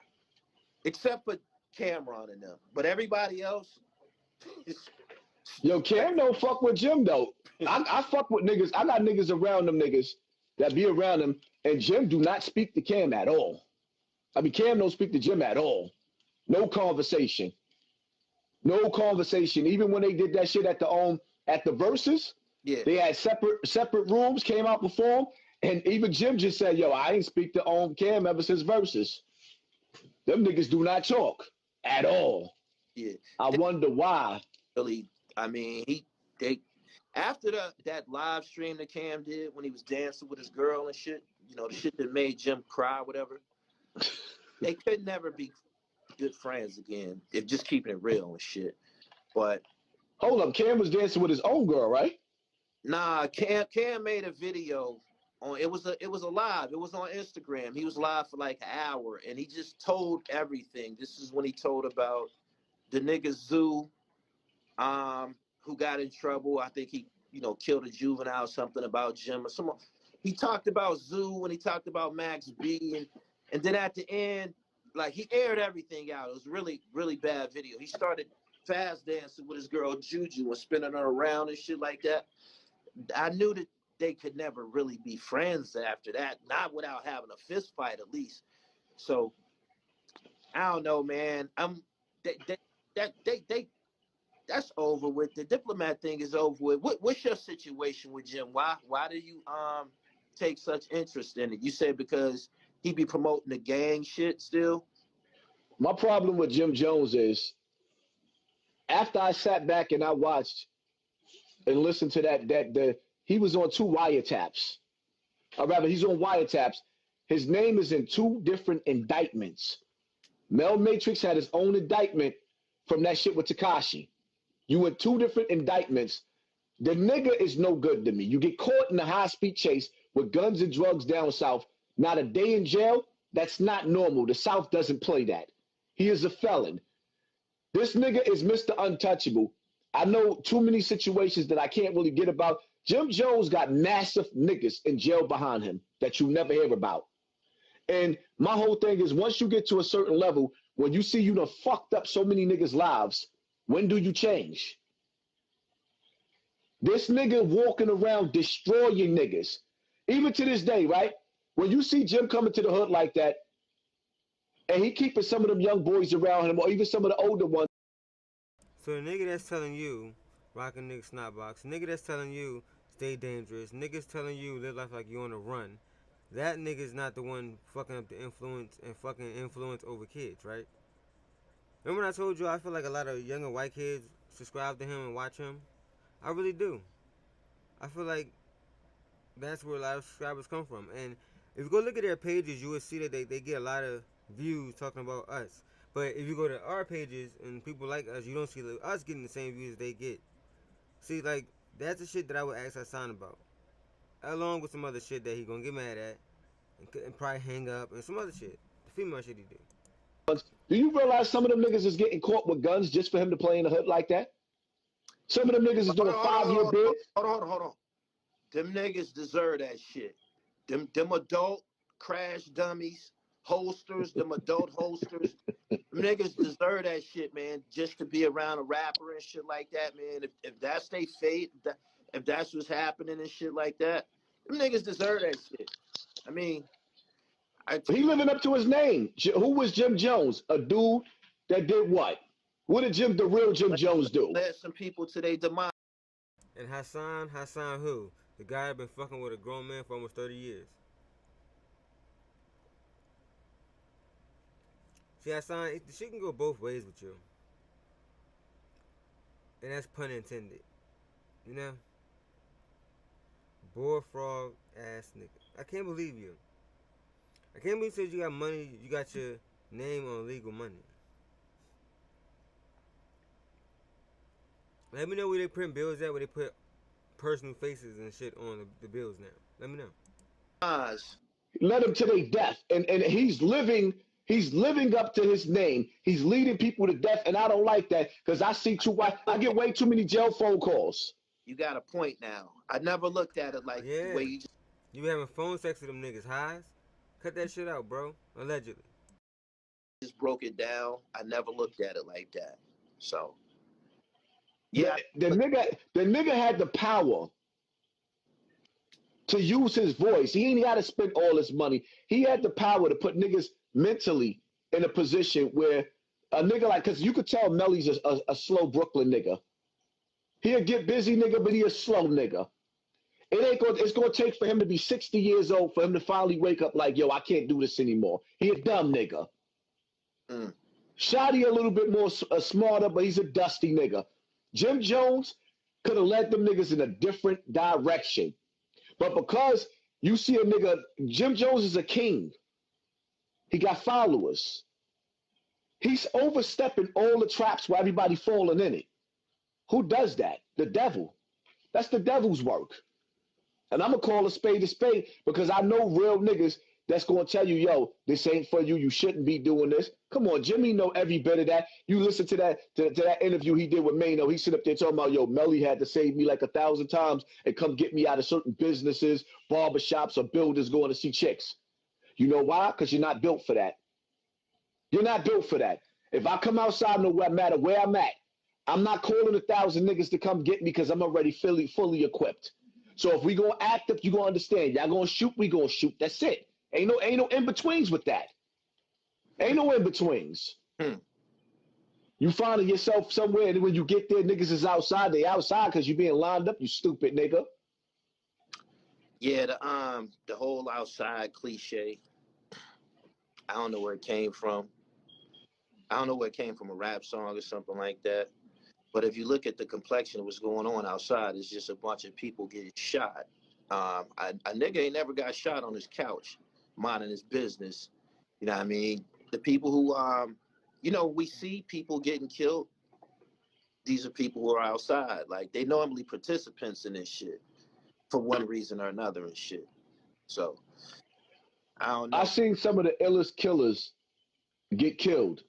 Except for Cameron and them. But everybody else Yo, Cam don't fuck with Jim though. I fuck with niggas. I got niggas around them niggas that be around him, and Jim do not speak to Cam at all. I mean, Cam don't speak to Jim at all. No conversation. No conversation. Even when they did that shit at the Versus, yeah, they had separate rooms, came out perform, and even Jim just said, yo, I ain't speak to Cam ever since Versus. Them niggas do not talk at all. Yeah. I wonder why. Really, I mean, they after that live stream that Cam did when he was dancing with his girl and shit, you know, the shit that made Jim cry, whatever. They could never be good friends again. If just keeping it real and shit. But hold up, Cam was dancing with his own girl, right? Nah, Cam made a video on it was a live. It was on Instagram. He was live for like an hour and he just told everything. This is when he told about the nigga Zoo, who got in trouble. I think he, you know, killed a juvenile, something about Jim or someone. He talked about Zoo when he talked about Max B, and then at the end, like he aired everything out. It was really, really bad video. He started fast dancing with his girl Juju and spinning her around and shit like that. I knew that they could never really be friends after that, not without having a fist fight at least. So I don't know, man. That's over with. The diplomat thing is over with. What's your situation with Jim? Why do you take such interest in it? You say because he be promoting the gang shit still? My problem with Jim Jones is after I sat back and I watched and listened to that he was on 2 wiretaps. Or rather, he's on wiretaps. His name is in 2 different indictments. Mel Matrix had his own indictment from that shit with Tekashi. You in 2 different indictments. The nigga is no good to me. You get caught in a high-speed chase with guns and drugs down south, not a day in jail. That's not normal. The South doesn't play that. He is a felon. This nigga is Mr. Untouchable. I know too many situations that I can't really get about. Jim Jones got massive niggas in jail behind him that you never hear about. And my whole thing is once you get to a certain level, when you see you done fucked up so many niggas' lives, when do you change? This nigga walking around destroying niggas. Even to this day, right? When you see Jim coming to the hood like that, and he keeping some of them young boys around him, or even some of the older ones. So the nigga that's telling you, rockin' nigga snotbox, nigga that's telling you, stay dangerous, niggas telling you, live life like you on a run, that nigga's not the one fucking up the influence and fucking influence over kids, right? Remember when I told you I feel like a lot of younger white kids subscribe to him and watch him? I really do. I feel like that's where a lot of subscribers come from. And if you go look at their pages, you will see that they get a lot of views talking about us. But if you go to our pages and people like us, you don't see us getting the same views they get. See, like, that's the shit that I would ask Hassan about. Along with some other shit that he gonna get mad at and probably hang up and some other shit. The female shit he did. Do you realize some of them niggas is getting caught with guns just for him to play in the hood like that? Some of them niggas is doing 5-year bids. Hold on. Them niggas deserve that shit. Them adult crash dummies, holsters, them adult holsters. Them niggas deserve that shit, man, just to be around a rapper and shit like that, man. If that's they fate, if that's what's happening and shit like that, them niggas deserve that shit. I mean, He living up to his name. Who was Jim Jones? A dude that did what? What did the real Jim Jones do? Led some people to their demise. And Hassan who? The guy that been fucking with a grown man for almost 30 years. See, Hassan, she can go both ways with you. And that's pun intended. You know? Boar frog ass nigga. I can't believe you. I can't believe you said you got money, you got your name on illegal money. Let me know where they print bills at, where they put personal faces and shit on the bills now. Let me know. Led him to their death. And he's living up to his name. He's leading people to death, and I don't like that because I get way too many jail phone calls. You got a point now. I never looked at it like the way you just... You having phone sex with them niggas, highs? Cut that shit out, bro. Allegedly. Just broke it down. I never looked at it like that. So... Yeah, the nigga had the power to use his voice. He ain't got to spend all his money. He had the power to put niggas mentally in a position where a nigga like, because you could tell Melly's a slow Brooklyn nigga. He'll get busy nigga, but he a slow nigga. It's gonna take for him to be 60 years old for him to finally wake up like, yo, I can't do this anymore. He a dumb nigga. Shotty a little bit more smarter, but he's a dusty nigga. Jim Jones could have led them niggas in a different direction. But because you see a nigga, Jim Jones is a king. He got followers. He's overstepping all the traps where everybody falling in it. Who does that? The devil. That's the devil's work. And I'm going to call a spade because I know real niggas that's going to tell you, yo, this ain't for you. You shouldn't be doing this. Come on, Jimmy know every bit of that. You listen to that interview he did with Mano. He sit up there talking about, yo, Melly had to save me like 1,000 times and come get me out of certain businesses, barbershops, or builders going to see chicks. You know why? Because you're not built for that. You're not built for that. If I come outside, no matter where I'm at, I'm not calling 1,000 niggas to come get me because I'm already fully equipped. So if we gonna act up, you gonna understand. Y'all gonna shoot, we gonna shoot. That's it. Ain't no in-betweens with that. Ain't no in-betweens. You finding yourself somewhere, and when you get there, niggas is outside. They outside because you being lined up, you stupid nigga. Yeah, the whole outside cliche. I don't know where it came from. I don't know where it came from, a rap song or something like that. But if you look at the complexion of what's going on outside, it's just a bunch of people getting shot. A nigga ain't never got shot on his couch, minding his business. You know what I mean? The people who, we see people getting killed. These are people who are outside. Like, they normally participants in this shit for one reason or another and shit. So, I don't know. I seen some of the illest killers get killed.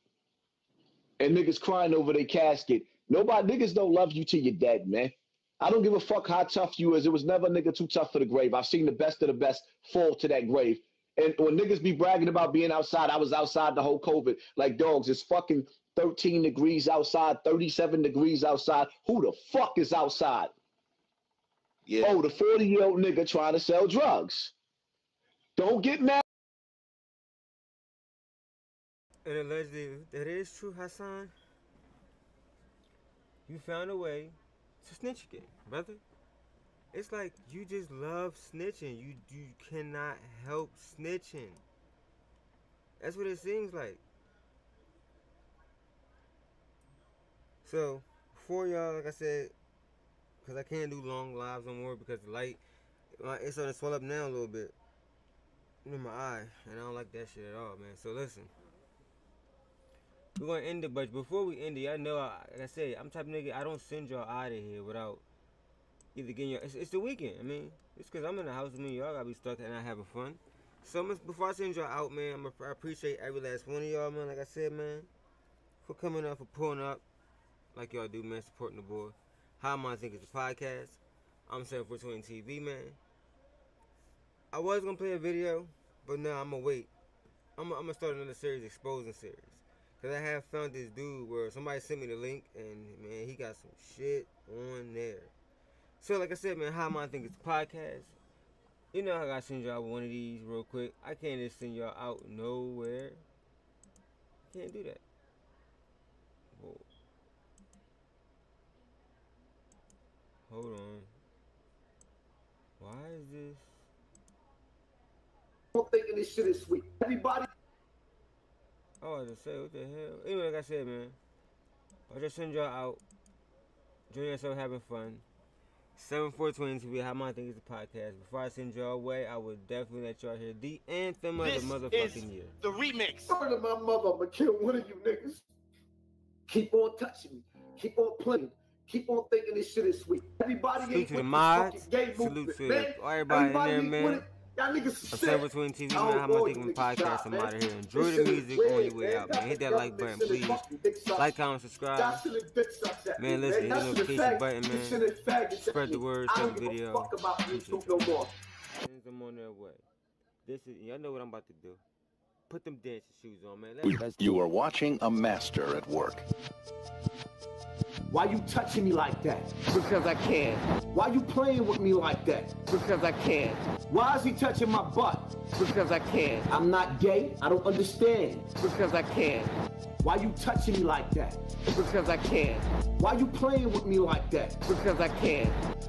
And niggas crying over their casket. Niggas don't love you till you're dead, man. I don't give a fuck how tough you is. It was never a nigga too tough for the grave. I've seen the best of the best fall to that grave. And when niggas be bragging about being outside, I was outside the whole COVID. Like, dogs, it's fucking 13 degrees outside, 37 degrees outside. Who the fuck is outside? Yeah. Oh, the 40-year-old nigga trying to sell drugs. Don't get mad. And allegedly, that is true, Hassan. You found a way to snitch again, brother. It's like you just love snitching. You cannot help snitching. That's what it seems like. So, for y'all, like I said, because I can't do long lives no more because the light, it's starting to swell up now a little bit in my eye, and I don't like that shit at all, man. So listen, we're gonna end it, but before we end it, I know, like I said, I'm the type of nigga, I don't send y'all out of here without either getting y'all, it's the weekend, I mean, it's because I'm in the house with me, y'all gotta be stuck and not having fun. So before I send y'all out, man, I appreciate every last one of y'all, man, like I said, man, for coming up, for pulling up, like y'all do, man, supporting the boy. How Am I Thinking It's a podcast. I'm 7420 TV, man. I was gonna play a video, but now I'm gonna wait. I'm gonna start another series, exposing series. Cause I have found this dude where somebody sent me the link, and man, he got some shit on there. So like I said, man, How Am I Thinking It's a podcast. You know I gotta send y'all one of these real quick. I can't just send y'all out nowhere. Can't do that. Whoa. Hold on. Why is this? I'm thinking this shit is sweet. Everybody. Oh, I was just say, what the hell? Anyway, like I said, man, I'll just send y'all out. Join yourself having fun. 7420 TV, how my thing is the podcast. Before I send y'all away, I would definitely let y'all hear the anthem of the motherfucking year. The remix. Sorry to my mother, I'm gonna kill one of you niggas. Keep on touching me. Keep on playing. Keep on thinking this shit is sweet. Everybody Salute ain't to the with mods. this fucking gay Salute movement, to man. everybody in there, ain't man. with it. Y'all niggas I'm shit. 7420 TV, man. How my thing is the podcast. I'm out of here. Enjoy the music on your way out, man. Hit that like button, please. Like, comment, subscribe. Man, listen, hit the notification button, man. Spread the word, share the video. I'm on their way. This is, y'all know what I'm about to do. Put them dancing shoes on, man. Let's You are watching a master at work. Why you touching me like that? Because I can. Why you playing with me like that? Because I can. Why is he touching my butt? Because I can. I'm not gay. I don't understand. Because I can. Why you touching me like that? Because I can. Why you playing with me like that? Because I can.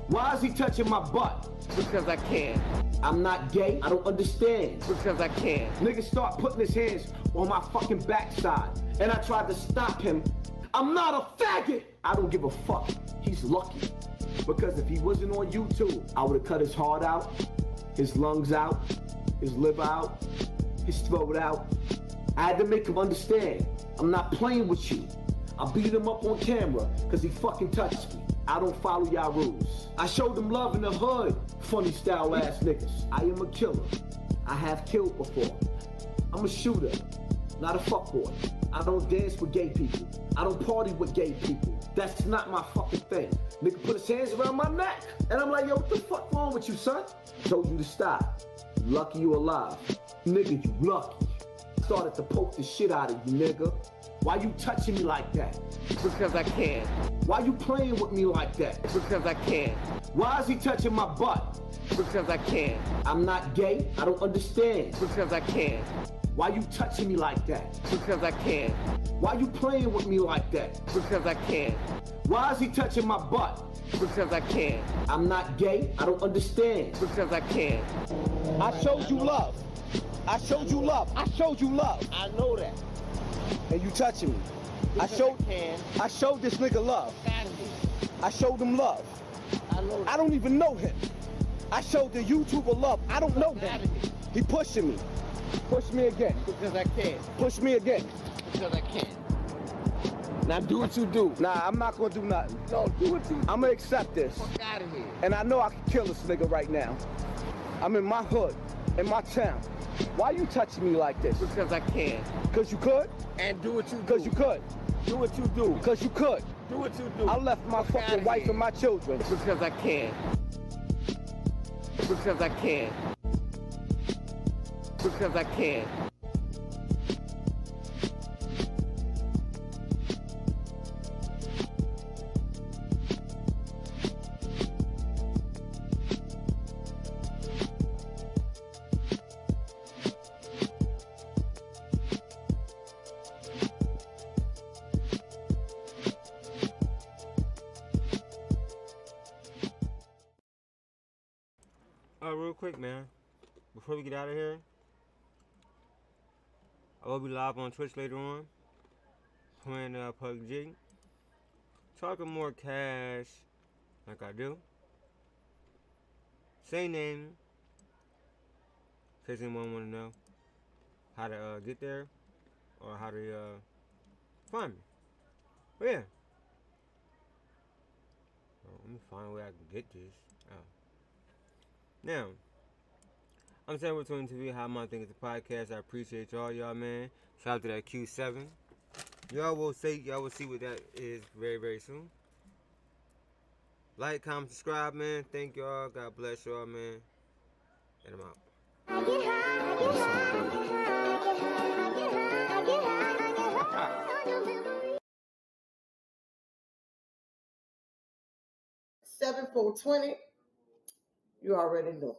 Why is he touching my butt? Because I can. I'm not gay. I don't understand. Because I can. Nigga start putting his hands on my fucking backside. And I tried to stop him. I'm not a faggot. I don't give a fuck. He's lucky. Because if he wasn't on YouTube, I would have cut his heart out, his lungs out, his liver out, his throat out. I had to make him understand. I'm not playing with you. I beat him up on camera because he fucking touched me. I don't follow y'all rules. I showed him love in the hood, funny style ass niggas. I am a killer. I have killed before. I'm a shooter, not a fuckboy. I don't dance with gay people. I don't party with gay people. That's not my fucking thing. Nigga put his hands around my neck. And I'm like, yo, what the fuck wrong with you, son? Told you to stop. Lucky you alive. Nigga, you lucky. Started to poke the shit out of you, nigga. Why you touching me like that? Because I can. Why you playing with me like that? Because I can. Why is he touching my butt? Because I can. I'm not gay. I don't understand. Because I can. Why you touching me like that? Because I can. Why you playing with me like that? Because I can. Why is he touching my butt? Because I can. I'm not gay. I don't understand. Because I can. I showed you love. I showed you love. I showed you love. I know that. And you touching me. I showed this nigga love. I showed him love. I don't even know him. I showed the YouTuber love. I don't know him. He pushing me. Push me again. Because I can. Push me again. Because I can. Now do what you do. Nah, I'm not gonna do nothing. No, do what you do. I'm gonna accept this. Fuck out of here. And I know I can kill this nigga right now. I'm in my hood, in my town. Why you touching me like this? Because I can. Because you could? And do what you do. Because you could. Do what you do. Because you could. Do what you do. I left my fucking wife and my children. Because I can. Because I can. Because I can. Real quick, man. Before we get out of here, I will be live on Twitch later on, playing PUBG, talking more cash, like I do. Same name, in case anyone want to know how to get there or how to find me. But yeah, let me find a way I can get this. Now, I'm saying we're tuning to how my thing is a podcast. I appreciate y'all, man. Shout out to that Q7. Y'all will see what that is very, very soon. Like, comment, subscribe, man. Thank y'all. God bless y'all, man. And I'm out. 7420. You already know.